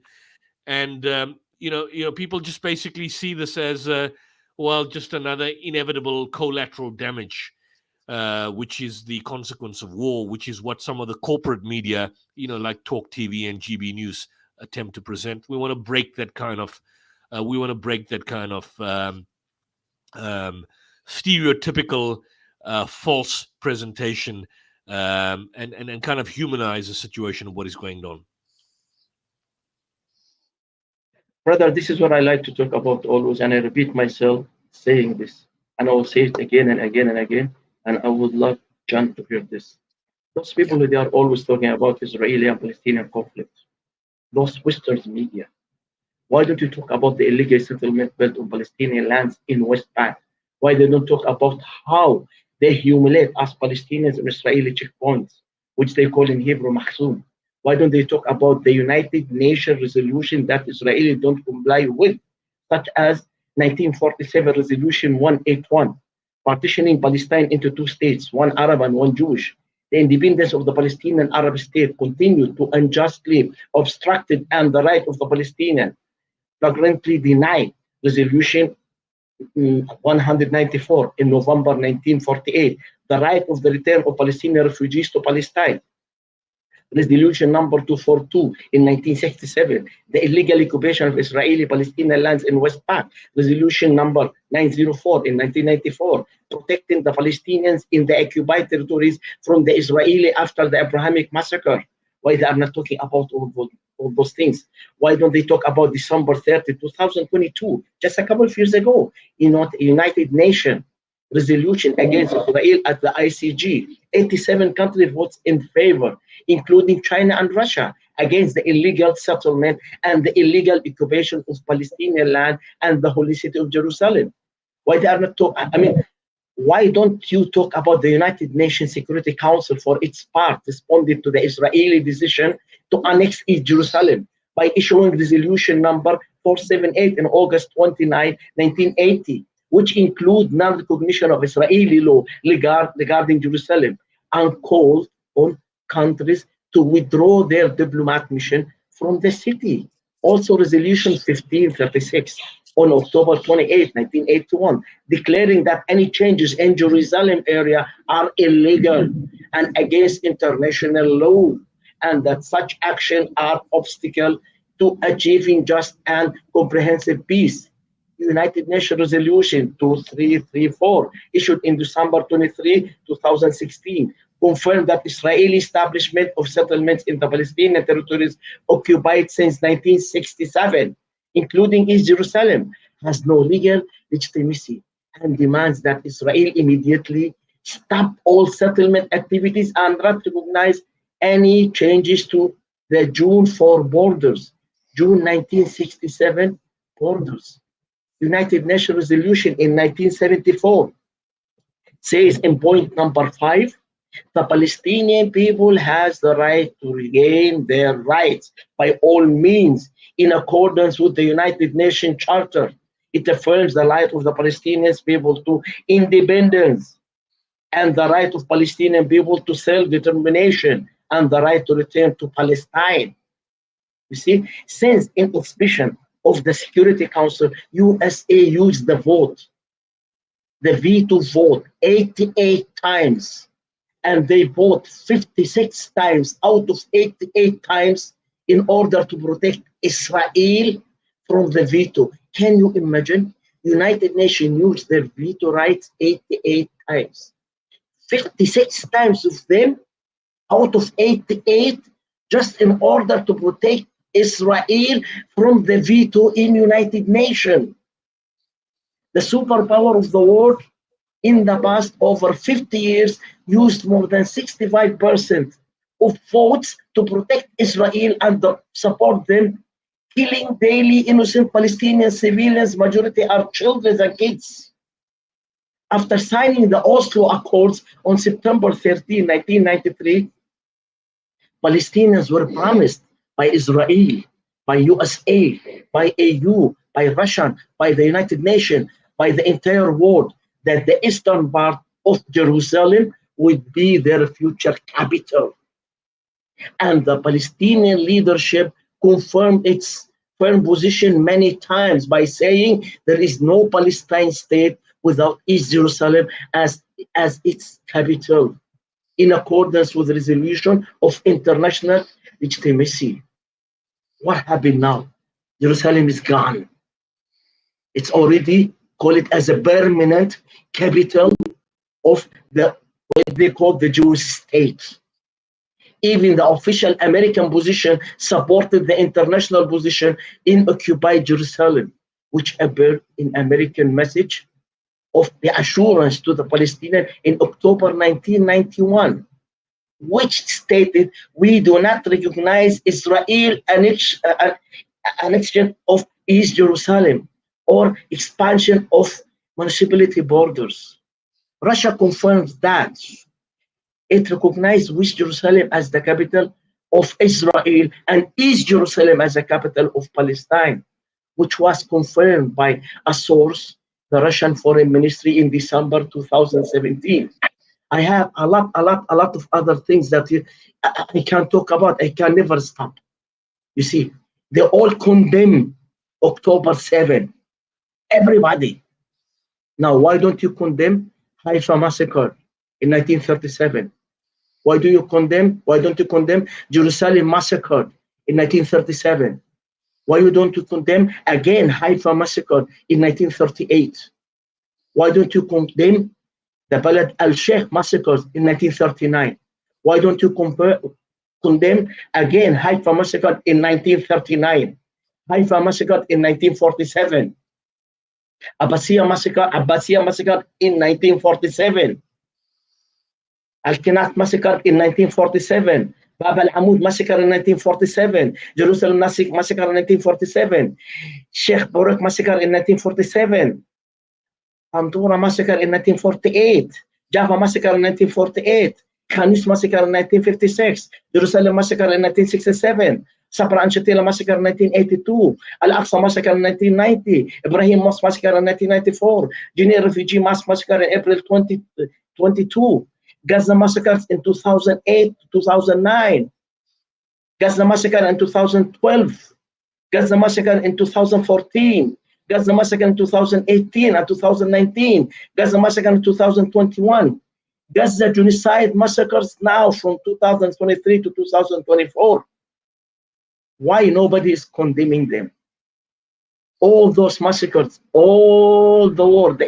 and people just basically see this as just another inevitable collateral damage, which is the consequence of war, which is what some of the corporate media, like Talk TV and GB News, attempt to present. We want to break that kind of stereotypical false presentation, and kind of humanize the situation of what is going on. Brother, this is what I like to talk about always, and I repeat myself saying this, and I will say it again and again and again, and I would love John to hear this. Those people, they are always talking about Israeli and Palestinian conflict. those Western media? Why don't you talk about the illegal settlement built on Palestinian lands in West Bank? Why they don't talk about how they humiliate us Palestinians in Israeli checkpoints, which they call in Hebrew mahzum? Why don't they talk about the United Nations resolution that Israeli don't comply with, such as 1947 Resolution 181, partitioning Palestine into two states, one Arab and one Jewish? The independence of the Palestinian Arab state continued to unjustly obstructed, and the right of the Palestinian flagrantly denied. Resolution 194 in November 1948, the right of the return of Palestinian refugees to Palestine. Resolution number 242 in 1967, the illegal occupation of Israeli Palestinian lands in West Bank. Resolution number 904 in 1994, protecting the Palestinians in the occupied territories from the Israeli after the Abrahamic massacre. Why they are not talking about all those things? Why don't they talk about December 30, 2022, just a couple of years ago, United Nations resolution against Israel at the ICG? 87 countries votes in favor, including China and Russia, against the illegal settlement and the illegal occupation of Palestinian land and the holy city of Jerusalem. Why they are not talking? I mean, why don't you talk about the United Nations Security Council for its part responded to the Israeli decision to annex East Jerusalem by issuing resolution number 478 in August 29, 1980, which include non-recognition of Israeli law regarding Jerusalem, and called on countries to withdraw their diplomatic mission from the city. Also, Resolution 1536 on October 28, 1981, declaring that any changes in Jerusalem area are illegal and against international law, and that such action are obstacle to achieving just and comprehensive peace. United Nations Resolution 2334, issued in December 23, 2016, confirmed that Israeli establishment of settlements in the Palestinian territories occupied since 1967, including East Jerusalem, has no legal legitimacy, and demands that Israel immediately stop all settlement activities and not recognize any changes to the June 4 borders, June 1967 borders. United Nations resolution in 1974 says in point number 5, the Palestinian people has the right to regain their rights by all means in accordance with the United Nations Charter. It affirms the right of the Palestinian people to independence and the right of Palestinian people to self-determination and the right to return to Palestine. You see, since in expression of the Security Council, USA used the vote, the veto vote, 88 times, and they vote 56 times out of 88 times in order to protect Israel from the veto. Can you imagine? United Nations used their veto rights 88 times. 56 times of them out of 88 just in order to protect Israel from the veto in United Nations. The superpower of the world in the past over 50 years used more than 65% of votes to protect Israel and support them, killing daily innocent Palestinian civilians, majority are children and kids. After signing the Oslo Accords on September 13, 1993, Palestinians were promised by Israel, by USA, by EU, by Russia, by the United Nations, by the entire world, that the eastern part of Jerusalem would be their future capital. And the Palestinian leadership confirmed its firm position many times by saying there is no Palestine state without East Jerusalem as its capital, in accordance with the resolution of international legitimacy. What happened now? Jerusalem is gone. It's already call it as a permanent capital of what they call the Jewish state. Even the official American position supported the international position in occupied Jerusalem, which appeared in American message of the assurance to the Palestinians in October 1991. which stated we do not recognize Israel annexion of East Jerusalem or expansion of municipality borders. Russia confirms that it recognized West Jerusalem as the capital of Israel and East Jerusalem as the capital of Palestine, which was confirmed by a source, the Russian Foreign Ministry, in December 2017. I have a lot of other things that I can talk about. I can never stop. You see, they all condemn October 7. Everybody. Now, why don't you condemn Haifa massacre in 1937? Why don't you condemn Jerusalem massacre in 1937? Why don't you condemn again Haifa massacre in 1938? Why don't you condemn the Balad al-Sheikh massacres in 1939? Why don't you condemn again Haifa massacre in 1939? Haifa massacre in 1947? Abbasiyah massacre in 1947? Al-Qinat massacre in 1947? Bab al-Amud massacre in 1947? Jerusalem massacre in 1947? Sheikh Barak massacre in 1947? Andorra massacre in 1948, Java massacre in 1948, Khanis massacre in 1956, Jerusalem massacre in 1967, Sabra and Shatila massacre in 1982, Al-Aqsa massacre in 1990, Ibrahim Mosque massacre in 1994, Geneva refugee massacre in April 2022, Gaza massacres in 2008 to 2009, Gaza massacre in 2012, Gaza massacre in 2014, Gaza massacre in 2018 and 2019, Gaza massacre in 2021, Gaza genocide massacres now from 2023 to 2024. Why nobody is condemning them? All those massacres, all the world, the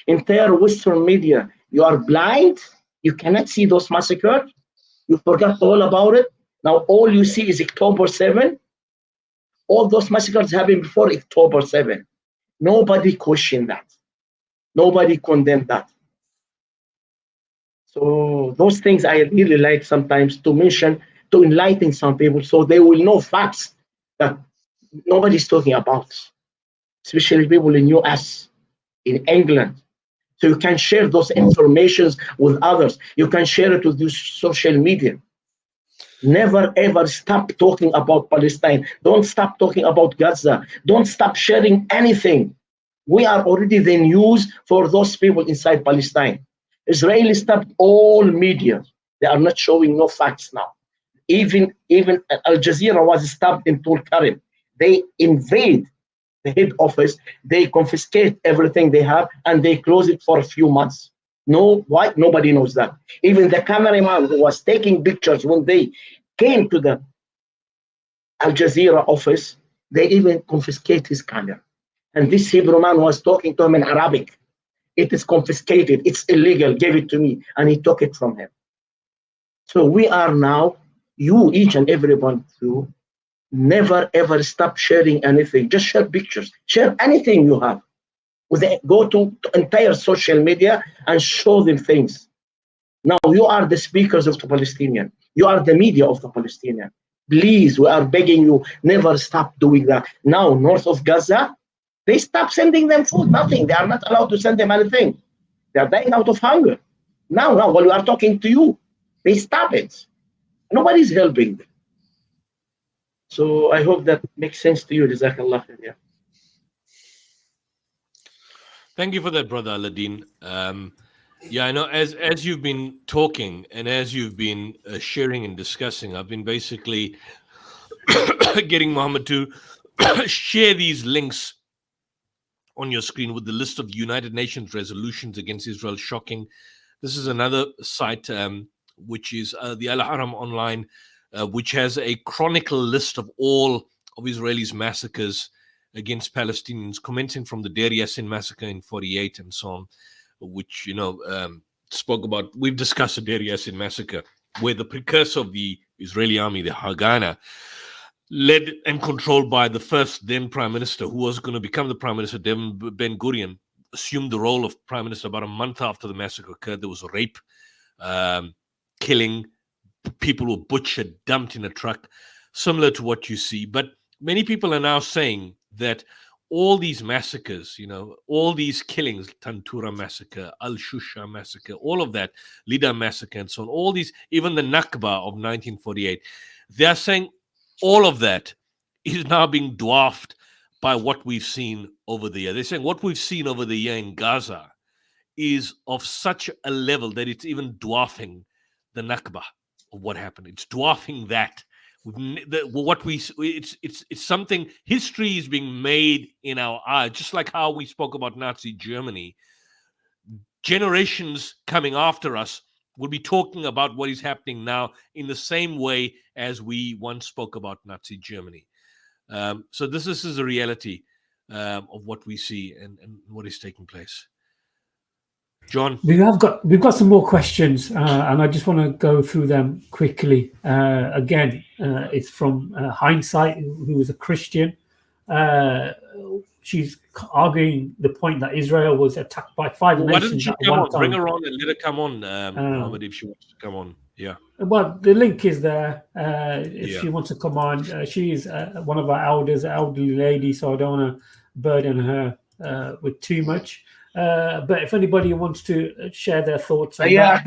entire Western media, you are blind, you cannot see those massacres, you forgot all about it. Now all you see is October 7. All those massacres happened before October 7. Nobody questioned that. Nobody condemned that. So those things I really like sometimes to mention, to enlighten some people so they will know facts that nobody's talking about, especially people in US, in England. So you can share those informations with others. You can share it with your social media. Never ever stop talking about Palestine. Don't stop talking about Gaza. Don't stop sharing anything. We are already the news for those people inside Palestine. Israel stopped all media. They are not showing no facts now. Even Al Jazeera was stopped in Tul Karim. They invade the head office. They confiscate everything they have and they close it for a few months. No, why? Nobody knows that. Even the cameraman who was taking pictures when they came to the Al Jazeera office, they even confiscate his camera. And this Hebrew man was talking to him in Arabic. It is confiscated. It's illegal. Give it to me. And he took it from him. So we are now, you, each and every one of you, never ever stop sharing anything. Just share pictures. Share anything you have. Go to entire social media and show them things. Now you are the speakers of the Palestinian. You are the media of the Palestinian. Please, we are begging you, never stop doing that. Now, north of Gaza, they stop sending them food, nothing. They are not allowed to send them anything. They are dying out of hunger. Now, while we are talking to you, they stop it. Nobody's helping them. So I hope that makes sense to you, Jazakallah khair. Thank you for that, Brother Aladdin. Yeah, I know as you've been talking and as you've been sharing and discussing, I've been basically getting Mohammed to share these links on your screen with the list of United Nations resolutions against Israel. Shocking. This is another site, which is the Al-Haram Online, which has a chronicle list of all of Israelis' massacres against Palestinians, commencing from the Deir Yassin massacre in 48 and so on, which, spoke about. We've discussed the Deir Yassin massacre, where the precursor of the Israeli army, the Haganah, led and controlled by the first then prime minister, who was going to become the prime minister, Ben Gurion, assumed the role of prime minister about a month after the massacre occurred. There was a rape killing. People were butchered, dumped in a truck, similar to what you see. But many people are now saying that all these massacres, all these killings, Tantura massacre, Al-Shusha massacre, all of that, Lida massacre and so on, all these, even the Nakba of 1948, they're saying all of that is now being dwarfed by what we've seen over the year. They're saying what we've seen over the year in Gaza is of such a level that it's even dwarfing the Nakba of what happened. It's dwarfing that. It's something. History is being made in our eyes, just like how we spoke about Nazi Germany. Generations coming after us will be talking about what is happening now in the same way as we once spoke about Nazi Germany. So this is a reality of what we see and what is taking place. John, we've got some more questions, and I just want to go through them quickly. Again, it's from Hindsight, who is a Christian. She's arguing the point that Israel was attacked by five nations. Why didn't she come on? Time. Bring her on and let her come on, Mohammed, if she wants to come on. Yeah. Well, the link is there. If she wants to come on, she is one of our elders, an elderly lady, so I don't want to burden her with too much. But if anybody wants to share their thoughts on that,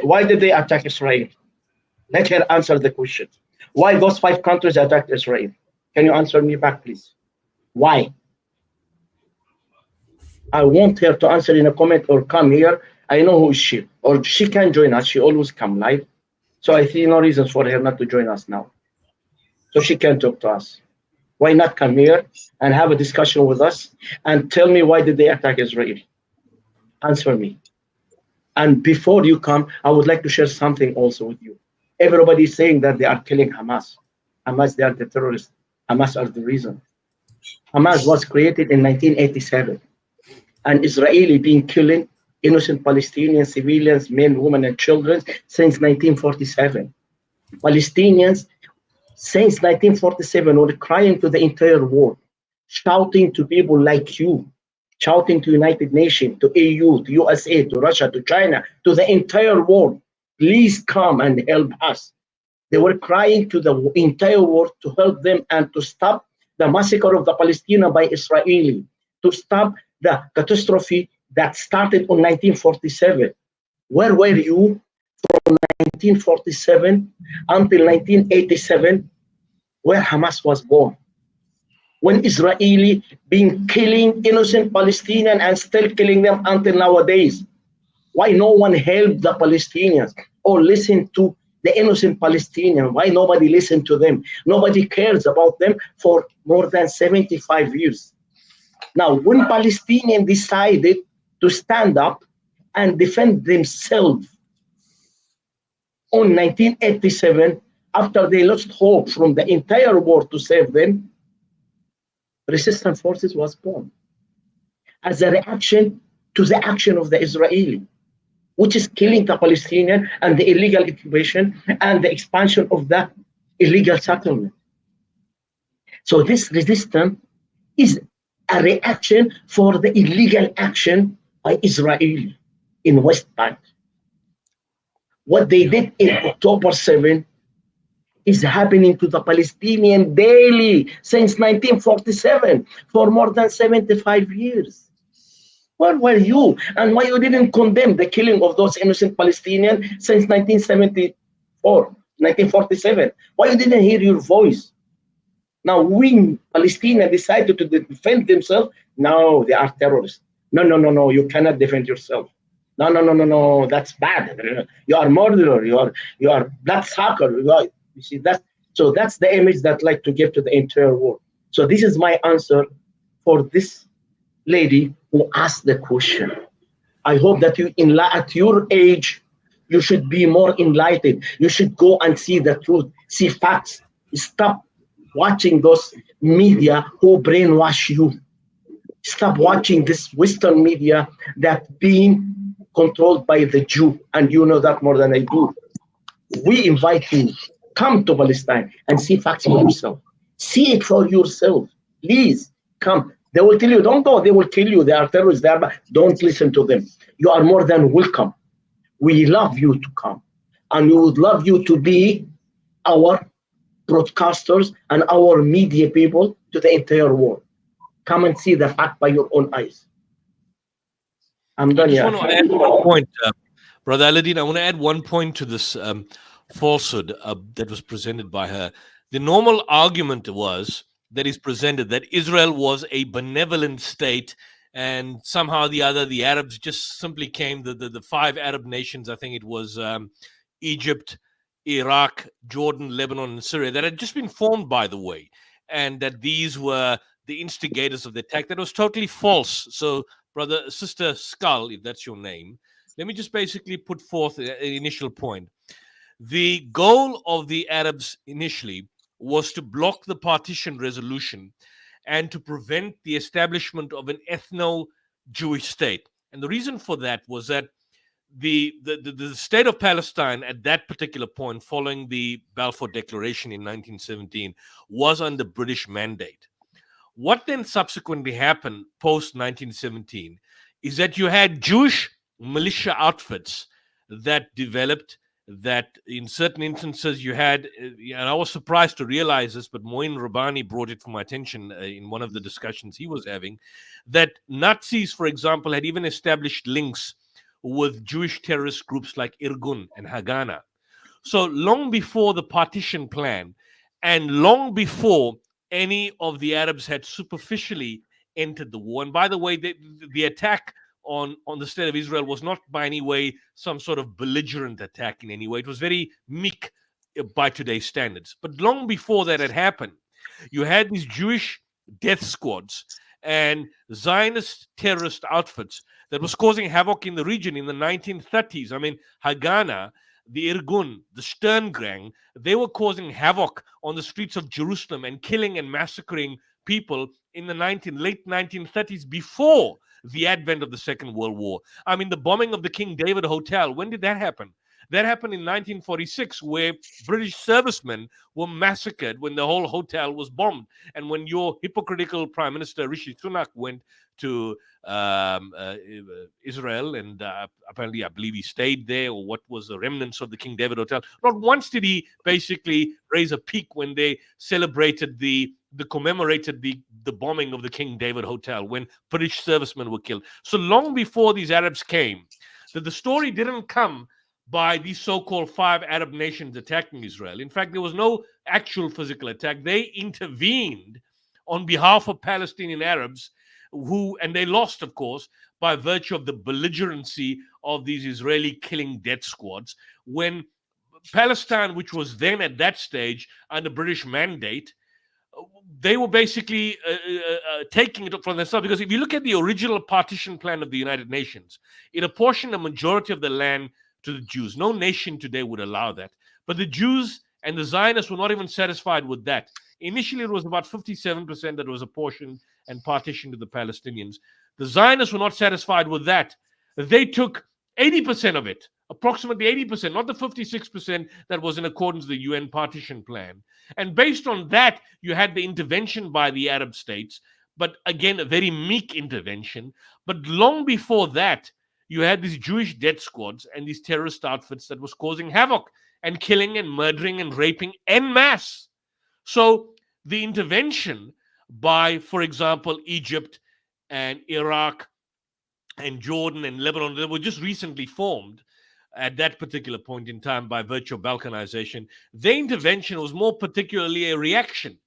why did they attack Israel? Let her answer the question. Why those 5 countries attacked Israel? Can you answer me back, please? Why? I want her to answer in a comment or come here. I know who is she, or she can join us. She always come live, so I see no reasons for her not to join us now. So she can talk to us. Why not come here and have a discussion with us and tell me why did they attack Israel? Answer me. And before you come, I would like to share something also with you. Everybody is saying that they are killing Hamas. Hamas, they are the terrorists. Hamas are the reason. Hamas was created in 1987. And Israeli been killing innocent Palestinian civilians, men, women, and children since 1947. Palestinians since 1947 were crying to the entire world, shouting to people like you, shouting to United Nations, to EU, to USA, to Russia, to China, to the entire world, please come and help us. They were crying to the entire world to help them and to stop the massacre of the Palestinians by Israeli, to stop the catastrophe that started in 1947. Where were you from 1947 until 1987, where Hamas was born? When Israeli been killing innocent Palestinians and still killing them until nowadays. Why no one helped the Palestinians or listened to the innocent Palestinians? Why nobody listened to them? Nobody cares about them for more than 75 years. Now, when Palestinians decided to stand up and defend themselves on 1987, after they lost hope from the entire world to save them, resistance forces was born as a reaction to the action of the Israeli, which is killing the Palestinian and the illegal occupation and the expansion of the illegal settlement. So this resistance is a reaction for the illegal action by Israel in West Bank. What they did in October 7 is happening to the Palestinian daily since 1947 for more than 75 years. Where were you? And why you didn't condemn the killing of those innocent Palestinians since 1974, 1947? Why you didn't hear your voice? Now, when Palestinians decided to defend themselves, now they are terrorists. No, you cannot defend yourself. No, that's bad. You are murderer. You are bloodsucker. You see that? So that's the image that I like to give to the entire world. So this is my answer for this lady who asked the question. I hope that you, at your age, you should be more enlightened. You should go and see the truth, see facts. Stop watching those media who brainwash you. Stop watching this Western media that being controlled by the Jew, and you know that more than I do. We invite you, come to Palestine and see facts for yourself. See it for yourself. Please come. They will tell you, don't go, they will kill you. They are terrorists. Don't listen to them. You are more than welcome. We love you to come. and we would love you to be our broadcasters and our media people to the entire world. Come and see the fact by your own eyes. I'm I done, just yeah. want to add one point, Brother Aladdin. I want to add one point to this falsehood that was presented by her. The normal argument was that is presented that Israel was a benevolent state, and somehow or the other, the Arabs just simply came, the five Arab nations, I think it was Egypt, Iraq, Jordan, Lebanon, and Syria, that had just been formed, by the way, and that these were the instigators of the attack. That was totally false. So, Sister Skull, if that's your name, let me just basically put forth an initial point. The goal of the Arabs initially was to block the partition resolution and to prevent the establishment of an ethno-Jewish state. And the reason for that was that the state of Palestine at that particular point, following the Balfour Declaration in 1917, was under British mandate. What then subsequently happened post 1917 is that you had Jewish militia outfits that developed, that in certain instances you had, and I was surprised to realize this, but Moin Rabbani brought it to my attention in one of the discussions he was having, that Nazis, for example, had even established links with Jewish terrorist groups like Irgun and Haganah. So long before the partition plan and long before any of the Arabs had superficially entered the war, and by the way, the attack on the state of Israel was not by any way some sort of belligerent attack in any way. It was very meek by today's standards. But long before that had happened, you had these Jewish death squads and Zionist terrorist outfits that was causing havoc in the region in the 1930s. I mean, Haganah, the Irgun, the Stern Gang, they were causing havoc on the streets of Jerusalem and killing and massacring people in the late 1930s, before the advent of the Second World War. I mean, the bombing of the King David Hotel, when did that happen? That happened in 1946, where British servicemen were massacred when the whole hotel was bombed. And when your hypocritical Prime Minister Rishi Sunak went to Israel, and apparently I believe he stayed there, or what was the remnants of the King David Hotel, not once did he basically raise a peak when they celebrated commemorated the bombing of the King David Hotel, when British servicemen were killed. So long before these Arabs came, that the story didn't come by these so-called five Arab nations attacking Israel. In fact, there was no actual physical attack. They intervened on behalf of Palestinian Arabs, and they lost, of course, by virtue of the belligerency of these Israeli killing death squads, when Palestine, which was then at that stage under British mandate, they were basically taking it up from themselves. Because if you look at the original partition plan of the United Nations, it apportioned a majority of the land to the Jews. No nation today would allow that. But the Jews and the Zionists were not even satisfied with that. Initially, it was about 57% that was apportioned and partitioned to the Palestinians. The Zionists were not satisfied with that. They took 80% of it, approximately 80%, not the 56% that was in accordance with the UN partition plan. And based on that, you had the intervention by the Arab states, but again, a very meek intervention. But long before that, you had these Jewish death squads and these terrorist outfits that was causing havoc and killing and murdering and raping en masse. So the intervention by, for example, Egypt and Iraq and Jordan and Lebanon, that were just recently formed at that particular point in time by virtue of balkanization, their intervention was more particularly a reaction.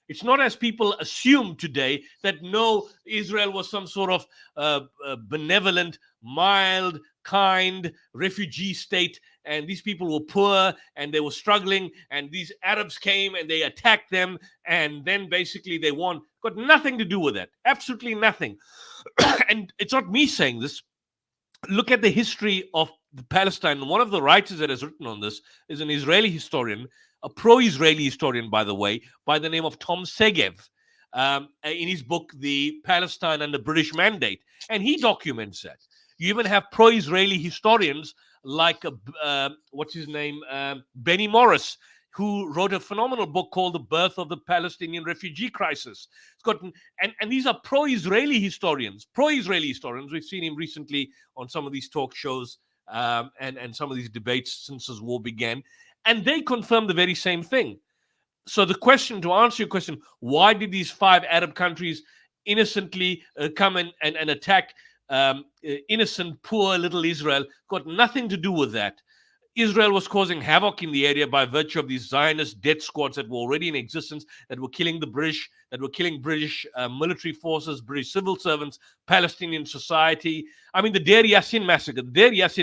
It's not, as people assume today, that no, Israel was some sort of benevolent, mild, kind refugee state, and these people were poor and they were struggling, and these Arabs came and they attacked them, and then basically they won. Got nothing to do with that. Absolutely nothing. And it's not me saying this. Look at the history of Palestine. One of the writers that has written on this is an Israeli historian, a pro-Israeli historian, by the way, by the name of Tom Segev, in his book, The Palestine Under British Mandate. And he documents that. You even have pro-Israeli historians like, what's his name, Benny Morris, who wrote a phenomenal book called The Birth of the Palestinian Refugee Crisis. It's got, and these are pro-Israeli historians. We've seen him recently on some of these talk shows and some of these debates since this war began, and they confirmed the very same thing. So the question, to answer your question, why did these 5 Arab countries innocently come and attack innocent, poor little Israel? Got nothing to do with that. Israel was causing havoc in the area by virtue of these Zionist death squads that were already in existence, that were killing the British, that were killing British military forces, British civil servants, Palestinian society. I mean, the Deir Yassin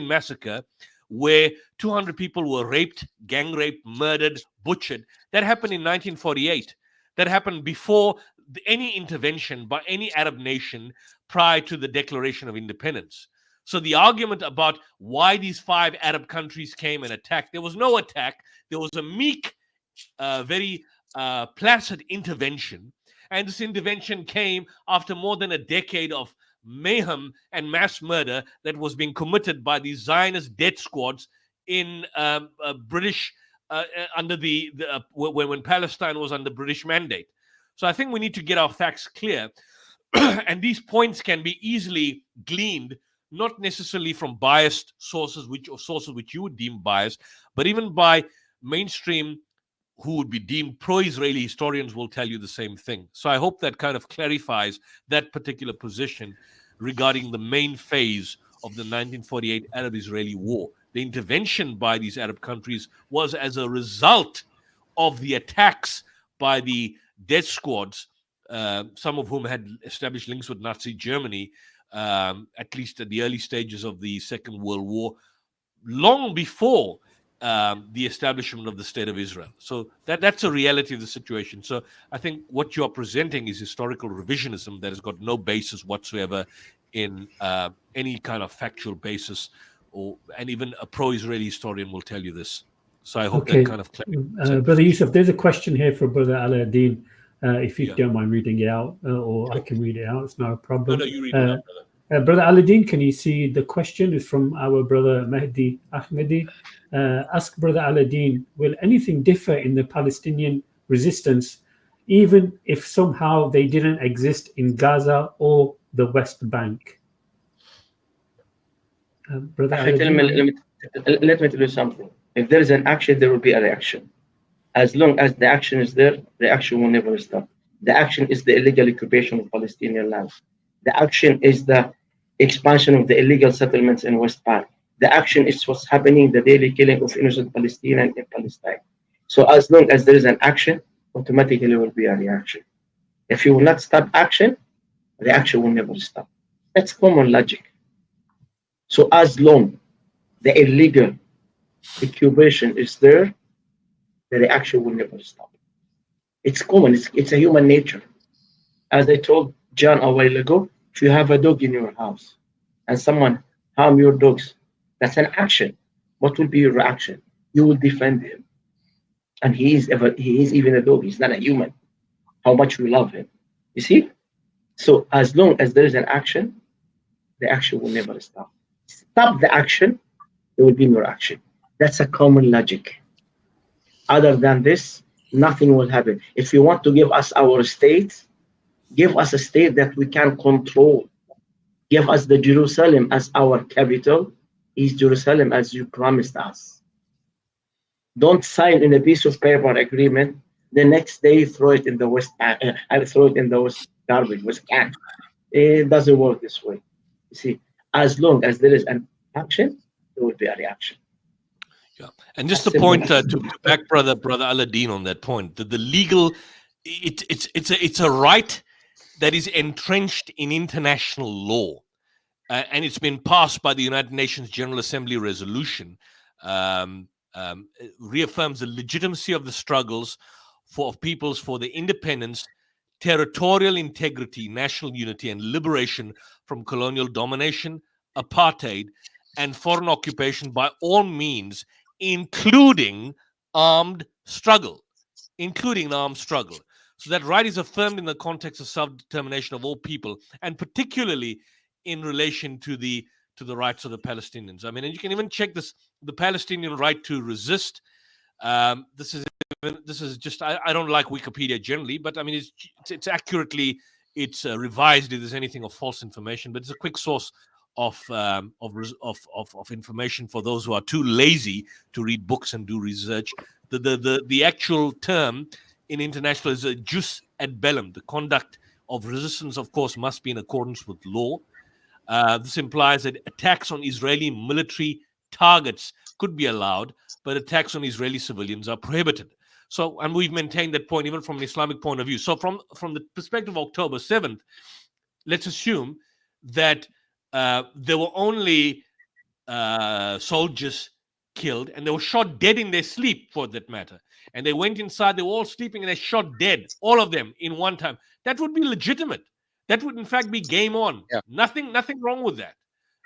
massacre, where 200 people were raped, gang raped, murdered, butchered, that happened in 1948. That happened before any intervention by any Arab nation prior to the Declaration of Independence. So the argument about why these 5 Arab countries came and attacked, there was no attack. There was a meek, very placid intervention. And this intervention came after more than a decade of mayhem and mass murder that was being committed by these Zionist death squads in British, under when Palestine was under British mandate. So I think we need to get our facts clear. And these points can be easily gleaned, not necessarily from biased sources, sources which you would deem biased, but even by mainstream who would be deemed pro-Israeli historians will tell you the same thing. So I hope that kind of clarifies that particular position regarding the main phase of the 1948 Arab-Israeli war. The intervention by these Arab countries was as a result of the attacks by the death squads, some of whom had established links with Nazi Germany, at least at the early stages of the Second World War, long before the establishment of the State of Israel. So that's a reality of the situation. So I think what you are presenting is historical revisionism that has got no basis whatsoever in any kind of factual basis, and even a pro-Israeli historian will tell you this. So I hope that kind of clarifies. Brother Yusuf, there's a question here for Brother Aladdin. If you don't mind reading it out, or I can read it out, it's not a problem. No, you read it out, brother. Brother Aladdin, can you see the question is from our brother Mahdi Ahmedi? Ask Brother Aladdin, will anything differ in the Palestinian resistance, even if somehow they didn't exist in Gaza or the West Bank? Brother Aladdin, let me tell you something. If there is an action, there will be a reaction. As long as the action is there, the action will never stop. The action is the illegal occupation of Palestinian land. The action is the expansion of the illegal settlements in West Bank. The action is what's happening, the daily killing of innocent Palestinians in Palestine. So as long as there is an action, automatically there will be a reaction. If you will not stop action, the action will never stop. That's common logic. So as long the illegal occupation is there, the reaction will never stop. It's common, it's a human nature. As I told John a while ago, if you have a dog in your house and someone harm your dogs, that's an action. What will be your reaction? You will defend him. And he is even a dog, he's not a human. How much we love him. You see? So as long as there is an action, the action will never stop. Stop the action, there will be no action. That's a common logic. Other than this, nothing will happen. If you want to give us our state, give us a state that we can control. Give us the Jerusalem as our capital, East Jerusalem as you promised us. Don't sign in a piece of paper agreement. The next day, throw it in the West. Throw it in the West garbage, West can. It doesn't work this way. You see, as long as there is an action, there will be a reaction. Yeah, and just to point to back brother Aladdin on that point, that the legal, it's a right that is entrenched in international law, and it's been passed by the United Nations General Assembly resolution. Reaffirms the legitimacy of the struggles of peoples for their independence, territorial integrity, national unity, and liberation from colonial domination, apartheid, and foreign occupation by all means, including armed struggle. So that right is affirmed in the context of self-determination of all people, and particularly in relation to the rights of the Palestinians. I mean, and you can even check this: the Palestinian right to resist. This is just I don't like Wikipedia generally, but I mean it's accurately revised if there's anything of false information. But it's a quick source of information for those who are too lazy to read books and do research. The actual term in international is a jus ad bellum. The conduct of resistance, of course, must be in accordance with law. This implies that attacks on Israeli military targets could be allowed, but attacks on Israeli civilians are prohibited. So, and we've maintained that point even from an Islamic point of view. So from the perspective of October 7th, let's assume that there were only soldiers killed, and they were shot dead in their sleep, for that matter. And they went inside, they were all sleeping, and they shot dead, all of them in one time. That would be legitimate. That would, in fact, be game on. Yeah. Nothing wrong with that.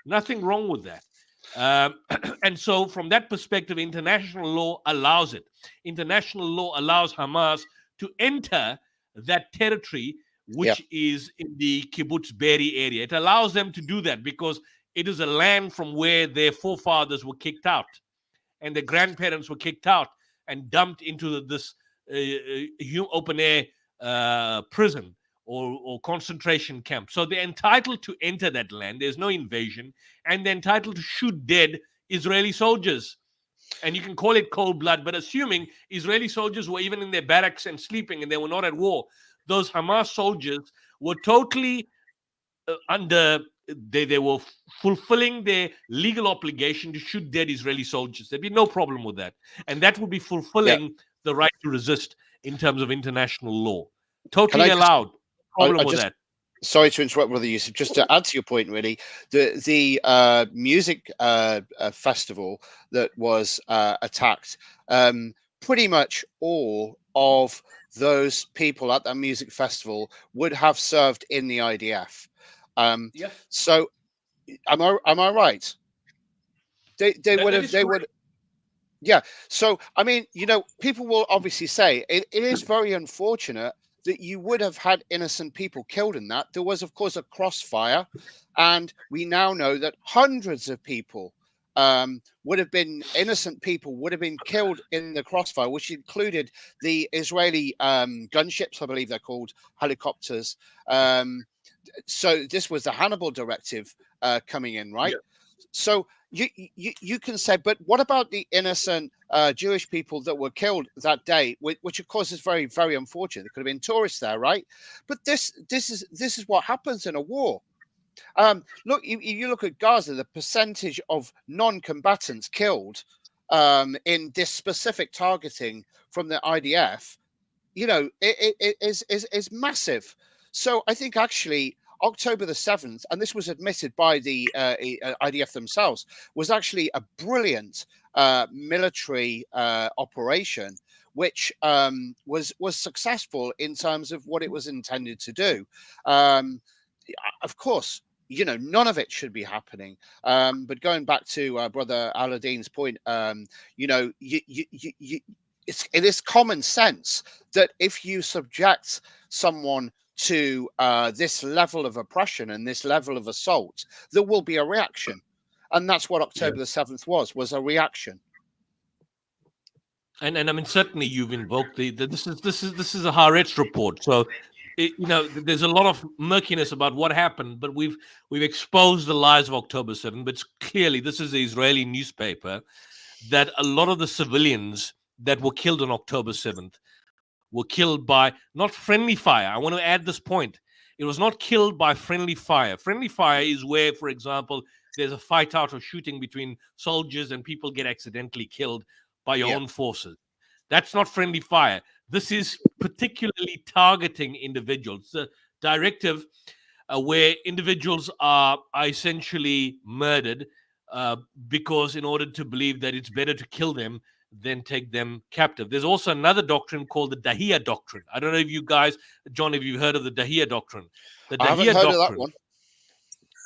Nothing wrong with that. And so, from that perspective, international law allows it. International law allows Hamas to enter that territory, which is in the Kibbutz Be'eri area. It allows them to do that because it is a land from where their forefathers were kicked out, and their grandparents were kicked out and dumped into this open-air prison or concentration camp. So they're entitled to enter that land. There's no invasion. And they're entitled to shoot dead Israeli soldiers. And you can call it cold blood, but assuming Israeli soldiers were even in their barracks and sleeping and they were not at war, those Hamas soldiers were totally they were fulfilling their legal obligation to shoot dead Israeli soldiers. There'd be no problem with that. And that would be fulfilling the right to resist in terms of international law. Totally allowed. Problem with that. Sorry to interrupt, Brother Yusuf. Just to add to your point, really, the music festival that was attacked, pretty much all of those people at that music festival would have served in the IDF. So, am I right? They would. Yeah. So, I mean, people will obviously say it is very unfortunate that you would have had innocent people killed in that. There was, of course, a crossfire, and we now know that hundreds of people innocent people would have been killed in the crossfire, which included the Israeli gunships, I believe they're called, helicopters. So this was the Hannibal Directive coming in, right? Yeah. So you can say, but what about the innocent Jewish people that were killed that day, which of course is very, very unfortunate. There could have been tourists there, right? But this is what happens in a war. Look, you look at Gaza, the percentage of non-combatants killed in this specific targeting from the IDF, it is massive. So I think actually October the 7th, and this was admitted by the IDF themselves, was actually a brilliant military operation, which was successful in terms of what it was intended to do. Of course, none of it should be happening. But going back to Brother Aladdin's point, it is common sense that if you subject someone to this level of oppression and this level of assault, there will be a reaction, and that's what October the 7th was a reaction. And I mean, certainly you've invoked this is a Haaretz report, so there's a lot of murkiness about what happened, but we've exposed the lies of October 7th. But clearly, this is the Israeli newspaper, that a lot of the civilians that were killed on October 7th were killed by not friendly fire. I want to add this point. It was not killed by friendly fire. Friendly fire is where, for example, there's a fight out or shooting between soldiers and people get accidentally killed by your own forces. That's not friendly fire. This is particularly targeting individuals. The directive where individuals are essentially murdered because in order to believe that it's better to kill them than take them captive. There's also another doctrine called the Dahiyya doctrine. I don't know if you guys, John, if you've heard of the Dahiyya doctrine. The I haven't heard of that one.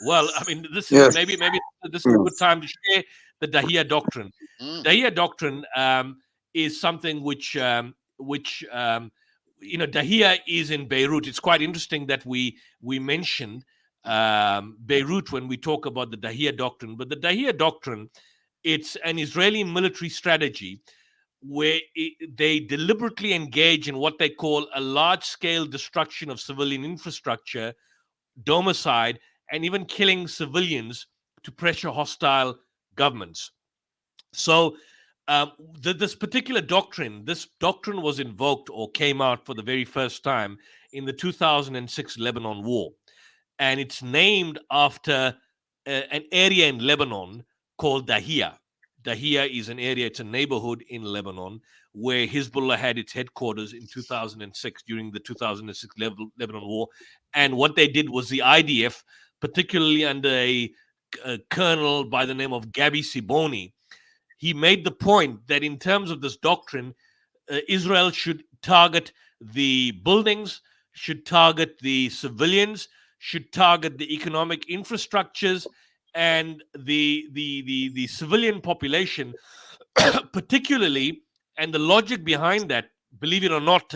Well, I mean, this is maybe this is a good time to share the Dahiyya doctrine. Dahiyya doctrine is something which Dahiyya is in Beirut. It's quite interesting that we mentioned Beirut when we talk about the Dahiyya doctrine. But the Dahiyya doctrine, it's an Israeli military strategy where they deliberately engage in what they call a large-scale destruction of civilian infrastructure, domicide, and even killing civilians to pressure hostile governments. So this particular doctrine, was invoked or came out for the very first time in the 2006 Lebanon War. And it's named after an area in Lebanon called Dahia. Dahia is an area, it's a neighborhood in Lebanon where Hezbollah had its headquarters in 2006 during the 2006 Lebanon War. And what they did was the IDF, particularly under a colonel by the name of Gabi Siboni, he made the point that in terms of this doctrine, Israel should target the buildings, should target the civilians, should target the economic infrastructures, and the civilian population, particularly. And the logic behind that, believe it or not,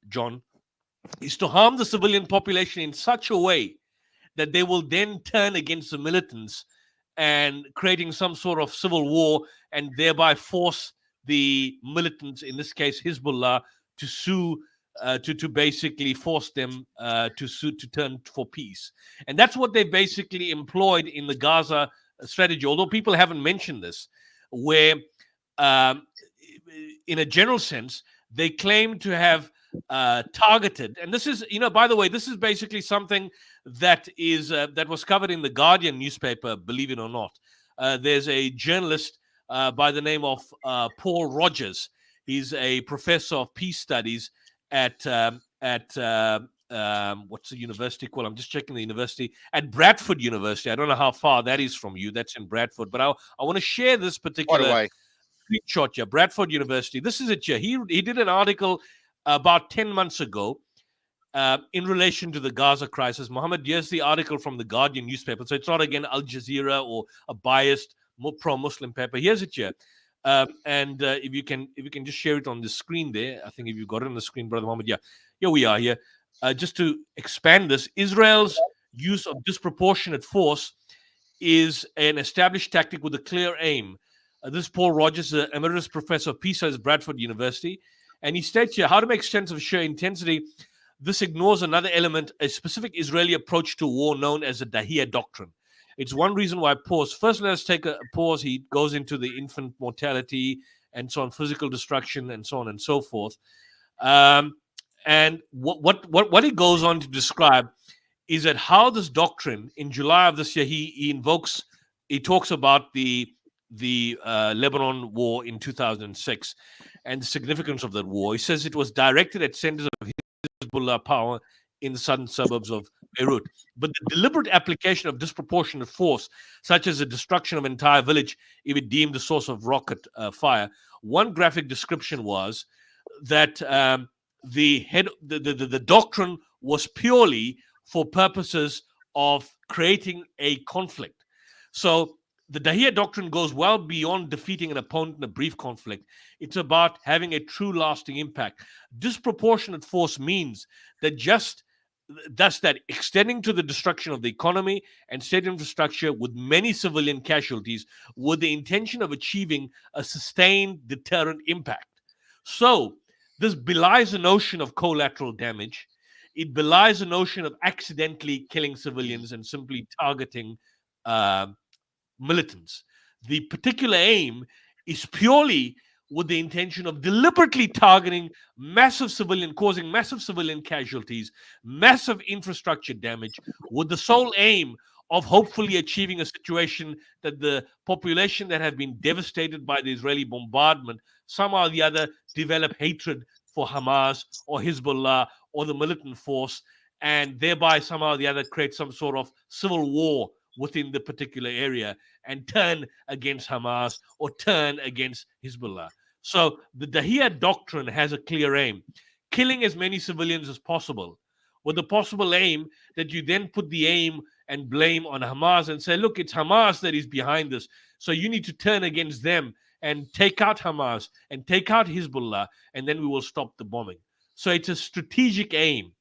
John, is to harm the civilian population in such a way that they will then turn against the militants and creating some sort of civil war, and thereby force the militants, in this case Hezbollah, to sue, to basically force them to turn for peace. And that's what they basically employed in the Gaza strategy, although people haven't mentioned this, where in a general sense they claim to have targeted, and this is, by the way, this is basically something that was covered in the Guardian newspaper, believe it or not. There's a journalist by the name of Paul Rogers. He's a professor of peace studies at what's the university called? I'm just checking the university, at Bradford University. I don't know how far that is from you. That's in Bradford, but I want to share this particular screenshot here. Bradford University. This is it here. He did an article about 10 months ago in relation to the Gaza crisis. Mohammed, here's the article from the Guardian newspaper. So it's not, again, Al Jazeera or a biased pro-Muslim paper. Here's it here. And if you can just share it on the screen there. I think if you've got it on the screen, Brother Mohammed. Yeah, here we are here. Just to expand this, Israel's use of disproportionate force is an established tactic with a clear aim. This is Paul Rogers, an emeritus professor of peace at Bradford University. And he states here, how to make sense of sheer intensity. This ignores another element, a specific Israeli approach to war known as the Dahia doctrine. It's one reason why I pause. First, let us take a pause. He goes into the infant mortality and so on, physical destruction and so on and so forth. And what he goes on to describe is that how this doctrine, in July of this year, he talks about the Lebanon war in 2006 and the significance of that war. He says it was directed at centers of Hezbollah power in the southern suburbs of Beirut. But the deliberate application of disproportionate force, such as the destruction of an entire village, if it deemed the source of rocket fire. One graphic description was that the doctrine was purely for purposes of creating a conflict. So the Dahia doctrine goes well beyond defeating an opponent in a brief conflict. It's about having a true lasting impact. Disproportionate force means that that extending to the destruction of the economy and state infrastructure with many civilian casualties with the intention of achieving a sustained deterrent impact. So this belies the notion of collateral damage. It belies the notion of accidentally killing civilians and simply targeting militants. The particular aim is purely with the intention of deliberately targeting causing massive civilian casualties, massive infrastructure damage, with the sole aim of hopefully achieving a situation that the population that have been devastated by the Israeli bombardment somehow or the other develop hatred for Hamas or Hezbollah or the militant force, and thereby somehow or the other create some sort of civil war within the particular area and turn against Hamas or turn against Hezbollah. So the Dahia doctrine has a clear aim, killing as many civilians as possible, with the possible aim that you then put the aim and blame on Hamas and say, look, it's Hamas that is behind this. So you need to turn against them and take out Hamas and take out Hezbollah, and then we will stop the bombing. So it's a strategic aim.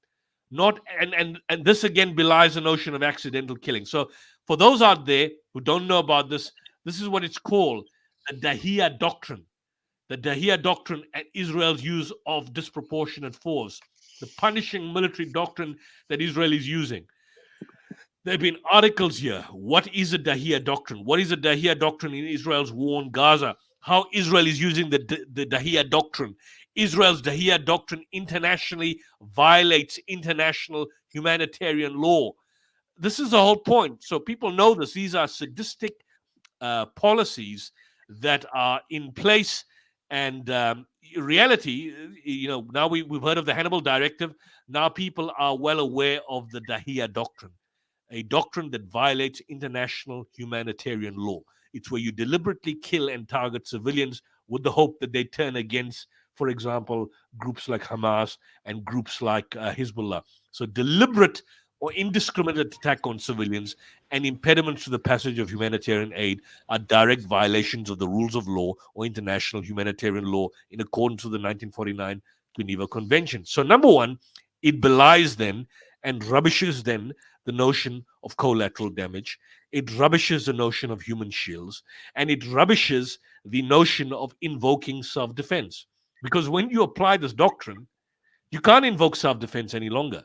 And this again belies the notion of accidental killing. So for those out there who don't know about this, this is what it's called, the Dahia doctrine. The Dahia doctrine and Israel's use of disproportionate force, the punishing military doctrine that Israel is using. There have been articles here. What is a Dahia doctrine? What is a Dahia doctrine in Israel's war on Gaza? How Israel is using the Dahia doctrine. Israel's Dahia doctrine internationally violates international humanitarian law. This is the whole point. So people know this. These are sadistic policies that are in place. And reality, now we've heard of the Hannibal Directive. Now people are well aware of the Dahia doctrine, a doctrine that violates international humanitarian law. It's where you deliberately kill and target civilians with the hope that they turn against, for example, groups like Hamas and groups like Hezbollah. So deliberate or indiscriminate attack on civilians and impediments to the passage of humanitarian aid are direct violations of the rules of law or international humanitarian law in accordance with the 1949 Geneva Convention. So number one, it belies then and rubbishes then the notion of collateral damage. It rubbishes the notion of human shields, and it rubbishes the notion of invoking self-defense. Because when you apply this doctrine, you can't invoke self-defense any longer.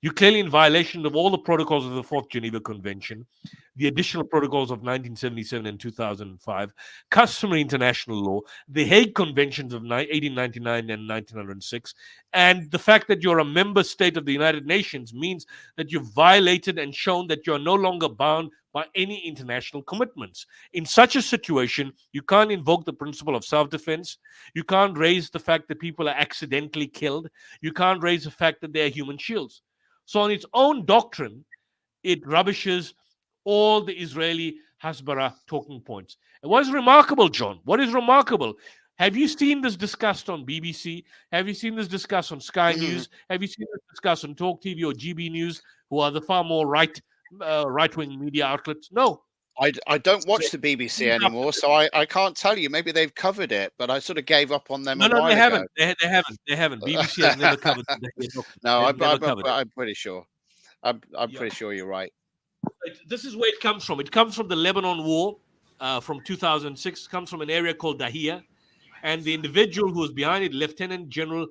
You're clearly in violation of all the protocols of the Fourth Geneva Convention, the additional protocols of 1977 and 2005, customary international law, the Hague Conventions of 1899 and 1906, and the fact that you're a member state of the United Nations means that you've violated and shown that you're no longer bound by any international commitments. In such a situation, you can't invoke the principle of self-defense. You can't raise the fact that people are accidentally killed. You can't raise the fact that they're human shields. So on its own doctrine, it rubbishes all the Israeli Hasbara talking points. And what is remarkable, John? What is remarkable? Have you seen this discussed on BBC? Have you seen this discussed on Sky News? Have you seen this discussed on Talk TV or GB News, who are the far more right-wing media outlets? No. I don't watch the BBC anymore, so I can't tell you. Maybe they've covered it, but I sort of gave up on them a while they ago. haven't. They haven't. BBC has never covered it. No, I'm pretty sure. I'm pretty sure you're right. This is where it comes from. It comes from the Lebanon War from 2006. It comes from an area called Dahia. And the individual who was behind it, Lieutenant General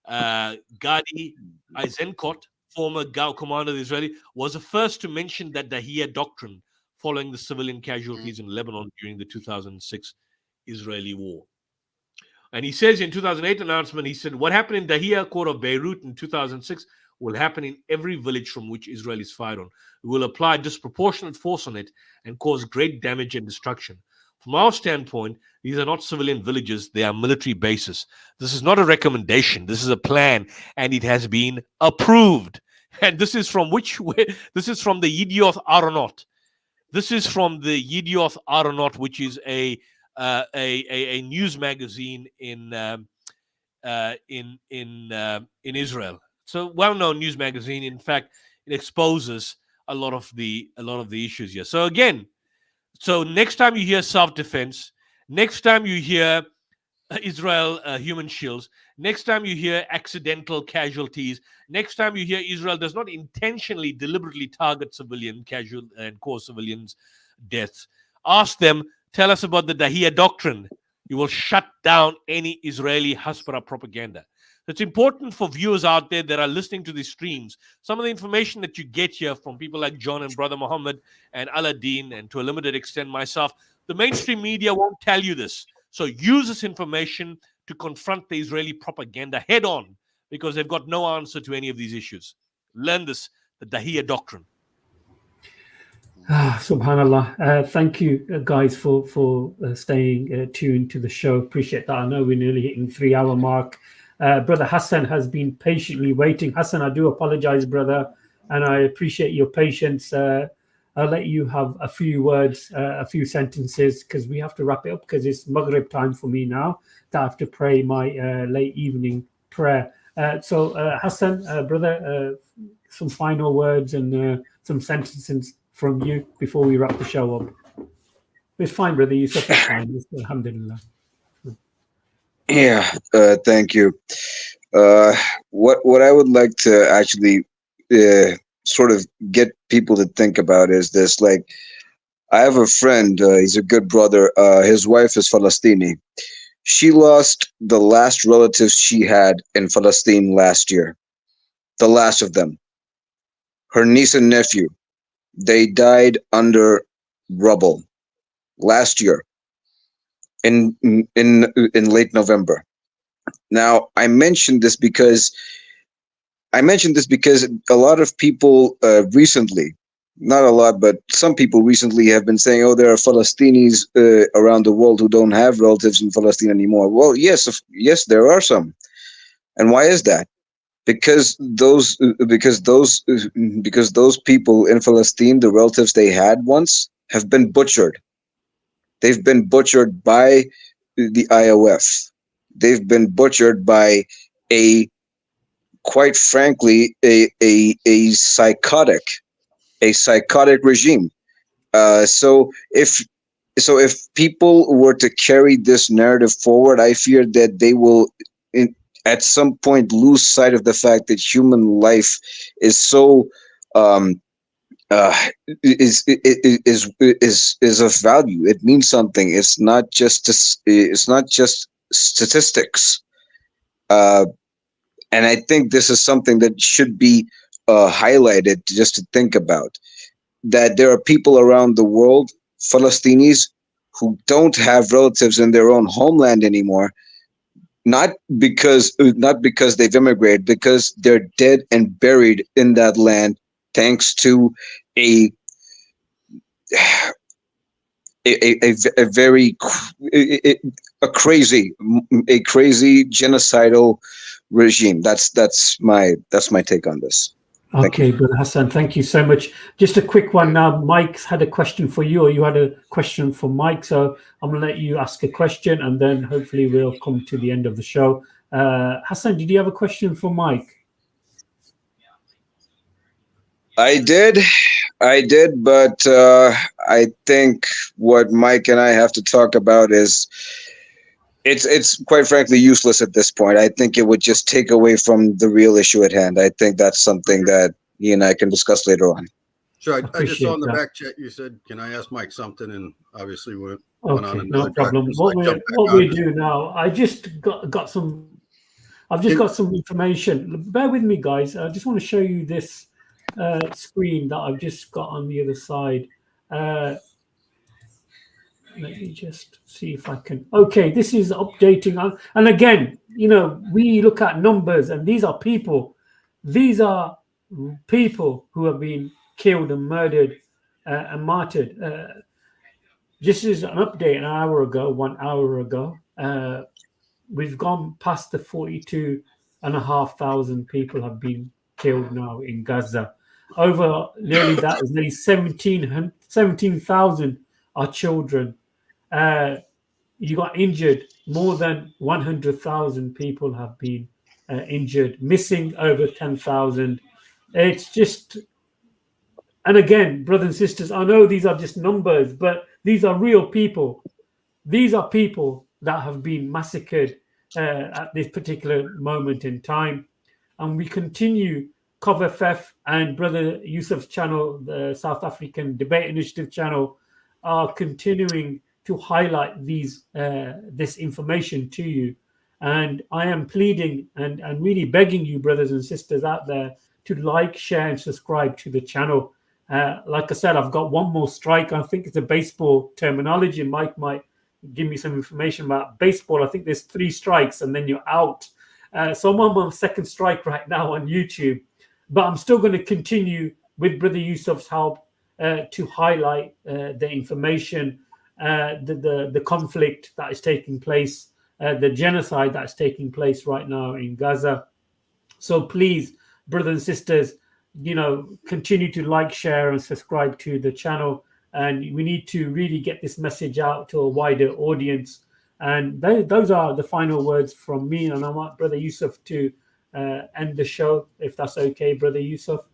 Gadi Eisenkot, former GAU commander of the Israeli, was the first to mention that Dahia doctrine following the civilian casualties in Lebanon during the 2006 Israeli war. And he says in 2008 announcement, he said, what happened in Dahia, Court of Beirut in 2006 will happen in every village from which Israel is fired on. We will apply disproportionate force on it and cause great damage and destruction. From our standpoint, these are not civilian villages, they are military bases. This is not a recommendation, this is a plan, and it has been approved. And this is from which way? This is from the Yidioth Aronot. This is from the Yidioth Aronot, which is a news magazine in Israel. It's a well-known news magazine. In fact, it exposes a lot of the issues here. So again, next time you hear self-defense, next time you hear Israel human shields, next time you hear accidental casualties, next time you hear Israel does not intentionally, deliberately target civilian casual and cause civilians deaths, ask them, tell us about the Dahia doctrine. You will shut down any Israeli Hasbara propaganda. It's important for viewers out there that are listening to these streams. Some of the information that you get here from people like John and Brother Muhammad and Aladdin, and to a limited extent myself, the mainstream media won't tell you this. So use this information to confront the Israeli propaganda head on, because they've got no answer to any of these issues. Learn this, the Dahia doctrine. Subhanallah. Thank you, guys, for staying tuned to the show. Appreciate that. I know we're nearly hitting the 3-hour mark. Brother Hassan has been patiently waiting. Hassan, I do apologize, brother, and I appreciate your patience. I'll let you have a few words, a few sentences, because we have to wrap it up, because it's Maghrib time for me now, that I have to pray my late evening prayer. So Hassan, brother, some final words and some sentences from you before we wrap the show up. It's fine, brother. You said it's fine. Alhamdulillah. Yeah, thank you. What I would like to actually sort of get people to think about is this. Like, I have a friend, he's a good brother. His wife is Palestinian. She lost the last relatives she had in Palestine last year. The last of them. Her niece and nephew. They died under rubble last year in late November. Now, I mentioned this because a lot of people recently, not a lot, but some people recently have been saying, "Oh, there are Palestinians around the world who don't have relatives in Palestine anymore." Well, yes, there are some. And why is that? Because those people in Palestine, the relatives they had once, have been butchered. They've been butchered by the IOF. They've been butchered by a, quite frankly, a psychotic regime. So if people were to carry this narrative forward, I fear that they will, at some point, lose sight of the fact that human life is so um, uh, is of value. It means something. It's not just statistics. Uh, and I think this is something that should be highlighted, just to think about, that there are people around the world, Palestinians, who don't have relatives in their own homeland anymore, not because they've immigrated, because they're dead and buried in that land, thanks to a a very a crazy genocidal regime. That's my take on this. Thank Okay, Brother Hassan, thank you so much. Just a quick one now. Mike's had a question for you, or you had a question for Mike. So I'm going to let you ask a question, and then hopefully we'll come to the end of the show. Hassan, did you have a question for Mike? I did, but I think what Mike and I have to talk about is it's quite frankly useless at this point. I think it would just take away from the real issue at hand. I think that's something that he and I can discuss later on. Sure. I just saw in the Appreciate that. back chat you said, "Can I ask Mike something?" And obviously we went on Okay, no another track. problem. So I What jumped back we on. do now, I've just got some information. Bear with me, guys. I just want to show you this screen that I've just got on the other side. Let me just see if I can. Okay, this is updating. And again, we look at numbers, and these are people. These are people who have been killed and murdered and martyred. This is an update 1 hour ago. We've gone past the 42,500 people have been killed now in Gaza. Over nearly that is nearly 17,000 are children. You got injured. More than 100,000 people have been injured. Missing over 10,000. It's just, and again, brothers and sisters, I know these are just numbers, but these are real people. These are people that have been massacred at this particular moment in time. And we continue, Cover Fef and Brother Yusuf's channel, the South African Debate Initiative channel, are continuing to highlight this information to you. And I am pleading and really begging you, brothers and sisters out there, to like, share, and subscribe to the channel. Like I said, I've got one more strike. I think it's a baseball terminology. Mike might give me some information about baseball. I think there's 3 strikes and then you're out. So I'm on my second strike right now on YouTube, but I'm still going to continue with Brother Yusuf's help to highlight the information, the conflict that is taking place, the genocide that is taking place right now in Gaza. So please, brothers and sisters, continue to like, share, and subscribe to the channel. And we need to really get this message out to a wider audience. And those are the final words from me. And I want Brother Yusuf to end the show, if that's okay, Brother Yusuf.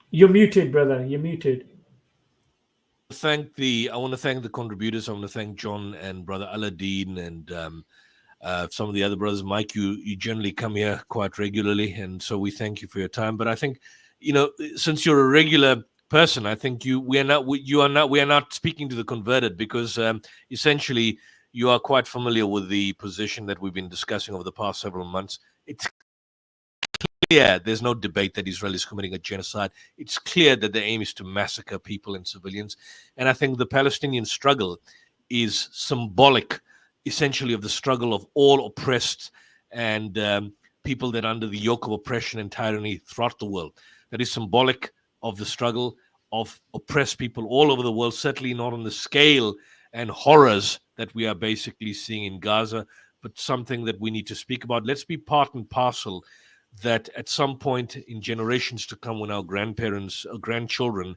You're muted, brother. You're muted. I want to thank the contributors. I want to thank John and Brother Aladdin and some of the other brothers. Mike, you generally come here quite regularly, and so we thank you for your time. But I think, since you're a regular person, I think we are not speaking to the converted, because essentially you are quite familiar with the position that we've been discussing over the past several months. It's there's no debate that Israel is committing a genocide. It's clear that the aim is to massacre people and civilians. And I think the Palestinian struggle is symbolic, essentially, of the struggle of all oppressed and people that are under the yoke of oppression and tyranny throughout the world. That is symbolic of the struggle of oppressed people all over the world, certainly not on the scale and horrors that we are basically seeing in Gaza, but something that we need to speak about. Let's be part and parcel that at some point in generations to come, when our grandparents or grandchildren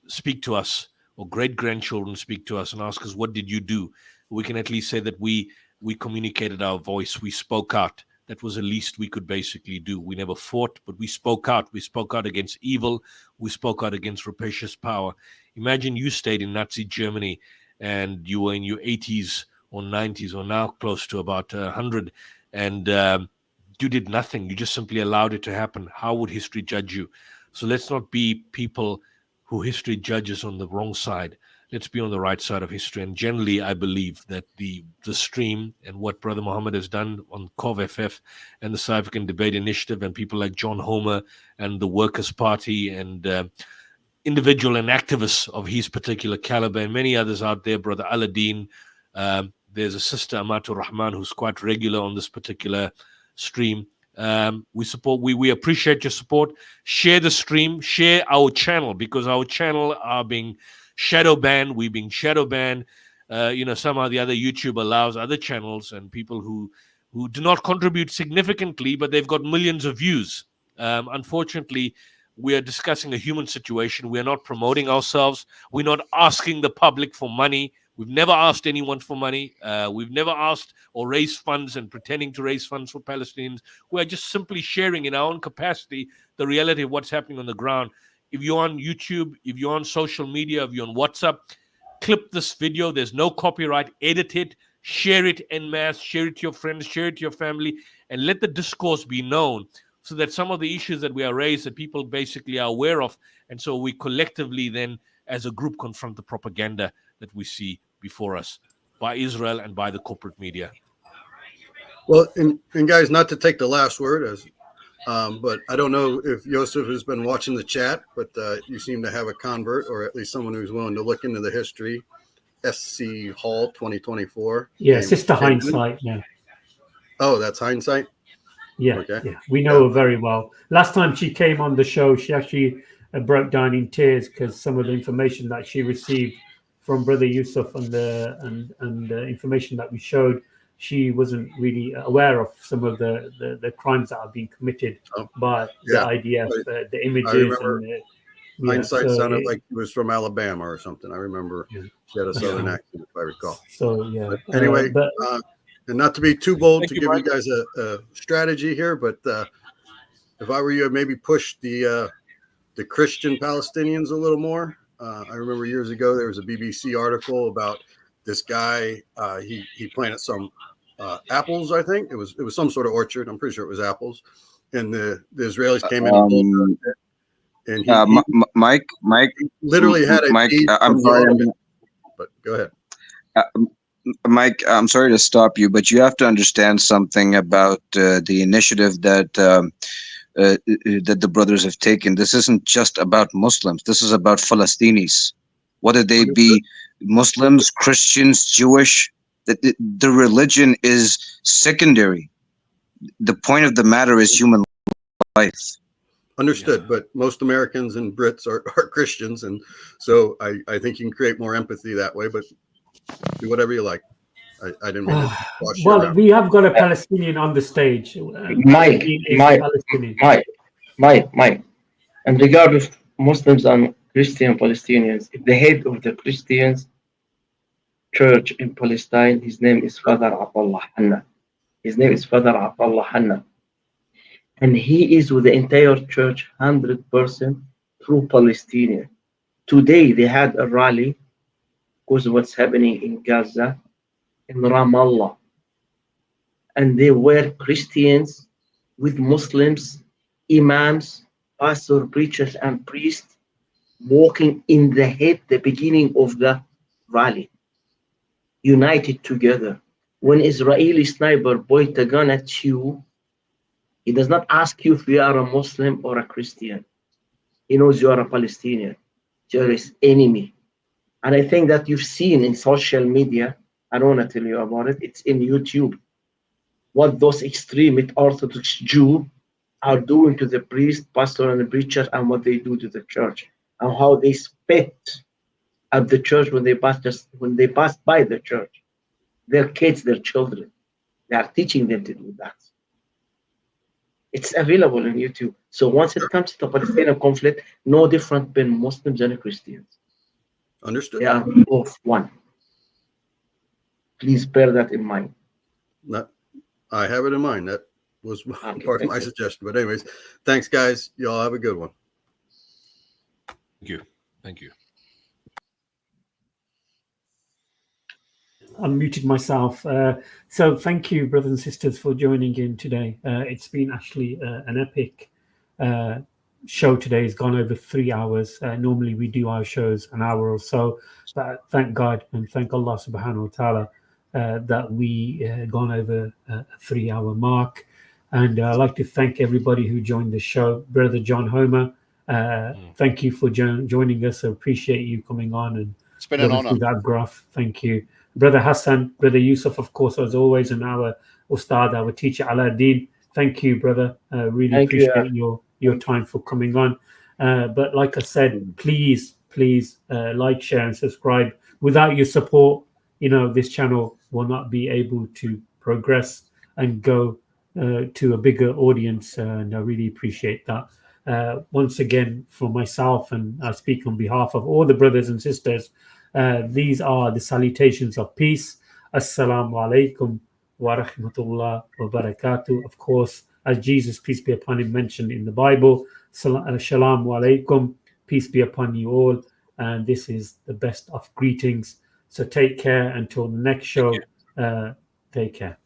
speak to us, or great-grandchildren speak to us and ask us, what did you do? We can at least say that we communicated our voice, we spoke out. That was the least we could basically do. We never fought, but we spoke out. We spoke out against evil. We spoke out against rapacious power. Imagine you stayed in Nazi Germany and you were in your 80s or 90s, or now close to about 100, and you did nothing. You just simply allowed it to happen. How would history judge you? So let's not be people who history judges on the wrong side. Let's be on the right side of history. And generally, I believe that the stream and what Brother Muhammad has done on COV-FF and the South African Debate Initiative and people like John Homer and the Workers' Party and individual and activists of his particular caliber and many others out there, Brother Aladdin, there's a sister, Amatur Rahman, who's quite regular on this particular stream. We appreciate your support. Share the stream, share our channel, because our channel are being shadow banned. We're being shadow banned. Somehow the other YouTube allows other channels and people who do not contribute significantly, but they've got millions of views. Unfortunately, we are discussing a human situation. We are not promoting ourselves. We're not asking the public for money. We've never asked anyone for money. We've never asked or raised funds and pretending to raise funds for Palestinians. We are just simply sharing in our own capacity the reality of what's happening on the ground. If you're on YouTube, if you're on social media, if you're on WhatsApp, clip this video. There's no copyright. Edit it. Share it en masse. Share it to your friends. Share it to your family. And let the discourse be known so that some of the issues that we are raised that people basically are aware of. And so we collectively then, as a group, confront the propaganda that we see before us by Israel and by the corporate media. Well, and guys, not to take the last word, but I don't know if Yosef has been watching the chat, but you seem to have a convert, or at least someone who's willing to look into the history. SC Hall 2024. Yeah, Sister Hindsight. Yeah. Oh, that's Hindsight. Yeah, okay. Yeah. We know her very well. Last time she came on the show, she actually broke down in tears because some of the information that she received from Brother Yusuf and the information that we showed, she wasn't really aware of some of the crimes that are being committed by the IDF, the images. Hindsight sounded like it was from Alabama or something. I remember she had a southern accent, if I recall. So, yeah. But anyway, and not to be too bold to give you guys a strategy here, but if I were you, I'd maybe push the Christian Palestinians a little more. I remember years ago there was a BBC article about this guy. He planted some apples. I think it was some sort of orchard. I'm pretty sure it was apples, and the Israelis came in and he Mike literally had a Mike. I'm sorry, but go ahead. Mike, I'm sorry to stop you, but you have to understand something about the initiative that the brothers have taken. This isn't just about Muslims. This is about Palestinians. Whether they be Muslims, Christians, Jewish, the religion is secondary. The point of the matter is human life. Understood, but most Americans and Brits are Christians, and so I think you can create more empathy that way, but do whatever you like. I didn't mean to wash you around. We have got a Palestinian on the stage. Mike, in regard of Muslims and Christian Palestinians, the head of the Christians church in Palestine, his name is Father Abdullah Hanna. And he is with the entire church 100% through Palestinian. Today they had a rally because of what's happening in Gaza, in Ramallah. And they were Christians with Muslims, imams, pastors, preachers, and priests walking in the beginning of the rally, united together. When Israeli sniper point a gun at you, He does not ask you if you are a Muslim or a Christian. He knows you are a Palestinian. You're his enemy. And I think that you've seen in social media, I don't want to tell you about it, it's in YouTube, what those extremist Orthodox Jews are doing to the priest, pastor, and the preacher, and what they do to the church, and how they spit at the church when they pass by the church. Their kids, their children, they are teaching them to do that. It's available on YouTube. So once it comes to the Palestinian conflict, no different between Muslims and Christians. Understood. They are both one. Please bear that in mind. I have it in mind. That was part of my suggestion. But anyways, thanks, guys. Y'all have a good one. Thank you. Thank you. I muted myself. So thank you, brothers and sisters, for joining in today. It's been actually an epic show today. It's gone over 3 hours. Normally we do our shows an hour or so, but thank God and thank Allah subhanahu wa ta'ala that we gone over a 3 hour mark. And I'd like to thank everybody who joined the show. Brother John Homer, thank you for joining us. I appreciate you coming on and it's been an honor. That graph. Thank you. Brother Hassan, Brother Yusuf, of course, as always, and our Ustad, our teacher, Aladdin. Thank you, brother. Really appreciate your time for coming on. But like I said, please like, share, and subscribe. Without your support, this channel will not be able to progress and go to a bigger audience. And I really appreciate that. Once again, for myself, and I speak on behalf of all the brothers and sisters, these are the salutations of peace. Assalamu alaikum wa rahmatullah wa barakatuh. Of course, as Jesus, peace be upon him, mentioned in the Bible, Shalom alaikum, peace be upon you all. And this is the best of greetings. So take care until the next show. Take care.